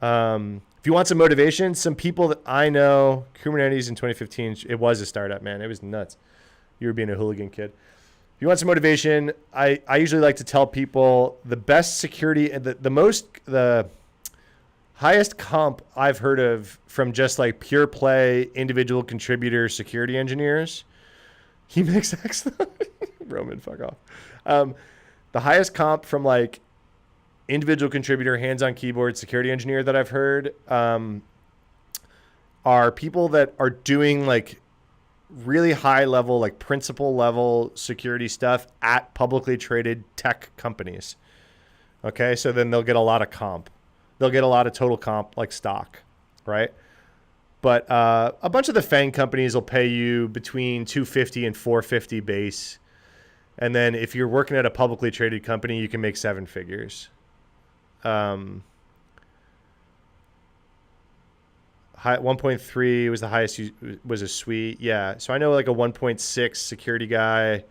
If you want some motivation, some people that I know, Kubernetes in 2015, it was a startup, man. It was nuts. You were being a hooligan kid. If you want some motivation, I usually like to tell people the best security, the highest comp I've heard of from just like pure play individual contributor security engineers. He makes excellent. Roman, fuck off. The highest comp from like individual contributor, hands-on keyboard security engineer that I've heard are people that are doing like really high level, like principal level security stuff at publicly traded tech companies. Okay. So then they'll get a lot of comp. They'll get a lot of total comp, like stock, right? But a bunch of the FANG companies will pay you between 250 and 450 base. And then if you're working at a publicly traded company, you can make 7 figures. 1.3 was the highest, was a suite. Yeah. So I know like a 1.6 security guy.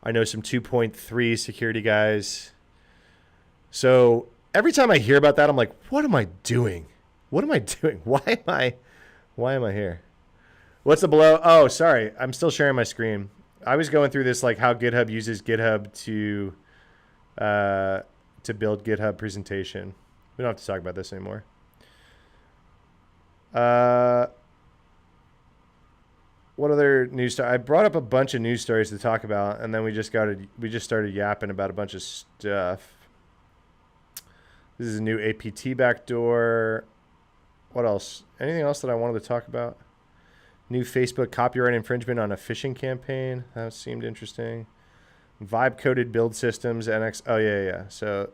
I know some 2.3 security guys. So every time I hear about that, I'm like, what am I doing? What am I doing? Why am I here? What's the below? Oh, sorry. I'm still sharing my screen. I was going through this, like how GitHub uses GitHub to build GitHub presentation. We don't have to talk about this anymore. What other news story? I brought up a bunch of news stories to talk about, and then we just started yapping about a bunch of stuff. This is a new APT backdoor. What else? Anything else that I wanted to talk about? New Facebook copyright infringement on a phishing campaign. That seemed interesting. Vibe coded build systems. NX. Oh yeah. So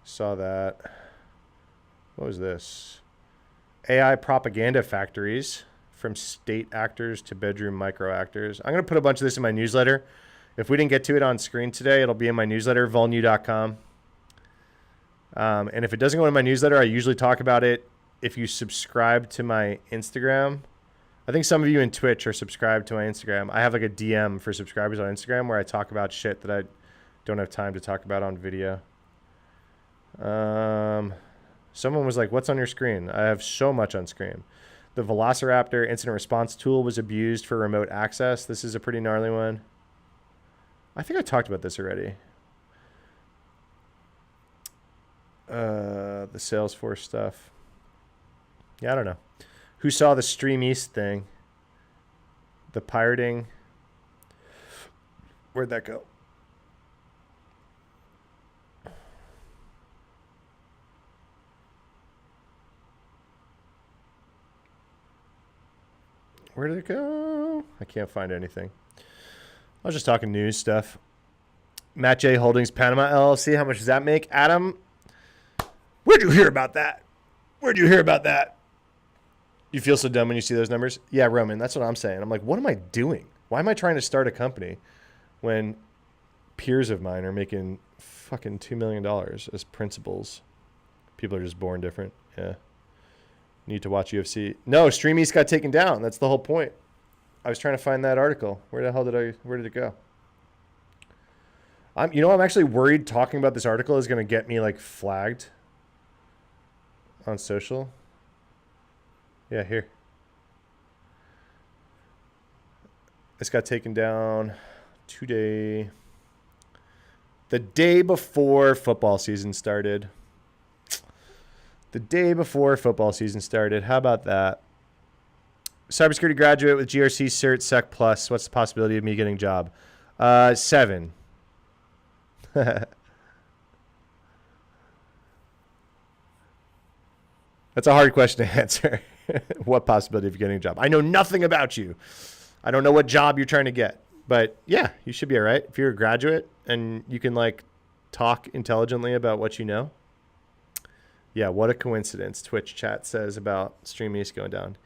saw that. What was this? AI propaganda factories, from state actors to bedroom micro actors. I'm going to put a bunch of this in my newsletter. If we didn't get to it on screen today, it'll be in my newsletter, volnew.com. And if it doesn't go in my newsletter, I usually talk about it if you subscribe to my Instagram. I think some of you in Twitch are subscribed to my Instagram. I have like a DM for subscribers on Instagram where I talk about shit that I don't have time to talk about on video. Someone was like, what's on your screen? I have so much on screen. The Velociraptor incident response tool was abused for remote access. This is a pretty gnarly one. I think I talked about this already. The Salesforce stuff. Yeah, I don't know. Who saw the Stream East thing? The pirating. Where'd that go? Where did it go? I can't find anything. I was just talking news stuff. mattjay Holdings Panama LLC. How much does that make? Adam, where'd you hear about that? Where'd you hear about that? You feel so dumb when you see those numbers? Yeah, Roman, that's what I'm saying. I'm like, what am I doing? Why am I trying to start a company when peers of mine are making fucking $2 million as principals? People are just born different. Yeah. Need to watch UFC. No, Stream East got taken down. That's the whole point. I was trying to find that article. Where did it go? I'm actually worried talking about this article is going to get me like flagged on social. Yeah, here. This got taken down today. The day before football season started. The day before football season started. How about that? Cybersecurity graduate with GRC cert Sec Plus. What's the possibility of me getting a job? 7. That's a hard question to answer. What possibility of getting a job? I know nothing about you. I don't know what job you're trying to get. But yeah, you should be all right. If you're a graduate and you can like talk intelligently about what you know. Yeah, what a coincidence. Twitch chat says about Stream East going down.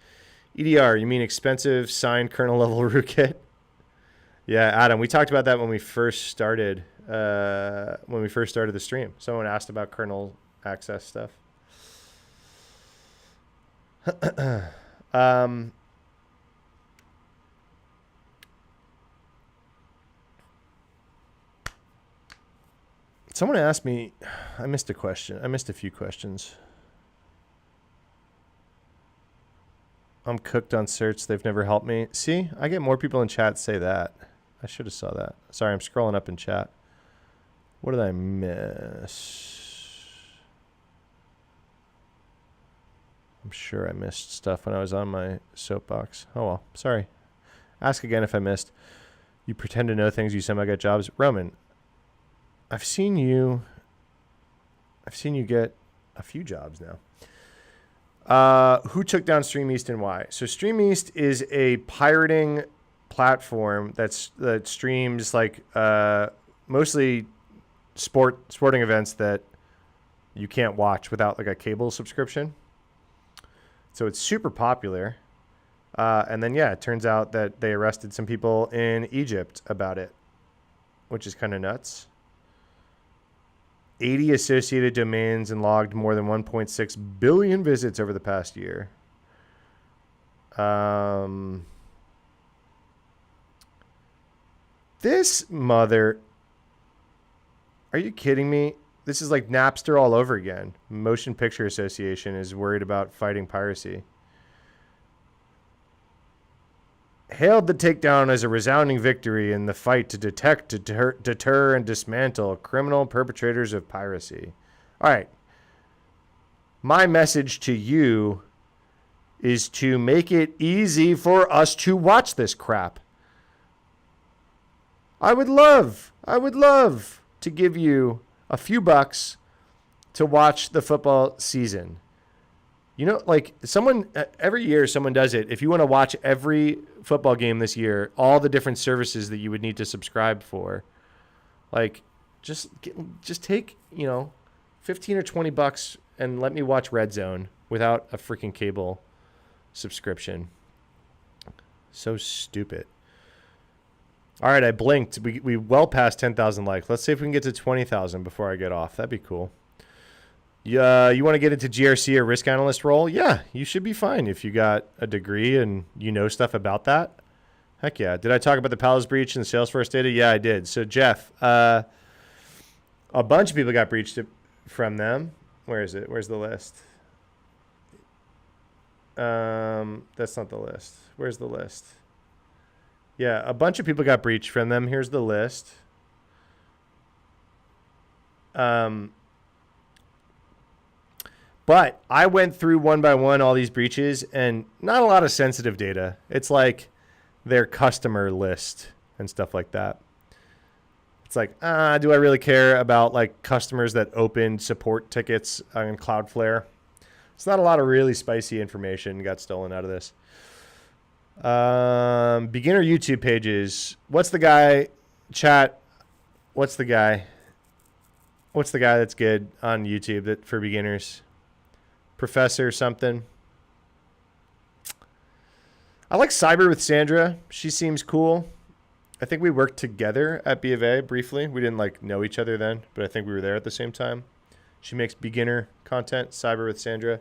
EDR, you mean expensive signed kernel level rootkit? Yeah, Adam, we talked about that when we first started the stream. Someone asked about kernel access stuff. Someone asked me, I missed a question. I missed a few questions. I'm cooked on certs. They've never helped me. See, I get more people in chat say that. I should have saw that. Sorry, I'm scrolling up in chat. What did I miss? I'm sure I missed stuff when I was on my soapbox. Oh, well, sorry. Ask again if I missed. You pretend to know things, you somehow get jobs. Roman, I've seen you get a few jobs now. Who took down Stream East and why? So Stream East is a pirating platform that streams like mostly sporting events that you can't watch without like a cable subscription. So it's super popular. And then, yeah, it turns out that they arrested some people in Egypt about it, which is kind of nuts. 80 associated domains and logged more than 1.6 billion visits over the past year. This mother... Are you kidding me? This is like Napster all over again. Motion Picture Association is worried about fighting piracy. Hailed the takedown as a resounding victory in the fight to detect, deter, and dismantle criminal perpetrators of piracy. All right. My message to you is to make it easy for us to watch this crap. I would love to give you a few bucks to watch the football season. You know, like every year someone does it. If you want to watch every football game this year, all the different services that you would need to subscribe for, like just take, 15 or 20 bucks and let me watch Red Zone without a freaking cable subscription. So stupid. All right, I blinked. We well past 10,000 likes. Let's see if we can get to 20,000 before I get off. That'd be cool. You want to get into GRC or risk analyst role? Yeah, you should be fine if you got a degree and you know stuff about that. Heck yeah. Did I talk about the Palace breach and the Salesforce data? Yeah, I did. So, Jeff, a bunch of people got breached from them. Where is it? Where's the list? That's not the list. Where's the list? Yeah, a bunch of people got breached from them. Here's the list. But I went through one by one all these breaches and not a lot of sensitive data. It's like their customer list and stuff like that. It's like, do I really care about like customers that opened support tickets on Cloudflare? It's not a lot of really spicy information got stolen out of this. Beginner YouTube pages. What's the guy? Chat. What's the guy? What's the guy that's good on YouTube that for beginners? Professor something. I like Cyber with Sandra. She seems cool. I think we worked together at B of A briefly. We didn't like know each other then, but I think we were there at the same time. She makes beginner content, cyber with Sandra.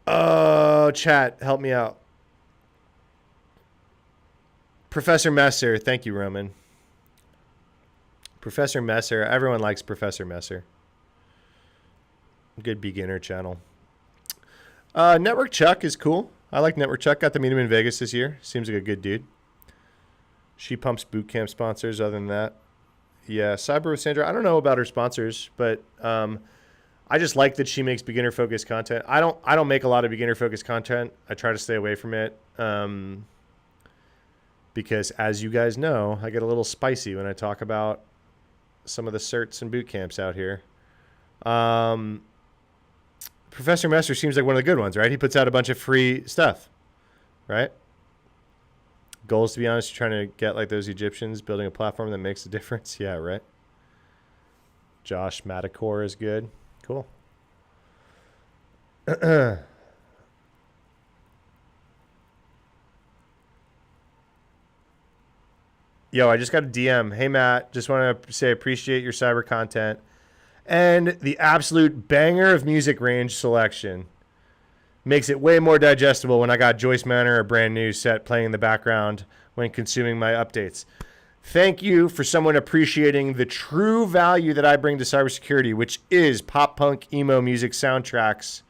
Oh, chat, help me out. Professor Messer, thank you, Roman. Professor Messer, everyone likes Professor Messer. Good beginner channel. Network Chuck is cool. I like Network Chuck. Got to meet him in Vegas this year. Seems like a good dude. She pumps bootcamp sponsors. Other than that, yeah, Cyber with Sandra. I don't know about her sponsors, but I just like that she makes beginner focused content. I don't make a lot of beginner focused content. I try to stay away from it because, as you guys know, I get a little spicy when I talk about some of the certs and boot camps out here. Professor Messer seems like one of the good ones, right? He puts out a bunch of free stuff, right? Goals, to be honest, you're trying to get like those Egyptians, building a platform that makes a difference. Yeah, right. Josh Matacor is good. Cool. Yo, I just got a DM. Hey, Matt, just want to say appreciate your cyber content and the absolute banger of music range selection. Makes it way more digestible when I got Joyce Manor, a brand new set, playing in the background when consuming my updates. Thank you for someone appreciating the true value that I bring to cybersecurity, which is pop punk emo music soundtracks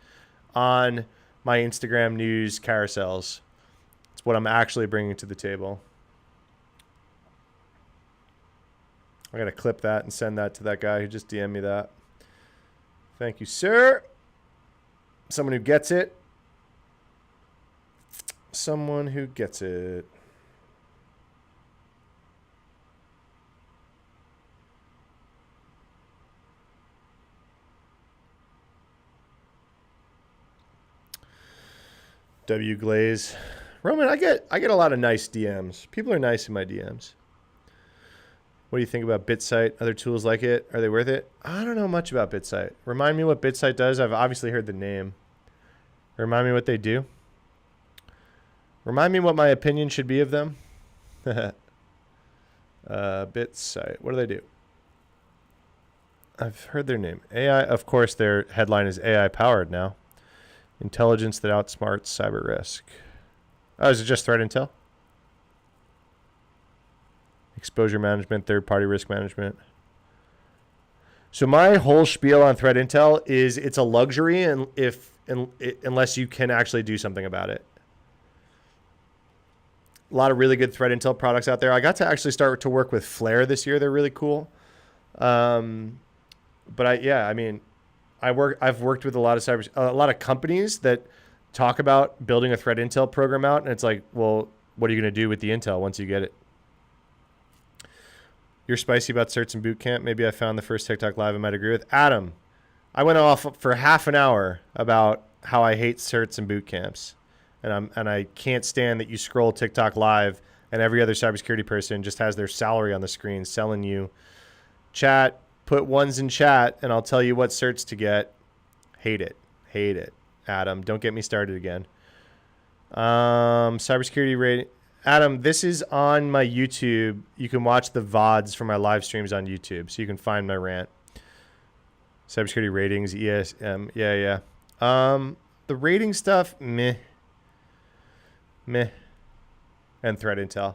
on my Instagram news carousels. It's what I'm actually bringing to the table. I got to clip that and send that to that guy who just DM'd me that. Thank you, sir. Someone who gets it. Someone who gets it. W Glaze. Roman, I get a lot of nice DMs. People are nice in my DMs. What do you think about BitSite? Other tools like it? Are they worth it? I don't know much about BitSite. Remind me what BitSite does. I've obviously heard the name. Remind me what they do. Remind me what my opinion should be of them. BitSite. What do they do? I've heard their name. AI, of course, their headline is AI powered now. Intelligence that outsmarts cyber risk. Oh, is it just threat intel? Exposure management, third-party risk management. So my whole spiel on threat intel is it's a luxury and unless you can actually do something about it. A lot of really good threat intel products out there. I got to actually start to work with Flare this year. They're really cool. But I've worked with a lot of companies that talk about building a threat intel program out, and it's like, well, what are you going to do with the intel once you get it? You're spicy about certs and boot camp. Maybe I found the first TikTok live I might agree with. Adam, I went off for half an hour about how I hate certs and boot camps. And I can't stand that you scroll TikTok live and every other cybersecurity person just has their salary on the screen selling you. Chat, put ones in chat and I'll tell you what certs to get. Hate it. Hate it. Adam, don't get me started again. Cybersecurity rating. Adam, this is on my YouTube. You can watch the VODs from my live streams on YouTube, so you can find my rant. Cybersecurity ratings, ESM, yeah. The rating stuff, meh, and threat intel.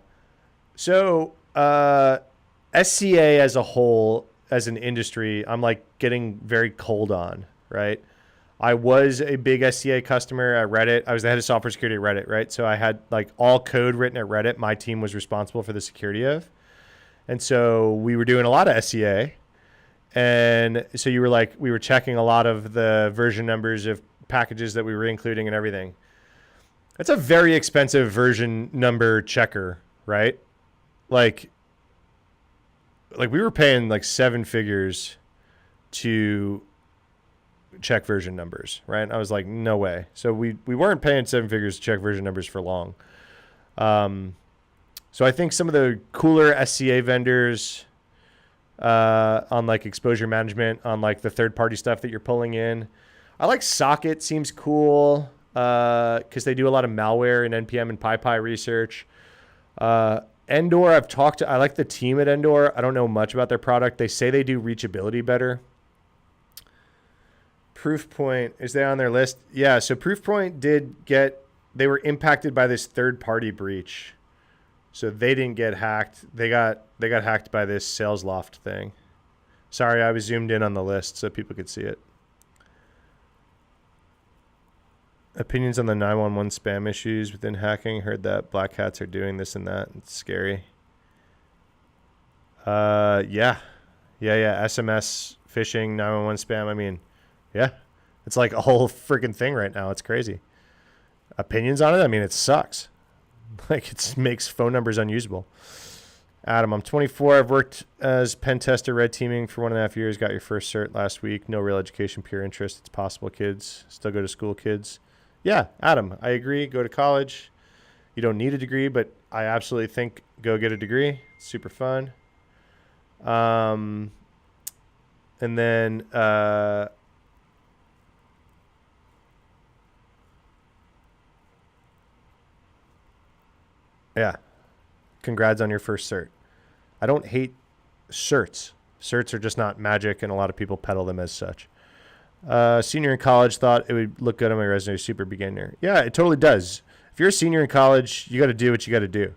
So, SCA as a whole, as an industry, I'm like getting very cold on, right? I was a big SCA customer at Reddit. I was the head of software security at Reddit, right? So I had like all code written at Reddit. My team was responsible for the security of. And so we were doing a lot of SCA. And so we were checking a lot of the version numbers of packages that we were including and everything. That's a very expensive version number checker, right? Like we were paying like 7 figures to check version numbers, right? I was like, no way. So we weren't paying 7 figures to check version numbers for long. So I think some of the cooler SCA vendors on like exposure management, on like the third-party stuff that you're pulling in. I like Socket, seems cool because they do a lot of malware and NPM and PyPy research. Endor, I've talked to, I like the team at Endor. I don't know much about their product. They say they do reachability better. Proofpoint, is they on their list? Yeah, so Proofpoint they were impacted by this third-party breach. So they didn't get hacked. They got hacked by this SalesLoft thing. Sorry, I was zoomed in on the list so people could see it. Opinions on the 911 spam issues within hacking. Heard that black hats are doing this and that. It's scary. Yeah. SMS phishing, 911 spam. I mean, yeah. It's like a whole freaking thing right now. It's crazy. Opinions on it? I mean, it sucks. Like, it makes phone numbers unusable. Adam, I'm 24. I've worked as pen tester, red teaming for 1.5 years. Got your first cert last week. No real education, pure interest. It's possible, kids. Still go to school, kids. Yeah, Adam, I agree. Go to college. You don't need a degree, but I absolutely think go get a degree. It's super fun. And then yeah, congrats on your first cert. I don't hate certs. Certs are just not magic, and a lot of people peddle them as such. Senior in college, thought it would look good on my resume. Super beginner. Yeah, it totally does. If you're a senior in college, you got to do what you got to do.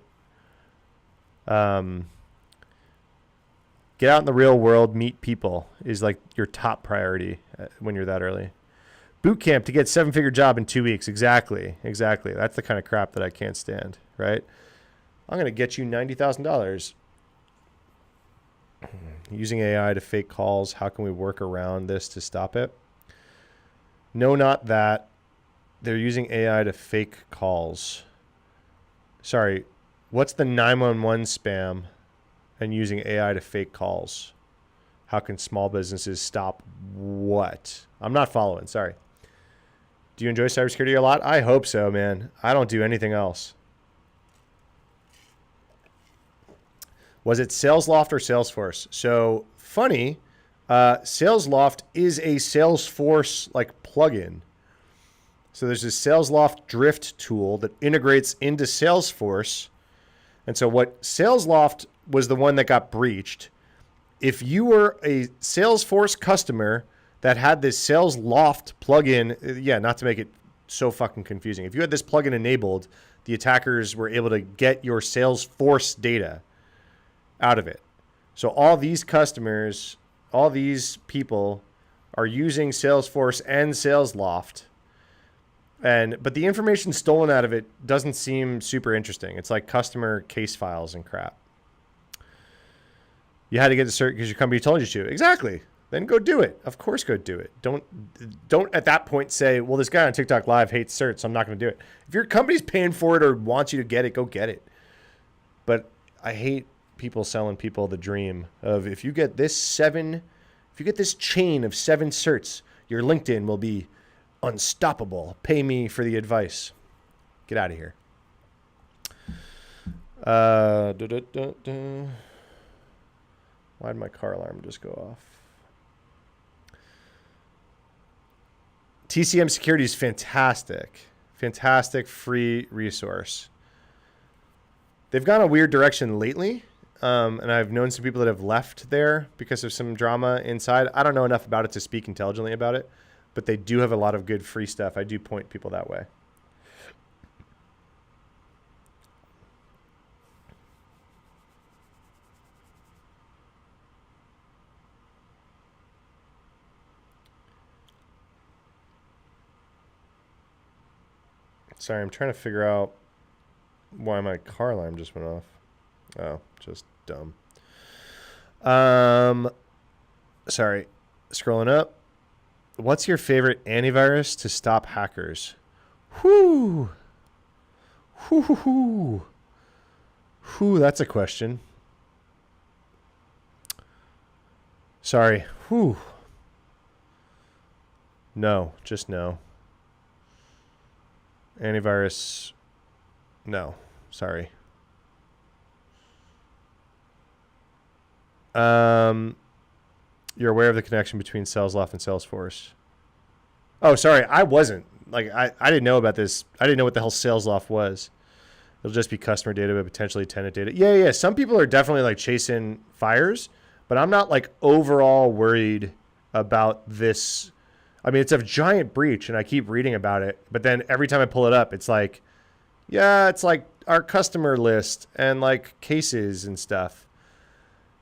Get out in the real world, meet people is like your top priority when you're that early. Boot camp to get 7-figure job in 2 weeks. Exactly. That's the kind of crap that I can't stand, right? I'm going to get you $90,000. Using AI to fake calls. How can we work around this to stop it? No, not that. They're using AI to fake calls. Sorry, what's the 911 spam and using AI to fake calls? How can small businesses stop what? I'm not following, sorry. Do you enjoy cybersecurity a lot? I hope so, man. I don't do anything else. Was it SalesLoft or Salesforce? So funny, SalesLoft is a Salesforce like plugin. So there's this SalesLoft drift tool that integrates into Salesforce. And so what SalesLoft was the one that got breached. If you were a Salesforce customer that had this SalesLoft plugin, yeah, not to make it so fucking confusing. If you had this plugin enabled, the attackers were able to get your Salesforce data out of it. So all these customers, all these people are using Salesforce and SalesLoft. But the information stolen out of it doesn't seem super interesting. It's like customer case files and crap. You had to get the cert because your company told you to. Exactly. Then go do it. Of course, go do it. Don't at that point say, well, this guy on TikTok Live hates certs, so I'm not going to do it. If your company's paying for it or wants you to get it, go get it. But I hate people selling people the dream of if you get this chain of 7 certs, your LinkedIn will be unstoppable. Pay me for the advice. Get out of here. Why did my car alarm just go off? TCM Security is fantastic. Fantastic free resource. They've gone a weird direction lately. And I've known some people that have left there because of some drama inside. I don't know enough about it to speak intelligently about it, but they do have a lot of good free stuff. I do point people that way. Sorry, I'm trying to figure out why my car alarm just went off. Oh, just dumb. Sorry, scrolling up. What's your favorite antivirus to stop hackers? Whoo, that's a question. Sorry. Whew. No, just no. Antivirus. No, sorry. You're aware of the connection between SalesLoft and Salesforce. Oh, sorry. I wasn't. I didn't know about this. I didn't know what the hell SalesLoft was. It'll just be customer data, but potentially tenant data. Yeah. Some people are definitely like chasing fires, but I'm not like overall worried about this. I mean, it's a giant breach and I keep reading about it, but then every time I pull it up, it's like, yeah, it's like our customer list and like cases and stuff.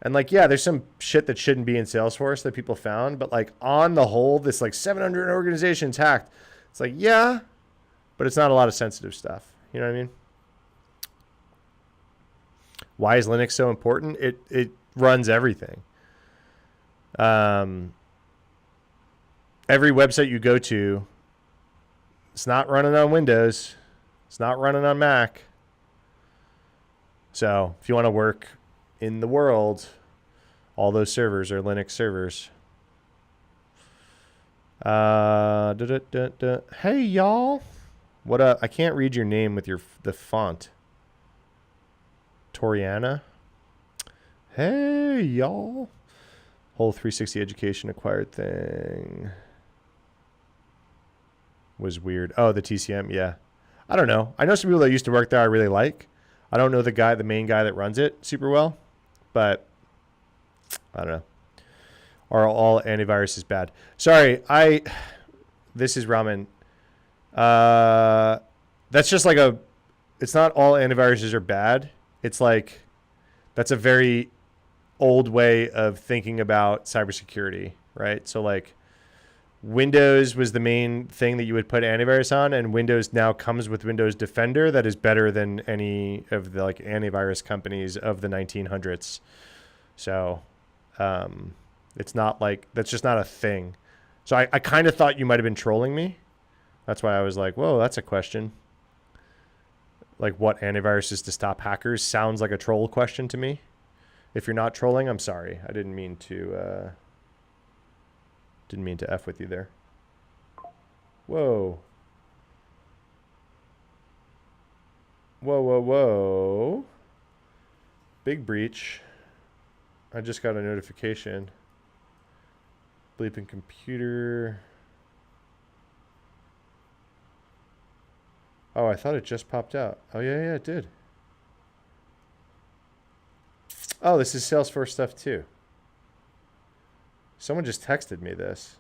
And like, yeah, there's some shit that shouldn't be in Salesforce that people found, but like on the whole, this like 700 organizations hacked. It's like, yeah, but it's not a lot of sensitive stuff. You know what I mean? Why is Linux so important? It runs everything. Every website you go to, it's not running on Windows. It's not running on Mac. So if you want to work in the world, all those servers are Linux servers. Hey, y'all. What up? I can't read your name with the font. Toriana. Hey, y'all. Whole 360 education acquired thing was weird. Oh, the TCM. Yeah. I don't know. I know some people that used to work there I really like. I don't know the main guy that runs it super well, but I don't know. Are all antivirus is bad? Sorry, this is ramen. That's just like it's not all antiviruses are bad. It's like, that's a very old way of thinking about cybersecurity, right? So like Windows was the main thing that you would put antivirus on, and Windows now comes with Windows Defender that is better than any of the like antivirus companies of the 1900s. So it's not like, that's just not a thing. So I kind of thought you might have been trolling me. That's why I was like, whoa, that's a question. Like, what antiviruses to stop hackers sounds like a troll question to me. If you're not trolling, I'm sorry. I didn't mean to F with you there. Whoa. Whoa. Big breach. I just got a notification. Bleeping computer. Oh, I thought it just popped out. Oh, yeah, it did. Oh, this is Salesforce stuff too. Someone just texted me this.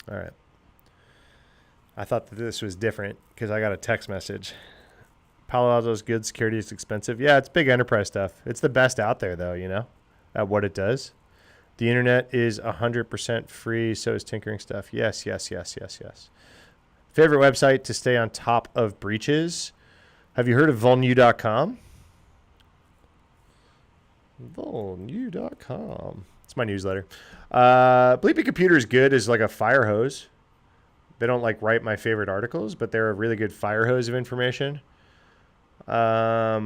All right. I thought that this was different because I got a text message. Palo Alto's good, security is expensive. Yeah, it's big enterprise stuff. It's the best out there, though, you know, at what it does. The internet is 100% free, so is tinkering stuff. Yes. Favorite website to stay on top of breaches? Have you heard of vulnu.com? Vulnu.com. It's my newsletter. Bleeping Computer is good as like a fire hose. They don't like write my favorite articles, but they're a really good fire hose of information. I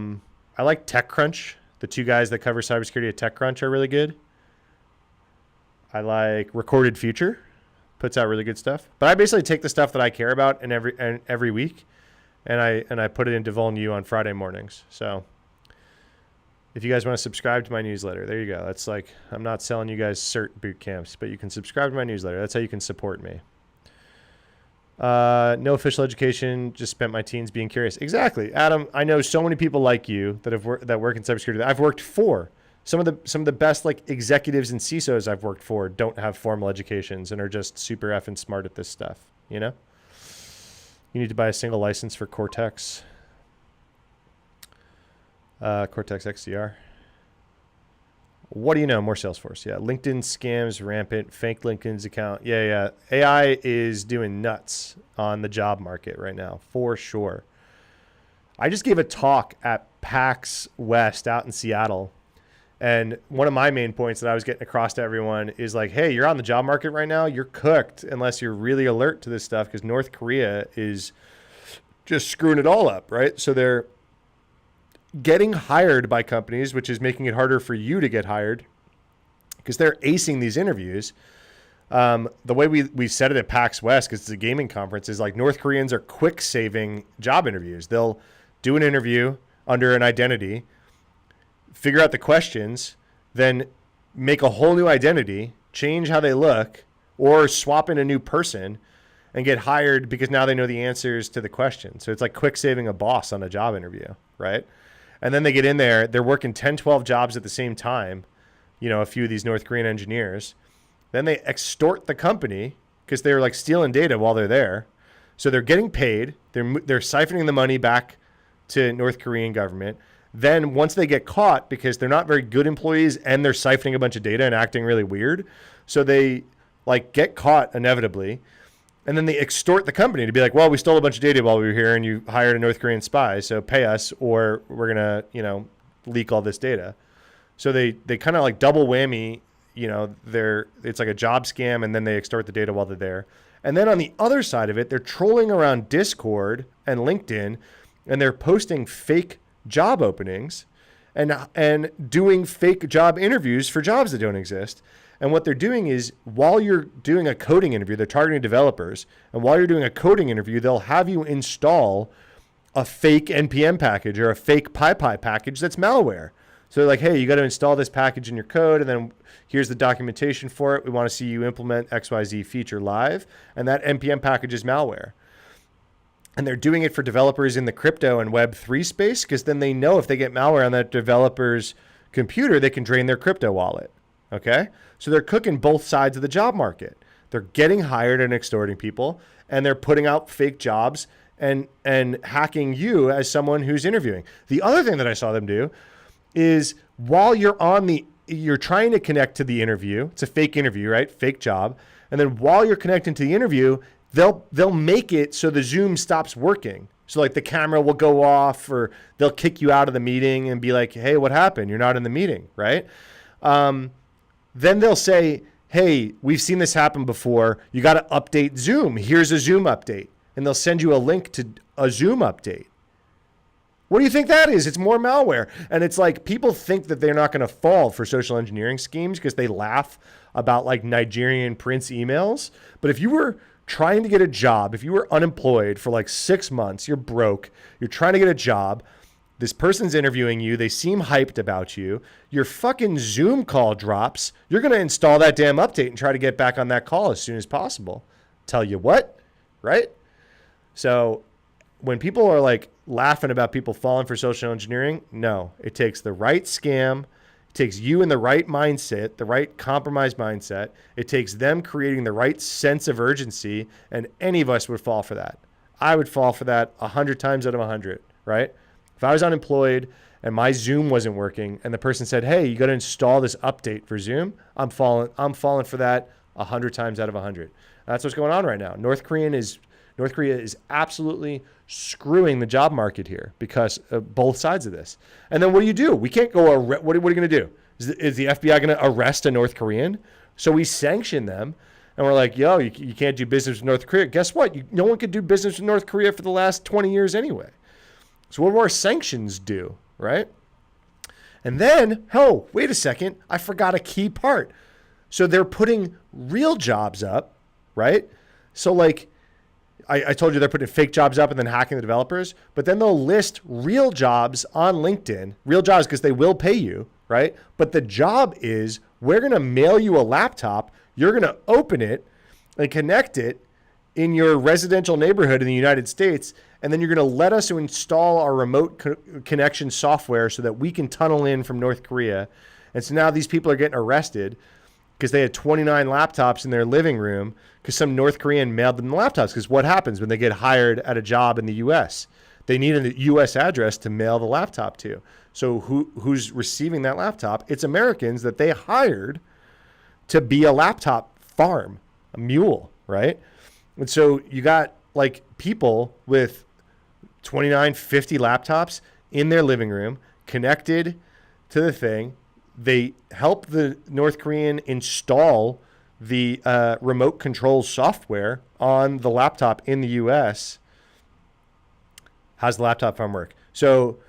like TechCrunch. The two guys that cover cybersecurity at TechCrunch are really good. I like Recorded Future, puts out really good stuff. But I basically take the stuff that I care about every week, and I put it into Vulnu on Friday mornings. So if you guys want to subscribe to my newsletter, there you go. That's like, I'm not selling you guys cert boot camps, but you can subscribe to my newsletter. That's how you can support me. No official education, just spent my teens being curious. Exactly, Adam. I know so many people like you that work in cybersecurity that I've worked for. Some of the best like executives and CISOs I've worked for don't have formal educations and are just super effing smart at this stuff. You know, you need to buy a single license for Cortex. Cortex XDR. What do you know? More Salesforce. Yeah. LinkedIn scams rampant. Fake LinkedIn's account. Yeah. AI is doing nuts on the job market right now, for sure. I just gave a talk at PAX West out in Seattle. And one of my main points that I was getting across to everyone is like, hey, you're on the job market right now. You're cooked unless you're really alert to this stuff, because North Korea is just screwing it all up, right? So they're getting hired by companies, which is making it harder for you to get hired because they're acing these interviews. The way we said it at PAX West, because it's a gaming conference, is like North Koreans are quick saving job interviews. They'll do an interview under an identity, figure out the questions, then make a whole new identity, change how they look, or swap in a new person, and get hired because now they know the answers to the question. So it's like quick saving a boss on a job interview, right? And then they get in there, they're working 10, 12 jobs at the same time, a few of these North Korean engineers. Then they extort the company because they're like stealing data while they're there. So they're getting paid. They're siphoning the money back to North Korean government. Then once they get caught, because they're not very good employees and they're siphoning a bunch of data and acting really weird, so they like get caught inevitably, and then they extort the company to be like, well, we stole a bunch of data while we were here and you hired a North Korean spy, so pay us or we're gonna leak all this data. So they kind of like double whammy. It's like a job scam, and then they extort the data while they're there. And then on the other side of it, they're trolling around Discord and LinkedIn, and they're posting fake job openings and doing fake job interviews for jobs that don't exist. And what they're doing is, while you're doing a coding interview, they're targeting developers. And while you're doing a coding interview, they'll have you install a fake NPM package or a fake PyPy package that's malware. So they're like, hey, you got to install this package in your code, and then here's the documentation for it. We want to see you implement XYZ feature live. And that NPM package is malware. And they're doing it for developers in the crypto and Web3 space, because then they know if they get malware on that developer's computer, they can drain their crypto wallet. Okay? So they're cooking both sides of the job market. They're getting hired and extorting people, and they're putting out fake jobs and hacking you as someone who's interviewing. The other thing that I saw them do is, while you're trying to connect to the interview, it's a fake interview, right? Fake job. And then while you're connecting to the interview, they'll make it so the Zoom stops working. So like the camera will go off, or they'll kick you out of the meeting and be like, hey, what happened? You're not in the meeting, right? Then they'll say, hey, we've seen this happen before. You got to update Zoom. Here's a Zoom update. And they'll send you a link to a Zoom update. What do you think that is? It's more malware. And it's like, people think that they're not going to fall for social engineering schemes because they laugh about like Nigerian prince emails. But if you were trying to get a job, if you were unemployed for like 6 months, you're broke, you're trying to get a job, this person's interviewing you, they seem hyped about you, your fucking Zoom call drops, you're going to install that damn update and try to get back on that call as soon as possible. Tell you what, right? So when people are like laughing about people falling for social engineering, no, it takes the right scam. It takes you in the right mindset, the right compromised mindset. It takes them creating the right sense of urgency, and any of us would fall for that. I would fall for that 100 times out of 100, right? If I was unemployed and my Zoom wasn't working and the person said, hey, you got to install this update for Zoom, I'm falling for that 100 times out of 100. That's what's going on right now. North Korea is absolutely screwing the job market here because of both sides of this. And then what do? We can't go, what are we going to do? Is the FBI going to arrest a North Korean? So we sanction them, and we're like, yo, you can't do business with North Korea. Guess what? No one could do business with North Korea for the last 20 years anyway. So what do our sanctions do, right? And then, oh, wait a second, I forgot a key part. So they're putting real jobs up, right? So like, I told you they're putting fake jobs up and then hacking the developers, but then they'll list real jobs on LinkedIn, real jobs because they will pay you, right? But the job is, we're going to mail you a laptop, you're going to open it and connect it in your residential neighborhood in the United States, and then you're going to let us install our remote connection software so that we can tunnel in from North Korea. And so now these people are getting arrested because they had 29 laptops in their living room because some North Korean mailed them the laptops. Because what happens when they get hired at a job in the U.S.? They need a U.S. address to mail the laptop to. So who's receiving that laptop? It's Americans that they hired to be a laptop farm, a mule, right? And so you got like people with 29, 50 laptops in their living room connected to the thing. They help the North Korean install the remote control software on the laptop in the U.S. How's the laptop farm work? So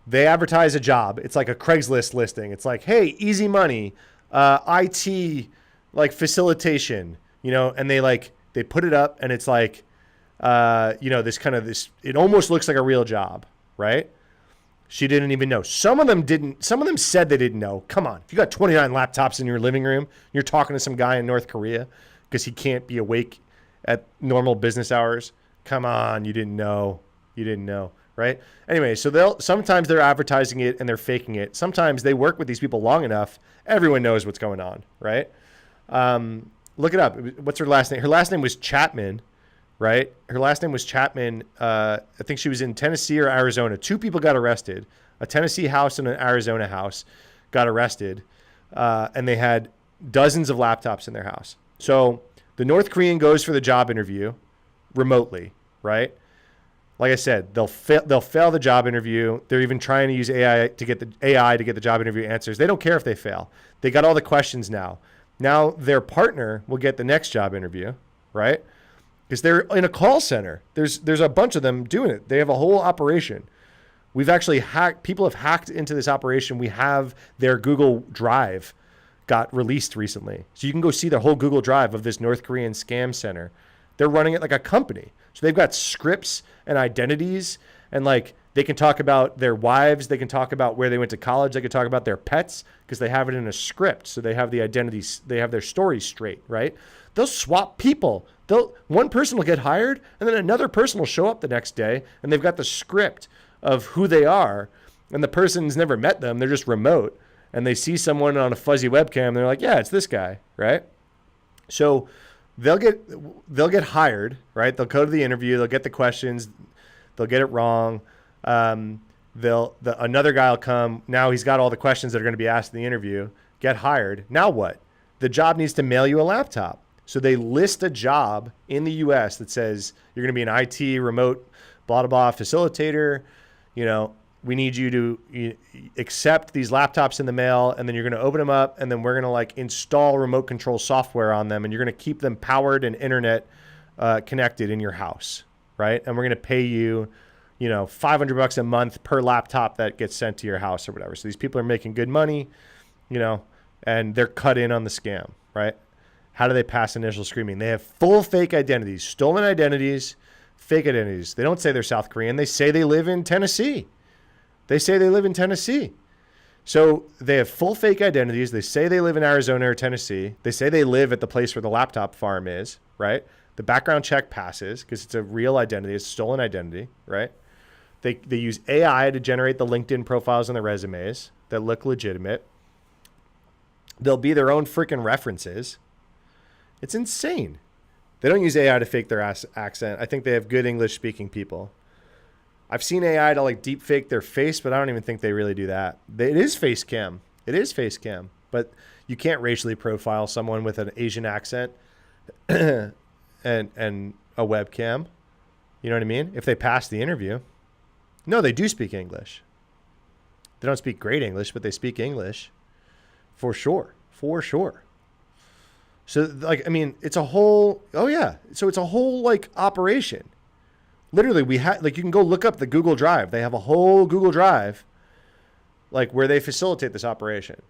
they advertise a job. It's like a Craigslist listing. It's like, hey, easy money, IT, like facilitation, and they put it up, and it's like, this, it almost looks like a real job, right? She didn't even know. Some of them said they didn't know. Come on. If you got 29 laptops in your living room, you're talking to some guy in North Korea because he can't be awake at normal business hours. Come on, you didn't know. You didn't know, right? Anyway, so sometimes they're advertising it and they're faking it. Sometimes they work with these people long enough, everyone knows what's going on, right? Look it up. What's her last name? Her last name was Chapman, right? Her last name was Chapman. I think she was in Tennessee or Arizona. 2 people got arrested. A Tennessee house and an Arizona house got arrested. And they had dozens of laptops in their house. So the North Korean goes for the job interview remotely, right? Like I said, they'll fail the job interview. They're even trying to use AI to get the job interview answers. They don't care if they fail. They got all the questions now. Now their partner will get the next job interview, right? Because they're in a call center. There's a bunch of them doing it. They have a whole operation. We've actually people have hacked into this operation. We have their Google Drive got released recently. So you can go see the whole Google Drive of this North Korean scam center. They're running it like a company. So they've got scripts and identities, and like they can talk about their wives. They can talk about where they went to college. They can talk about their pets because they have it in a script. So they have the identities, they have their stories straight, right? They'll swap people. One person will get hired and then another person will show up the next day and they've got the script of who they are, and the person's never met them. They're just remote, and they see someone on a fuzzy webcam. And they're like, yeah, it's this guy, right? So they'll get hired, right? They'll go to the interview. They'll get the questions. They'll get it wrong. Another guy will come. Now he's got all the questions that are going to be asked in the interview. Get hired. Now what? The job needs to mail you a laptop. So they list a job in the U.S. that says you're going to be an IT remote blah, blah, blah facilitator. We need you to accept these laptops in the mail, and then you're going to open them up, and then we're going to like install remote control software on them, and you're going to keep them powered and internet connected in your house, right? And we're going to pay you, $500 a month per laptop that gets sent to your house or whatever. So these people are making good money, and they're cut in on the scam, right? How do they pass initial screening? They have full fake identities, stolen identities, fake identities. They don't say they're South Korean. They say they live in Tennessee. So they have full fake identities. They say they live in Arizona or Tennessee. They say they live at the place where the laptop farm is, right? The background check passes because it's a real identity. It's a stolen identity, right? They use AI to generate the LinkedIn profiles and the resumes that look legitimate. They'll be their own freaking references. It's insane. They don't use AI to fake their accent. I think they have good English speaking people. I've seen AI to like deep fake their face, but I don't even think they really do that. It is face cam. But you can't racially profile someone with an Asian accent and a webcam. You know what I mean? If they pass the interview. No, they do speak English. They don't speak great English, but they speak English for sure. So it's a whole, So it's a whole like operation. Literally, you can go look up the Google Drive. They have a whole Google Drive, like where they facilitate this operation.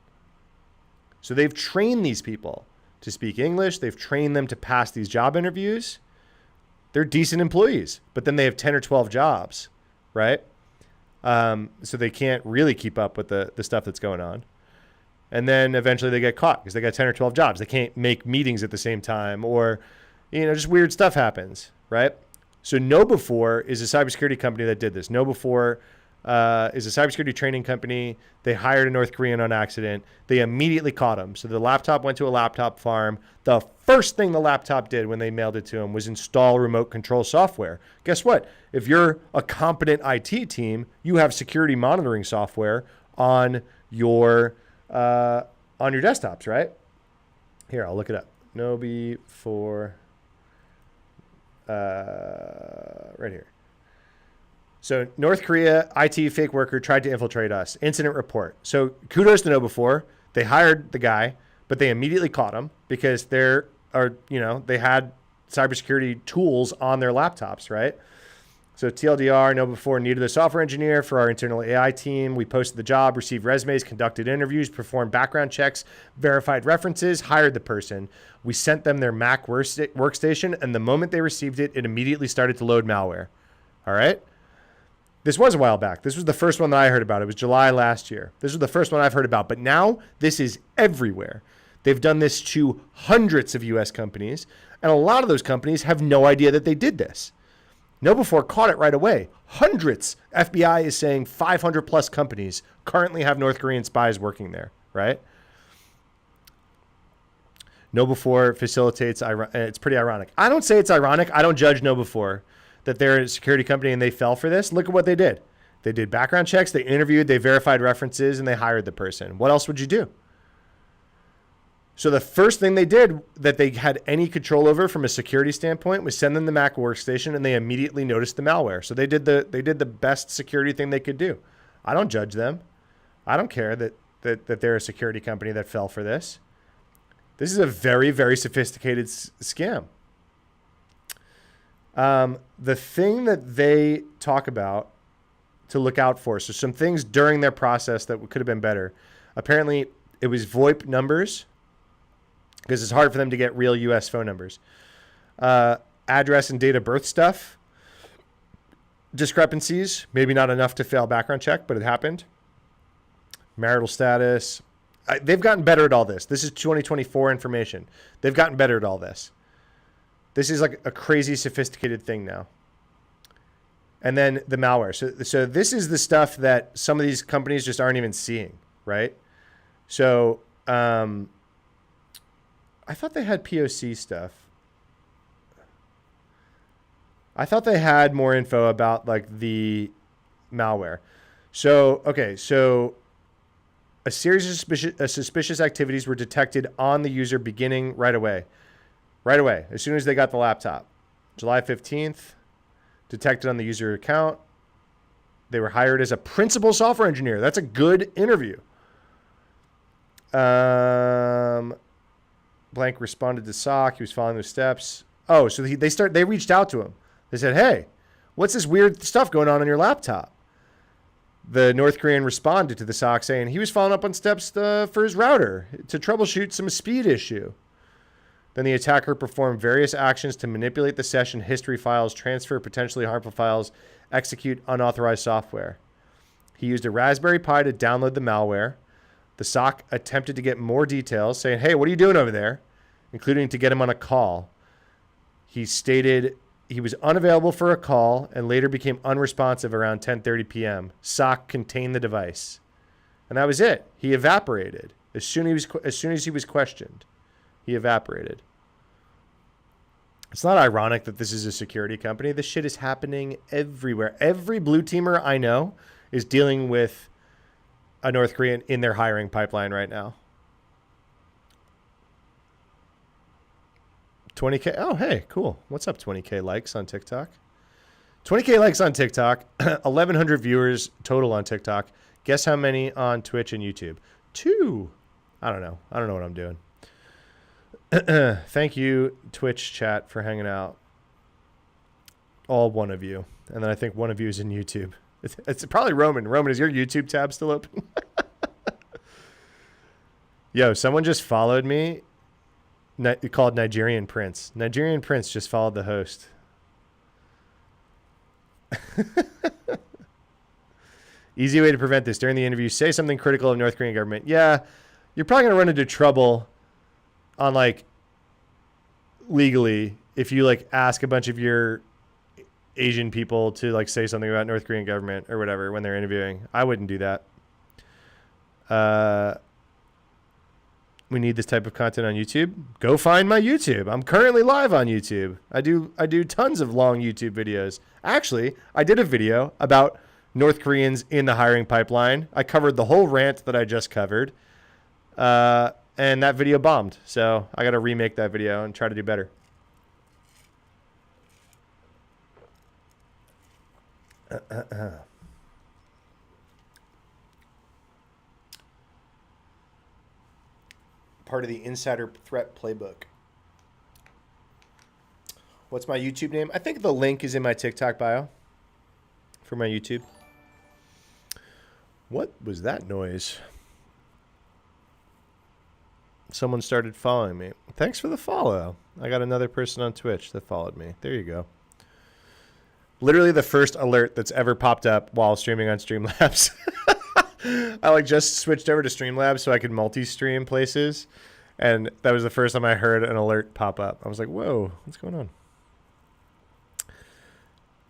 So they've trained these people to speak English. They've trained them to pass these job interviews. They're decent employees, but then they have 10 or 12 jobs, right? So they can't really keep up with the stuff that's going on. And then eventually they get caught because they got 10 or 12 jobs. They can't make meetings at the same time, or, just weird stuff happens, right? So KnowBe4 is a cybersecurity company that did this. KnowBe4 is a cybersecurity training company. They hired a North Korean on accident. They immediately caught him. So the laptop went to a laptop farm. The first thing the laptop did when they mailed it to him was install remote control software. Guess what? If you're a competent IT team, you have security monitoring software on your desktops, right? Here, I'll look it up. KnowBe4. Right here. So North Korea IT fake worker tried to infiltrate us. Incident report. So kudos to KnowBe4. They hired the guy, but they immediately caught him because they had cybersecurity tools on their laptops, right? So TLDR, KnowBe4 needed a software engineer for our internal AI team. We posted the job, received resumes, conducted interviews, performed background checks, verified references, hired the person. We sent them their Mac workstation, and the moment they received it, it immediately started to load malware. All right? This was a while back. This was the first one that I heard about. It was July last year. This was the first one I've heard about. But now this is everywhere. They've done this to hundreds of US companies, and a lot of those companies have no idea that they did this. KnowBe4 caught it right away. Hundreds. FBI is saying 500 plus companies currently have North Korean spies working there, right? KnowBe4 facilitates, it's pretty ironic. I don't say it's ironic. I don't judge KnowBe4 that they're a security company and they fell for this. Look at what they did. They did background checks, they interviewed, they verified references, and they hired the person. What else would you do? So the first thing they did that they had any control over from a security standpoint was send them the Mac workstation, and they immediately noticed the malware. So they did the best security thing they could do. I don't judge them. I don't care that they're a security company that fell for this. This is a very, very sophisticated scam. The thing that they talk about to look out for, so some things during their process that could have been better. Apparently, it was VoIP numbers, because it's hard for them to get real U.S. phone numbers. Address and date of birth stuff. Discrepancies. Maybe not enough to fail background check, but it happened. Marital status. They've gotten better at all this. This is 2024 information. They've gotten better at all this. This is like a crazy sophisticated thing now. And then the malware. So this is the stuff that some of these companies just aren't even seeing, right? So I thought they had POC stuff. I thought they had more info about like the malware. So, okay, so a series of suspicious activities were detected on the user beginning right away. Right away, as soon as they got the laptop. July 15th, detected on the user account. They were hired as a principal software engineer. That's a good interview. Blank responded to SOC. He was following those steps. Oh, so they reached out to him. They said, hey, what's this weird stuff going on your laptop? The North Korean responded to the SOC saying he was following up on steps for his router to troubleshoot some speed issue. Then the attacker performed various actions to manipulate the session history files, transfer potentially harmful files, execute unauthorized software. He used a Raspberry Pi to download the malware. The SOC attempted to get more details, saying, hey, what are you doing over there? Including to get him on a call. He stated he was unavailable for a call and later became unresponsive around 10:30 p.m. SOC contained the device. And that was it. He evaporated. As soon as he was questioned, he evaporated. It's not ironic that this is a security company. This shit is happening everywhere. Every blue teamer I know is dealing with a North Korean in their hiring pipeline right now. 20K. Oh, hey, cool. What's up, 20K likes on TikTok? 20K likes on TikTok. 1,100 viewers total on TikTok. Guess how many on Twitch and YouTube? 2. I don't know. I don't know what I'm doing. Thank you, Twitch chat, for hanging out. All one of you. And then I think one of you is in YouTube. It's probably Roman. Roman, is your YouTube tab still open? Yo, someone just followed me. Called Nigerian Prince. Nigerian Prince just followed the host. Easy way to prevent this. During the interview, say something critical of North Korean government. Yeah, you're probably going to run into trouble on like legally if you like ask a bunch of your Asian people to like say something about North Korean government or whatever when they're interviewing. I wouldn't do that. We need this type of content on YouTube. Go find my YouTube. I'm currently live on YouTube. I do tons of long YouTube videos. Actually, I did a video about North Koreans in the hiring pipeline. I covered the whole rant that I just covered. And that video bombed. So I got to remake that video and try to do better. Part of the Insider Threat Playbook. What's my YouTube name? I think the link is in my TikTok bio for my YouTube. What was that noise? Someone started following me. Thanks for the follow. I got another person on Twitch that followed me. There you go. Literally the first alert that's ever popped up while streaming on Streamlabs. I like just switched over to Streamlabs so I could multi-stream places. And that was the first time I heard an alert pop up. I was like, whoa, what's going on?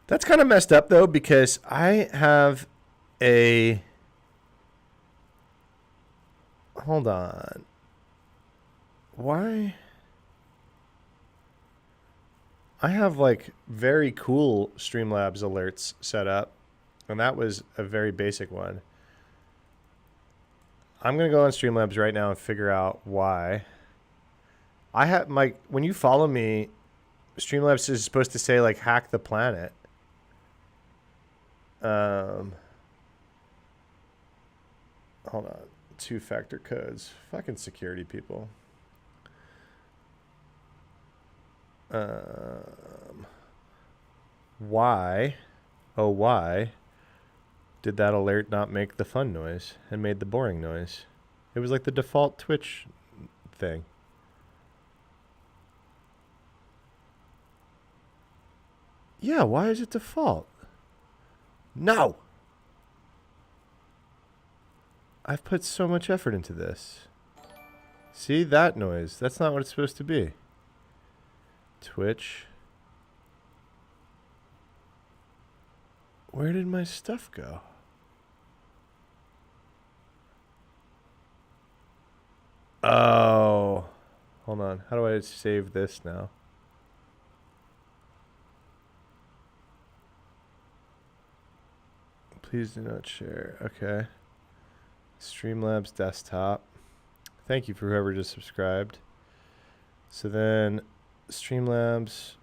That's kind of messed up, though, because I have a... Hold on. Why? I have, like, very cool Streamlabs alerts set up. And that was a very basic one. I'm going to go on Streamlabs right now and figure out why. I have when you follow me, Streamlabs is supposed to say like hack the planet. Hold on. 2-factor codes. Fucking security people. Why? Oh, why did that alert not make the fun noise and made the boring noise? It was like the default Twitch thing. Yeah, why is it default? No! I've put so much effort into this. See that noise? That's not what it's supposed to be. Twitch. Where did my stuff go? Oh. Hold on. How do I save this now? Please do not share. Okay. Streamlabs desktop. Thank you for whoever just subscribed. So then Streamlabs.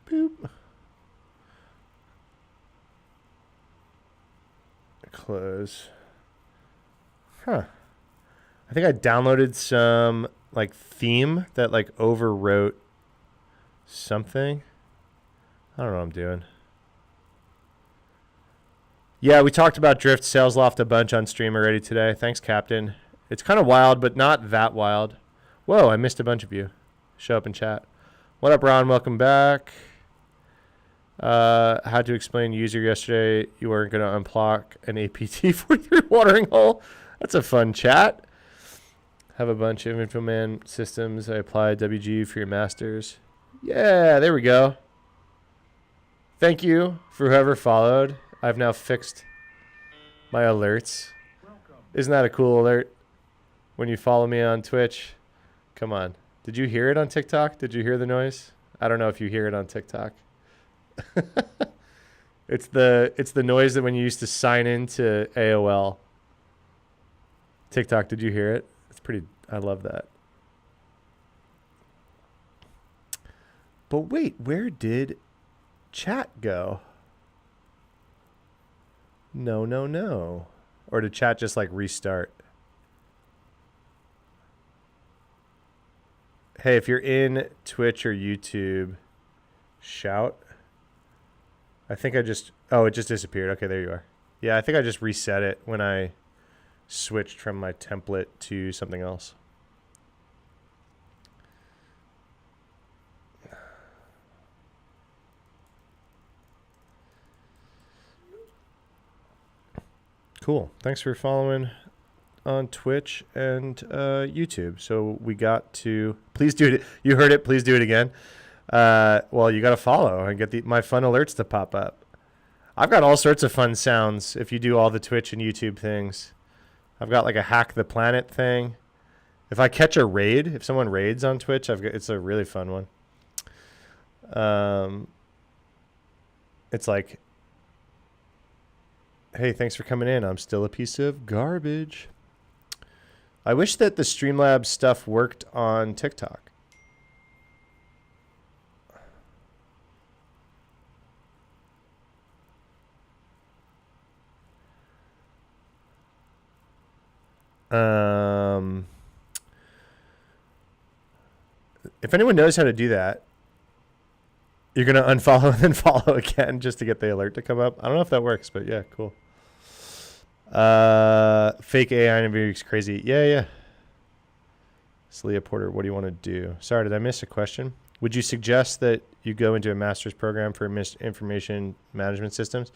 Boop. Close. Huh. I think I downloaded some like theme that like overwrote something. I don't know what I'm doing. Yeah, we talked about Drift Sales Loft a bunch on stream already today. Thanks, Captain. It's kind of wild, but not that wild. Whoa, I missed a bunch of you. Show up in chat. What up, Ron? Welcome back. Had to explain user yesterday you weren't going to unblock an APT for your watering hole. That's a fun chat. Have a bunch of Infoman systems. I applied WG for your masters. Yeah, there we go. Thank you for whoever followed. I've now fixed my alerts. Isn't that a cool alert? When you follow me on Twitch. Come on. Did you hear it on TikTok? Did you hear the noise? I don't know if you hear it on TikTok. It's the noise that when you used to sign into AOL. TikTok, did you hear it? It's pretty, I love that. But wait, where did chat go? No, no, no. Or did chat just like restart? Hey, if you're in Twitch or YouTube, shout. I think I just... Oh, it just disappeared. Okay, there you are. Yeah, I think I just reset it when I switched from my template to something else. Cool. Thanks for following on Twitch and YouTube. So we got to... Please do it. You heard it. Please do it again. Well, you got to follow and get my fun alerts to pop up. I've got all sorts of fun sounds if you do all the Twitch and YouTube things. I've got like a hack the planet thing. If I catch a raid, if someone raids on Twitch, it's a really fun one. It's like, hey, thanks for coming in. I'm still a piece of garbage. I wish that the Streamlabs stuff worked on TikTok. If anyone knows how to do that, you're going to unfollow and then follow again just to get the alert to come up. I don't know if that works, but yeah, cool. Fake AI interview is crazy. Yeah. Celia Porter, what do you want to do? Sorry, did I miss a question? Would you suggest that you go into a master's program for information management systems?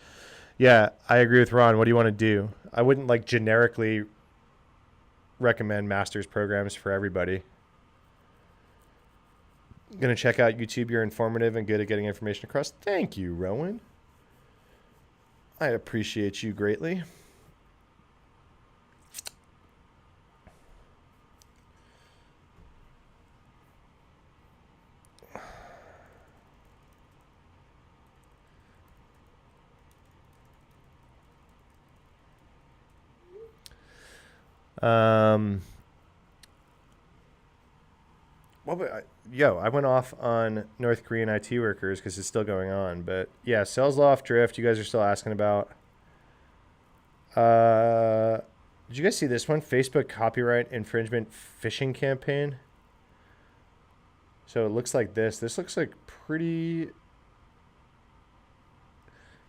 Yeah, I agree with Ron. What do you want to do? I wouldn't like generically recommend master's programs for everybody. Gonna check out YouTube. You're informative and good at getting information across. Thank you, Rowan. I appreciate you greatly. I went off on North Korean IT workers because it's still going on. But yeah, Sells-Loft Drift, you guys are still asking about. Did you guys see this one? Facebook copyright infringement phishing campaign. So it looks like this. This looks like pretty...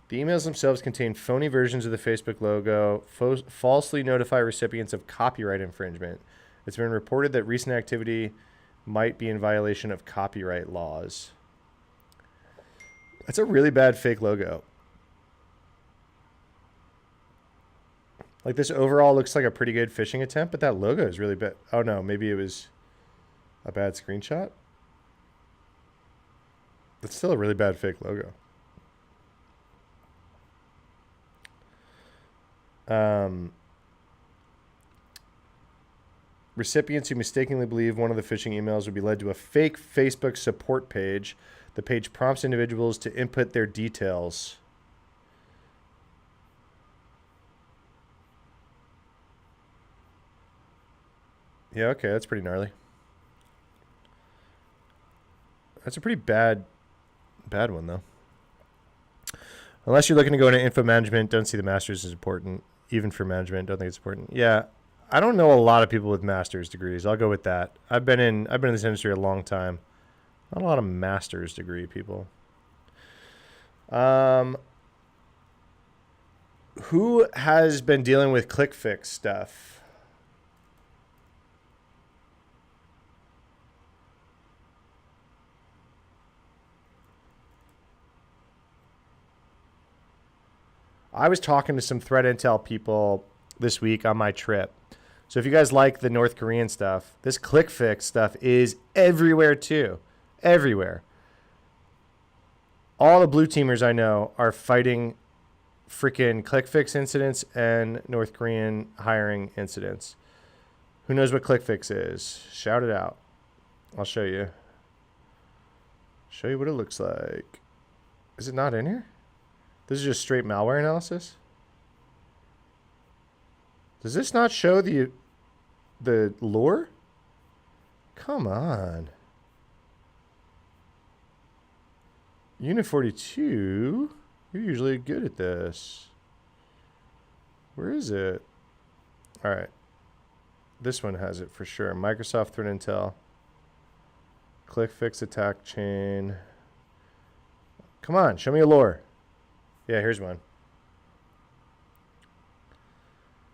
The emails themselves contain phony versions of the Facebook logo, falsely notify recipients of copyright infringement. It's been reported that recent activity might be in violation of copyright laws. That's a really bad fake logo. Like, this overall looks like a pretty good phishing attempt, but that logo is really bad. Oh no, maybe it was a bad screenshot. That's still a really bad fake logo. Recipients who mistakenly believe one of the phishing emails would be led to a fake Facebook support page. The page prompts individuals to input their details. Yeah, okay, that's pretty gnarly. That's a pretty bad one, though. Unless you're looking to go into info management, don't see the master's as important. Even for management, don't think it's important. Yeah, I don't know a lot of people with master's degrees. I'll go with that. I've been in this industry a long time. Not a lot of master's degree people. Who has been dealing with ClickFix stuff? I was talking to some threat intel people this week on my trip. So if you guys like the North Korean stuff, this ClickFix stuff is everywhere too. Everywhere. All the blue teamers I know are fighting freaking ClickFix incidents and North Korean hiring incidents. Who knows what ClickFix is? Shout it out. I'll show you. Show you what it looks like. Is it not in here? This is just straight malware analysis. Does this not show the lore? Come on. Unit 42. You're usually good at this. Where is it? All right. This one has it for sure. Microsoft Threat Intel. ClickFix attack chain. Come on, show me a lore. Yeah, here's one.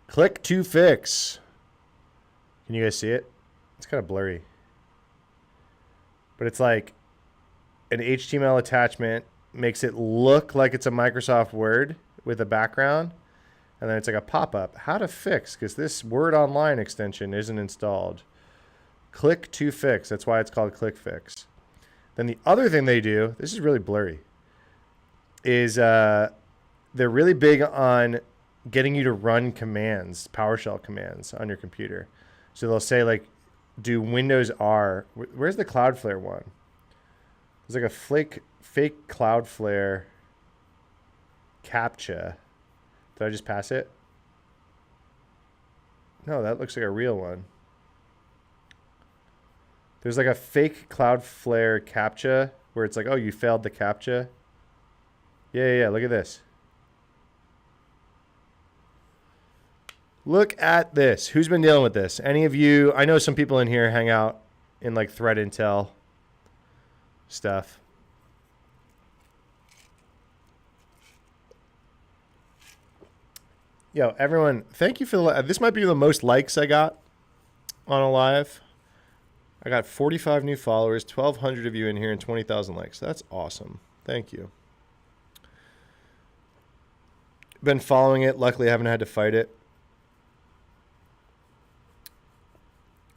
Click to fix. Can you guys see it? It's kind of blurry. But it's like an HTML attachment makes it look like it's a Microsoft Word with a background. And then it's like a pop-up. How to fix, because this Word Online extension isn't installed. Click to fix. That's why it's called ClickFix. Then the other thing they do, this is really blurry, is they're really big on getting you to run commands, PowerShell commands on your computer. So they'll say, like, do Windows R. Where's the Cloudflare one? There's like a fake Cloudflare CAPTCHA. Did I just pass it? No, that looks like a real one. There's like a fake Cloudflare CAPTCHA where it's like, oh, you failed the CAPTCHA. Yeah. Look at this. Look at this. Who's been dealing with this? Any of you? I know some people in here hang out in like threat intel stuff. Yo, everyone, thank you for the... This might be the most likes I got on a live. I got 45 new followers, 1,200 of you in here, and 20,000 likes. That's awesome. Thank you. Been following it. Luckily, I haven't had to fight it.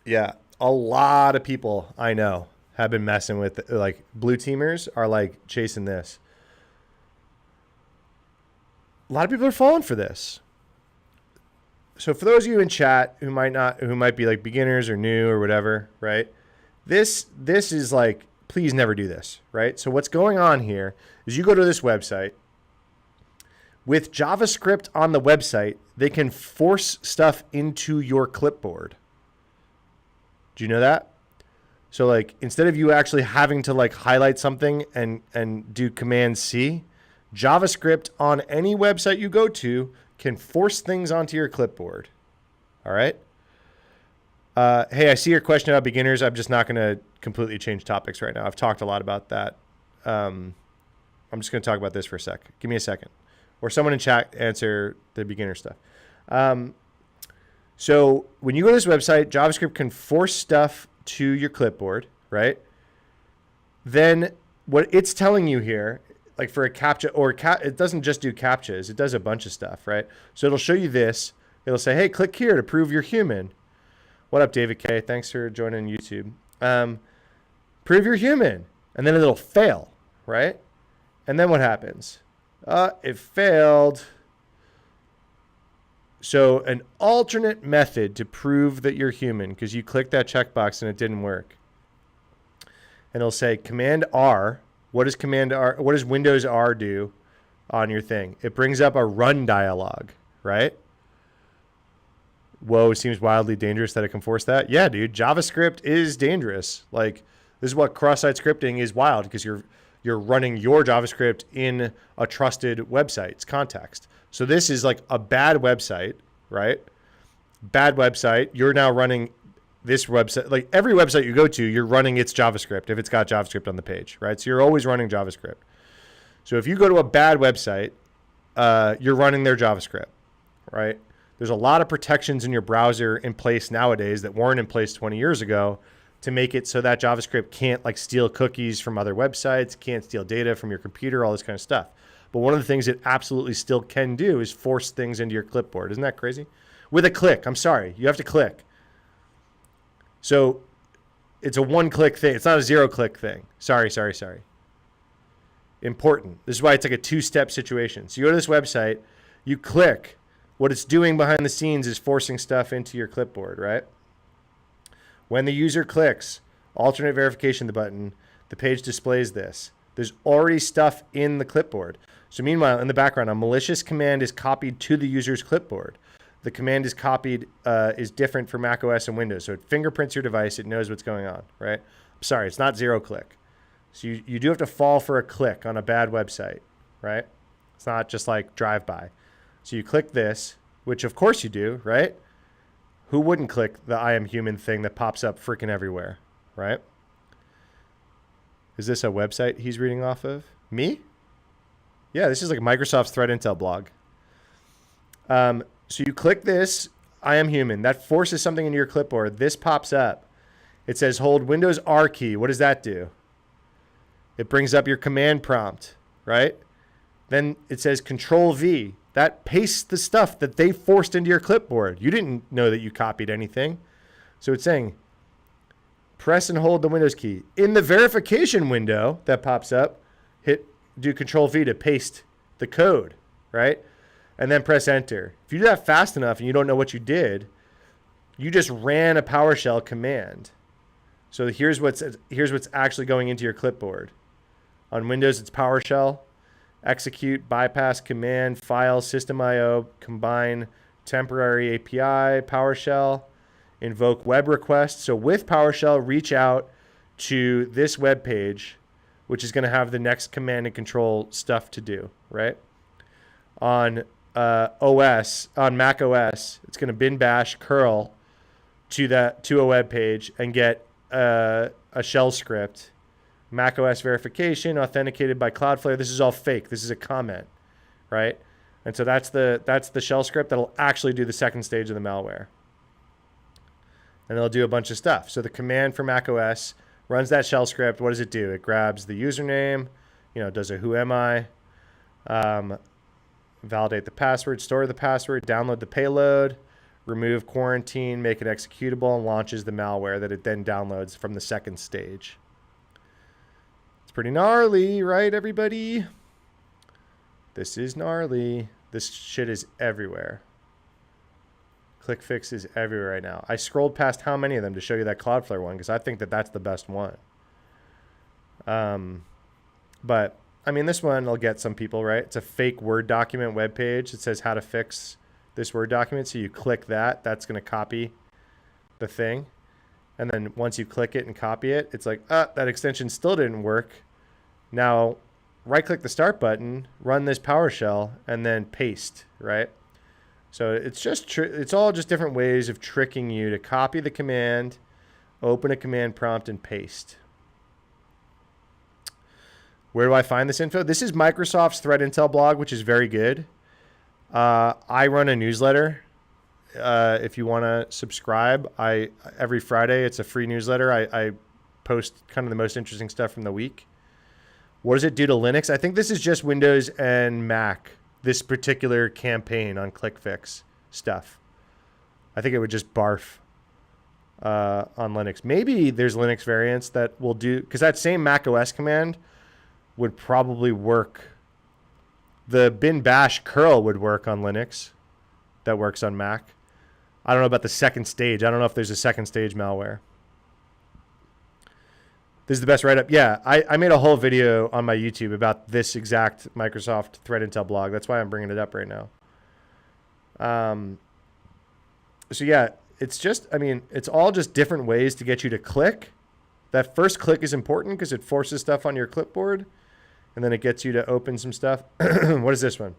Yeah, a lot of people I know have been messing with, like blue teamers are like chasing this. A lot of people are falling for this. So for those of you in chat who might be like beginners or new or whatever, right? This is like, please never do this, right? So what's going on here is you go to this website. With JavaScript on the website, they can force stuff into your clipboard. Do you know that? So like instead of you actually having to like highlight something and do Command C, JavaScript on any website you go to can force things onto your clipboard. All right. Hey, I see your question about beginners. I'm just not going to completely change topics right now. I've talked a lot about that. I'm just going to talk about this for a sec. Give me a second. Or someone in chat answer the beginner stuff. So when you go to this website, JavaScript can force stuff to your clipboard, right? Then what it's telling you here, like for a CAPTCHA, it doesn't just do CAPTCHAs. It does a bunch of stuff, right? So it'll show you this. It'll say, hey, click here to prove you're human. What up, David K? Thanks for joining YouTube. Prove you're human. And then it'll fail, right? And then what happens? It failed. So an alternate method to prove that you're human, because you clicked that checkbox and it didn't work. And it'll say Command R. What does Command R? What does Windows R do on your thing? It brings up a run dialog, right? Whoa, it seems wildly dangerous that it can force that. Yeah, dude, JavaScript is dangerous. Like this is what cross-site scripting is wild, because you're running your JavaScript in a trusted website's context. So this is like a bad website, right? Bad website. You're now running this website. Like every website you go to, you're running its JavaScript if it's got JavaScript on the page, right? So you're always running JavaScript. So if you go to a bad website, you're running their JavaScript, right? There's a lot of protections in your browser in place nowadays that weren't in place 20 years ago to make it so that JavaScript can't like steal cookies from other websites, can't steal data from your computer, all this kind of stuff. But one of the things it absolutely still can do is force things into your clipboard. Isn't that crazy? With a click. I'm sorry. You have to click. So it's a one-click thing. It's not a zero-click thing. Sorry. Important. This is why it's like a two-step situation. So you go to this website, you click. What it's doing behind the scenes is forcing stuff into your clipboard, right? When the user clicks alternate verification, the button, the page displays this. There's already stuff in the clipboard. So meanwhile, in the background, a malicious command is copied to the user's clipboard. The command is copied, is different for macOS and Windows. So it fingerprints your device. It knows what's going on, right? I'm sorry, it's not zero click. So you do have to fall for a click on a bad website, right? It's not just like drive-by. So you click this, which of course you do, right? Who wouldn't click the I am human thing that pops up freaking everywhere, right? Is this a website he's reading off of? Me? Yeah, this is like Microsoft's threat intel blog. So you click this, I am human. That forces something into your clipboard. This pops up. It says hold Windows R key. What does that do? It brings up your command prompt, right? Then it says Control V. That pastes the stuff that they forced into your clipboard. You didn't know that you copied anything. So it's saying press and hold the Windows key. In the verification window that pops up, do Control V to paste the code, right? And then press enter. If you do that fast enough and you don't know what you did, you just ran a PowerShell command. So here's what's actually going into your clipboard. On Windows, it's PowerShell, execute, bypass, command, file, system IO, combine, temporary API, PowerShell, invoke web request. So with PowerShell, reach out to this web page, which is going to have the next command and control stuff to do, right? On on Mac OS, it's going to bin bash curl to a web page and get a shell script. Mac OS verification authenticated by Cloudflare. This is all fake. This is a comment, right? And so that's the shell script that'll actually do the second stage of the malware. And it'll do a bunch of stuff. So the command for Mac OS runs that shell script. What does it do? It grabs the username, does a who am I, validate the password, store the password, download the payload, remove quarantine, make it executable, and launches the malware that it then downloads from the second stage. pretty gnarly, right, everybody? This is gnarly. This shit is everywhere. ClickFix is everywhere right now. I scrolled past how many of them to show you that Cloudflare one because I think that that's the best one. But I mean, this one will get some people, right? It's a fake Word document web page. It says how to fix this Word document. So you click that. That's going to copy the thing. And then once you click it and copy it, it's like, that extension still didn't work. Now, right-click the Start button, run this PowerShell, and then paste, right? So it's just it's all just different ways of tricking you to copy the command, open a command prompt, and paste. Where do I find this info? This is Microsoft's Threat Intel blog, which is very good. I run a newsletter. If you want to subscribe, every Friday, it's a free newsletter. I post kind of the most interesting stuff from the week. What does it do to Linux? I think this is just Windows and Mac, this particular campaign on ClickFix stuff. I think it would just barf on Linux. Maybe there's Linux variants that will do, because that same Mac OS command would probably work. The bin bash curl would work on Linux. That works on Mac. I don't know about the second stage. I don't know if there's a second stage malware. This is the best write-up. Yeah, I made a whole video on my YouTube about this exact Microsoft Threat Intel blog. That's why I'm bringing it up right now. So yeah, it's just, I mean, it's all just different ways to get you to click. That first click is important because it forces stuff on your clipboard, and then it gets you to open some stuff. What is this one?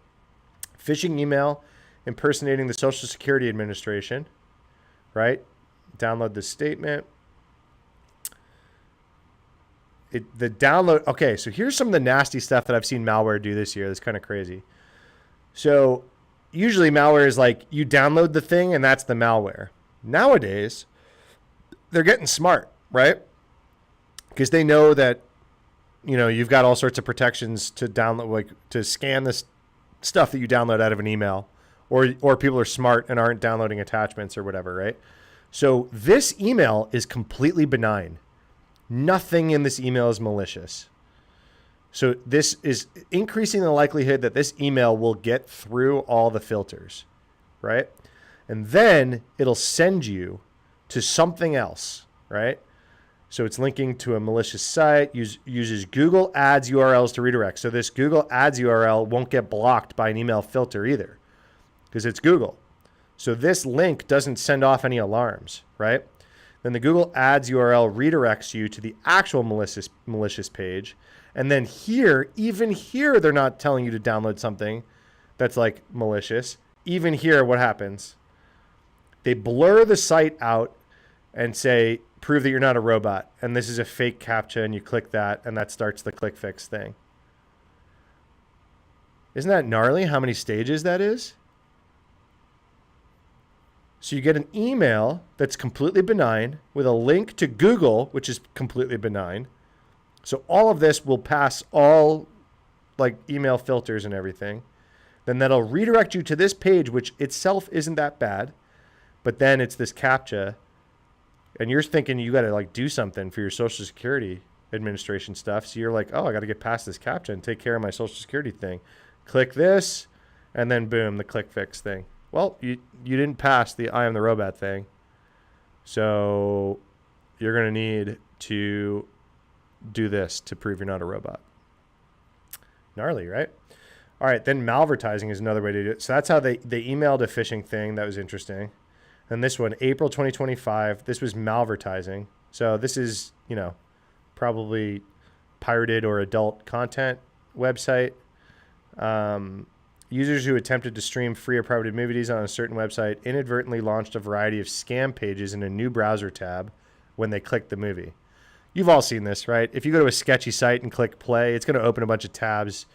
Phishing email impersonating the Social Security Administration, right? Download this statement. The download, okay, so here's some of the nasty stuff that I've seen malware do this year. That's kind of crazy. So usually malware is like you download the thing and that's the malware. Nowadays, they're getting smart, right? Because they know that, you know, you've got all sorts of protections to download, like to scan this stuff that you download out of an email, or people are smart and aren't downloading attachments or whatever, right? So this email is completely benign. Nothing in this email is malicious. So this is increasing the likelihood that this email will get through all the filters, right? And then it'll send you to something else, right? So it's linking to a malicious site, uses Google Ads URLs to redirect. So this Google Ads URL won't get blocked by an email filter either because it's Google. So this link doesn't send off any alarms, right? Then the Google Ads URL redirects you to the actual malicious page. And then here, even here, they're not telling you to download something that's like malicious. Even here, what happens? They blur the site out and say, prove that you're not a robot. And this is a fake CAPTCHA, and you click that, and that starts the ClickFix thing. Isn't that gnarly how many stages that is? So you get an email that's completely benign with a link to Google, which is completely benign. So all of this will pass all like email filters and everything. Then that'll redirect you to this page, which itself isn't that bad. But then it's this CAPTCHA. And you're thinking you got to like do something for your Social Security Administration stuff. So you're like, oh, I got to get past this CAPTCHA and take care of my Social Security thing. Click this, and then boom, the ClickFix thing. Well, you didn't pass the I am the robot thing. So you're going to need to do this to prove you're not a robot. Gnarly, right? All right, then malvertising is another way to do it. So that's how they emailed a phishing thing. That was interesting. And this one, April 2025, this was malvertising. So this is, you know, probably pirated or adult content website. Users who attempted to stream free or private movies on a certain website inadvertently launched a variety of scam pages in a new browser tab when they clicked the movie. You've all seen this, right? If you go to a sketchy site and click play, it's going to open a bunch of tabs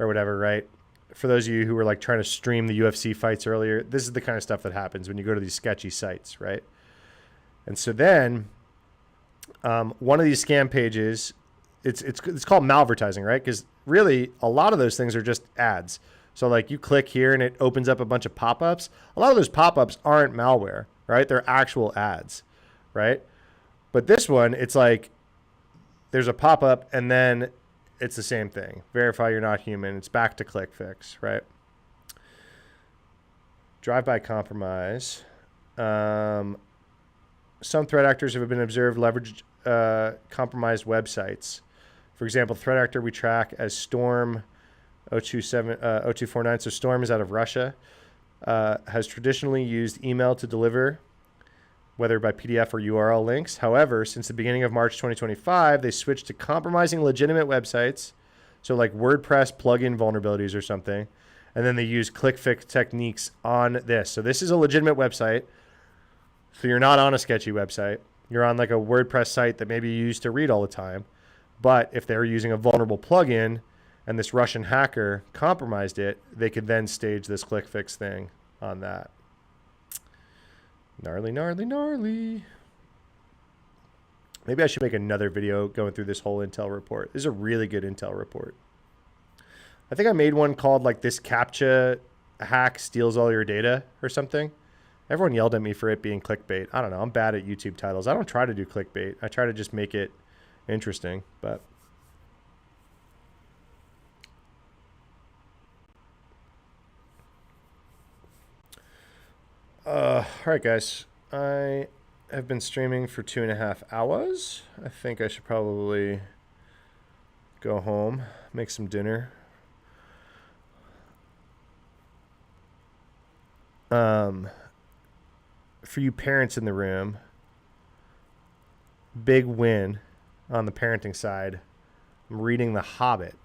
or whatever, right? For those of you who were like trying to stream the UFC fights earlier, this is the kind of stuff that happens when you go to these sketchy sites, right? And so then one of these scam pages, it's called malvertising, right? Because really a lot of those things are just ads. So like you click here and it opens up a bunch of pop-ups. A lot of those pop-ups aren't malware, right? They're actual ads, right? But this one, it's like there's a pop-up and then it's the same thing. Verify you're not human. It's back to click fix, right? Drive-by compromise. Some threat actors have been observed leverage compromised websites. For example, threat actor we track as Storm 0249. So Storm is out of Russia. Has traditionally used email to deliver, whether by PDF or URL links. However, since the beginning of March 2025, they switched to compromising legitimate websites, so like WordPress plugin vulnerabilities or something, and then they use click fix techniques on this. So this is a legitimate website, so you're not on a sketchy website. You're on like a WordPress site that maybe you use to read all the time. But if they're using a vulnerable plugin and this Russian hacker compromised it, they could then stage this click fix thing on that. Gnarly, gnarly, gnarly. Maybe I should make another video going through this whole Intel report. This is a really good Intel report. I think I made one called like this CAPTCHA hack steals all your data or something. Everyone yelled at me for it being clickbait. I don't know. I'm bad at YouTube titles. I don't try to do clickbait. I try to just make it interesting, but all right, guys. I have been streaming for 2.5 hours. I think I should probably go home, make some dinner. For you parents in the room, big win on the parenting side. I'm reading The Hobbit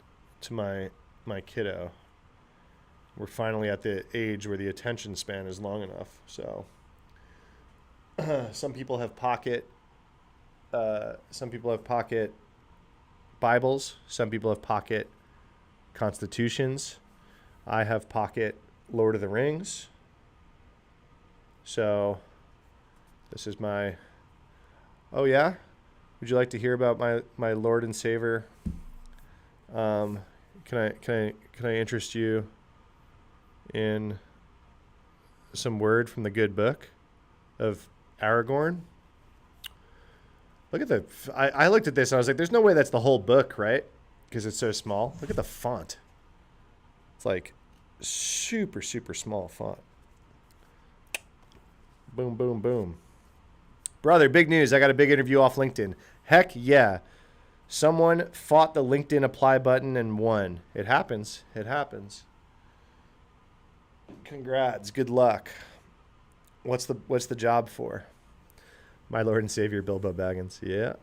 to my kiddo. We're finally at the age where the attention span is long enough. So some people have pocket Bibles. Some people have pocket constitutions. I have pocket Lord of the Rings. So this is my, oh yeah? Would you like to hear about my Lord and Savior? Can I interest you in some word from the good book of Aragorn? Look at the, I looked at this and I was like, there's no way that's the whole book, right? Because it's so small. Look at the font. It's like super, super small font. Boom, boom, boom. Brother, big news. I got a big interview off LinkedIn. Heck yeah. Someone fought the LinkedIn apply button and won. It happens. It happens. Congrats. Good luck. What's the job for? My Lord and Savior Bilbo Baggins. Yeah.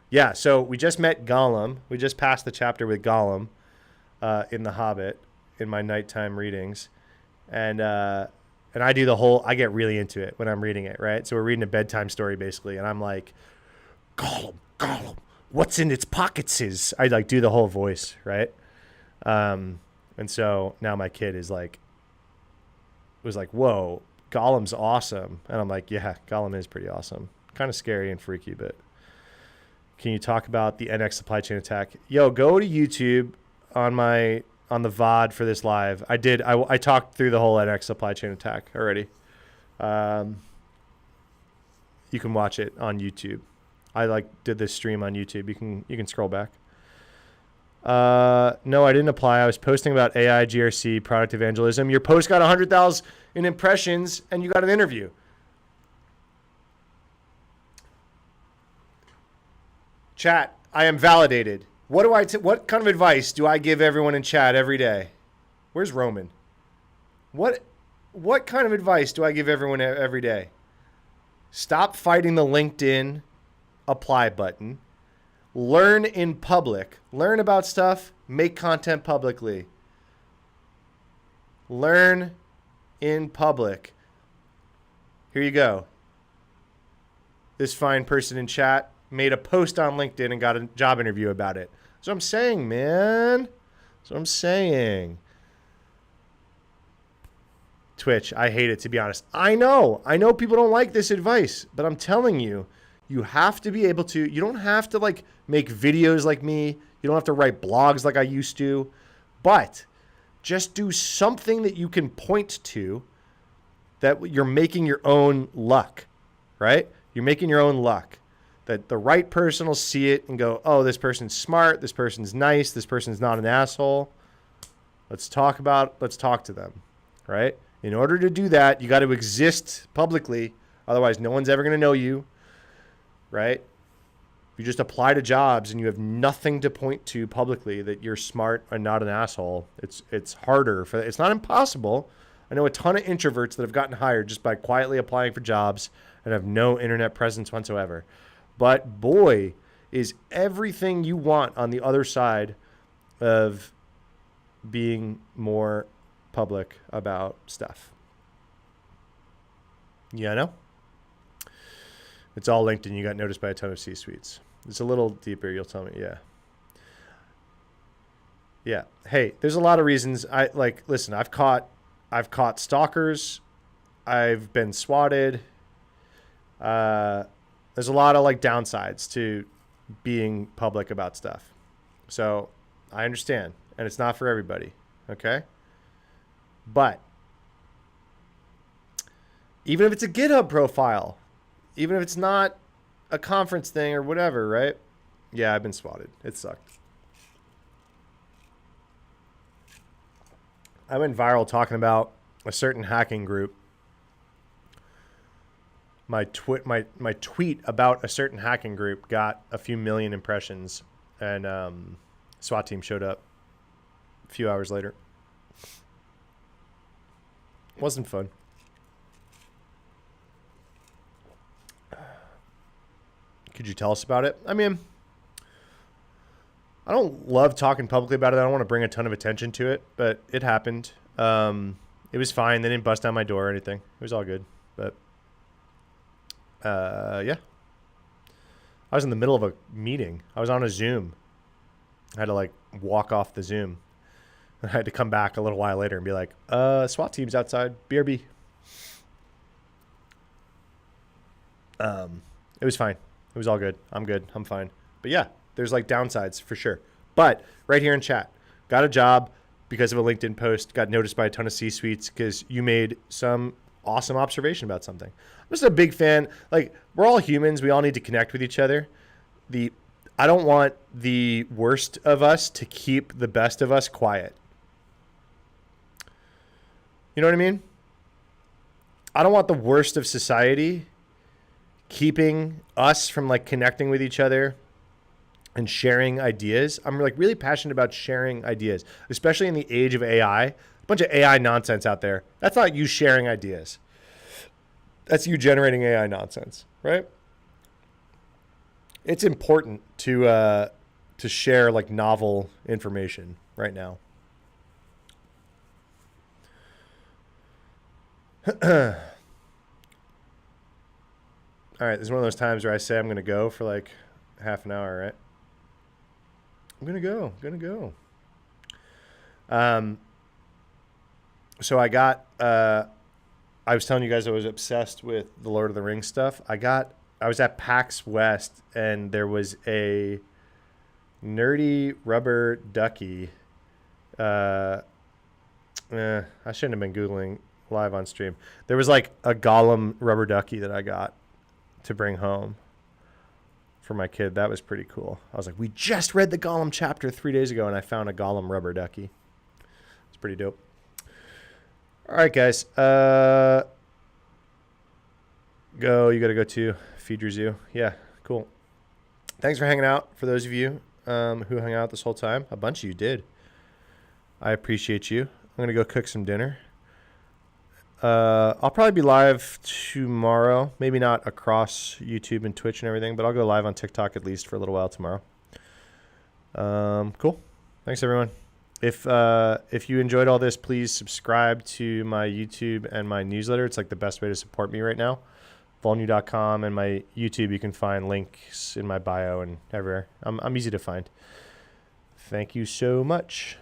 Yeah, so we just met Gollum. We just passed the chapter with Gollum in The Hobbit in my nighttime readings. And I do the whole, I get really into it when I'm reading it, right? So we're reading a bedtime story basically. And I'm like, Gollum, what's in its pockets is, I like do the whole voice, right? And so now my kid was like, whoa, Gollum's awesome. And I'm like, yeah, Gollum is pretty awesome. Kind of scary and freaky, but can you talk about the NX supply chain attack? Yo, go to YouTube on the VOD for this live. I talked through the whole NX supply chain attack already. You can watch it on YouTube. I did this stream on YouTube. You can scroll back. No, I didn't apply. I was posting about AI, GRC, product evangelism. Your post got 100,000 impressions and you got an interview. Chat, I am validated. What kind of advice do I give everyone in chat every day? Where's Roman? What kind of advice do I give everyone every day? Stop fighting the LinkedIn apply button. Learn in public. Learn about stuff. Make content publicly. Learn in public. Here you go. This fine person in chat made a post on LinkedIn and got a job interview about it. That's what I'm saying, man. That's what I'm saying. Twitch, I hate it, to be honest. I know people don't like this advice, but I'm telling you, you have to be able to, you don't have to make videos like me. You don't have to write blogs like I used to, but just do something that you can point to that you're making your own luck, right? You're making your own luck. that the right person will see it and go, oh, this person's smart, this person's nice, this person's not an asshole. Let's talk to them, right? In order to do that, you got to exist publicly. Otherwise, no one's ever going to know you, right? If you just apply to jobs and you have nothing to point to publicly that you're smart and not an asshole, it's harder. It's not impossible. I know a ton of introverts that have gotten hired just by quietly applying for jobs and have no internet presence whatsoever. But boy, is everything you want on the other side of being more public about stuff. Yeah, I know. It's all LinkedIn. You got noticed by a ton of C-suites. It's a little deeper. You'll tell me. Yeah. Yeah. Hey, there's a lot of reasons. Listen, I've caught stalkers. I've been swatted. There's a lot of downsides to being public about stuff. So I understand, and it's not for everybody. Okay. But even if it's a GitHub profile, even if it's not a conference thing or whatever, right? Yeah, I've been swatted. It sucked. I went viral talking about a certain hacking group. My tweet about a certain hacking group got a few million impressions, and SWAT team showed up a few hours later. Wasn't fun. Could you tell us about it? I mean, I don't love talking publicly about it. I don't want to bring a ton of attention to it, but it happened. It was fine. They didn't bust down my door or anything. It was all good. But yeah. I was in the middle of a meeting. I was on a Zoom. I had to walk off the Zoom. I had to come back a little while later and be like, SWAT team's outside. BRB. It was fine. It was all good. I'm good. I'm fine. But yeah, there's downsides for sure. But right here in chat, got a job because of a LinkedIn post, got noticed by a ton of C-suites because you made some awesome observation about something. I'm just a big fan. We're all humans. We all need to connect with each other. I don't want the worst of us to keep the best of us quiet. You know what I mean? I don't want the worst of society keeping us from connecting with each other and sharing ideas. I'm really passionate about sharing ideas, especially in the age of AI. A bunch of AI nonsense out there. That's not you sharing ideas. That's you generating AI nonsense, right? It's important to share novel information right now. All right, this is one of those times where I say I'm going to go for half an hour, right? I'm going to go. So I got, I was telling you guys I was obsessed with the Lord of the Rings stuff. I was at PAX West, and there was a nerdy rubber ducky. I shouldn't have been Googling live on stream. There was a Gollum rubber ducky that I got to bring home for my kid. That was pretty cool. I was we just read the Gollum chapter 3 days ago, and I found a Gollum rubber ducky. It's pretty dope. All right, guys. Go. You got to go to feed your zoo. Yeah, cool. Thanks for hanging out. For those of you who hung out this whole time, a bunch of you did. I appreciate you. I'm going to go cook some dinner. I'll probably be live tomorrow. Maybe not across YouTube and Twitch and everything, but I'll go live on TikTok at least for a little while tomorrow. Cool. Thanks, everyone. If you enjoyed all this, please subscribe to my YouTube and my newsletter. It's the best way to support me right now. Volnu.com and my YouTube. You can find links in my bio and everywhere. I'm easy to find. Thank you so much.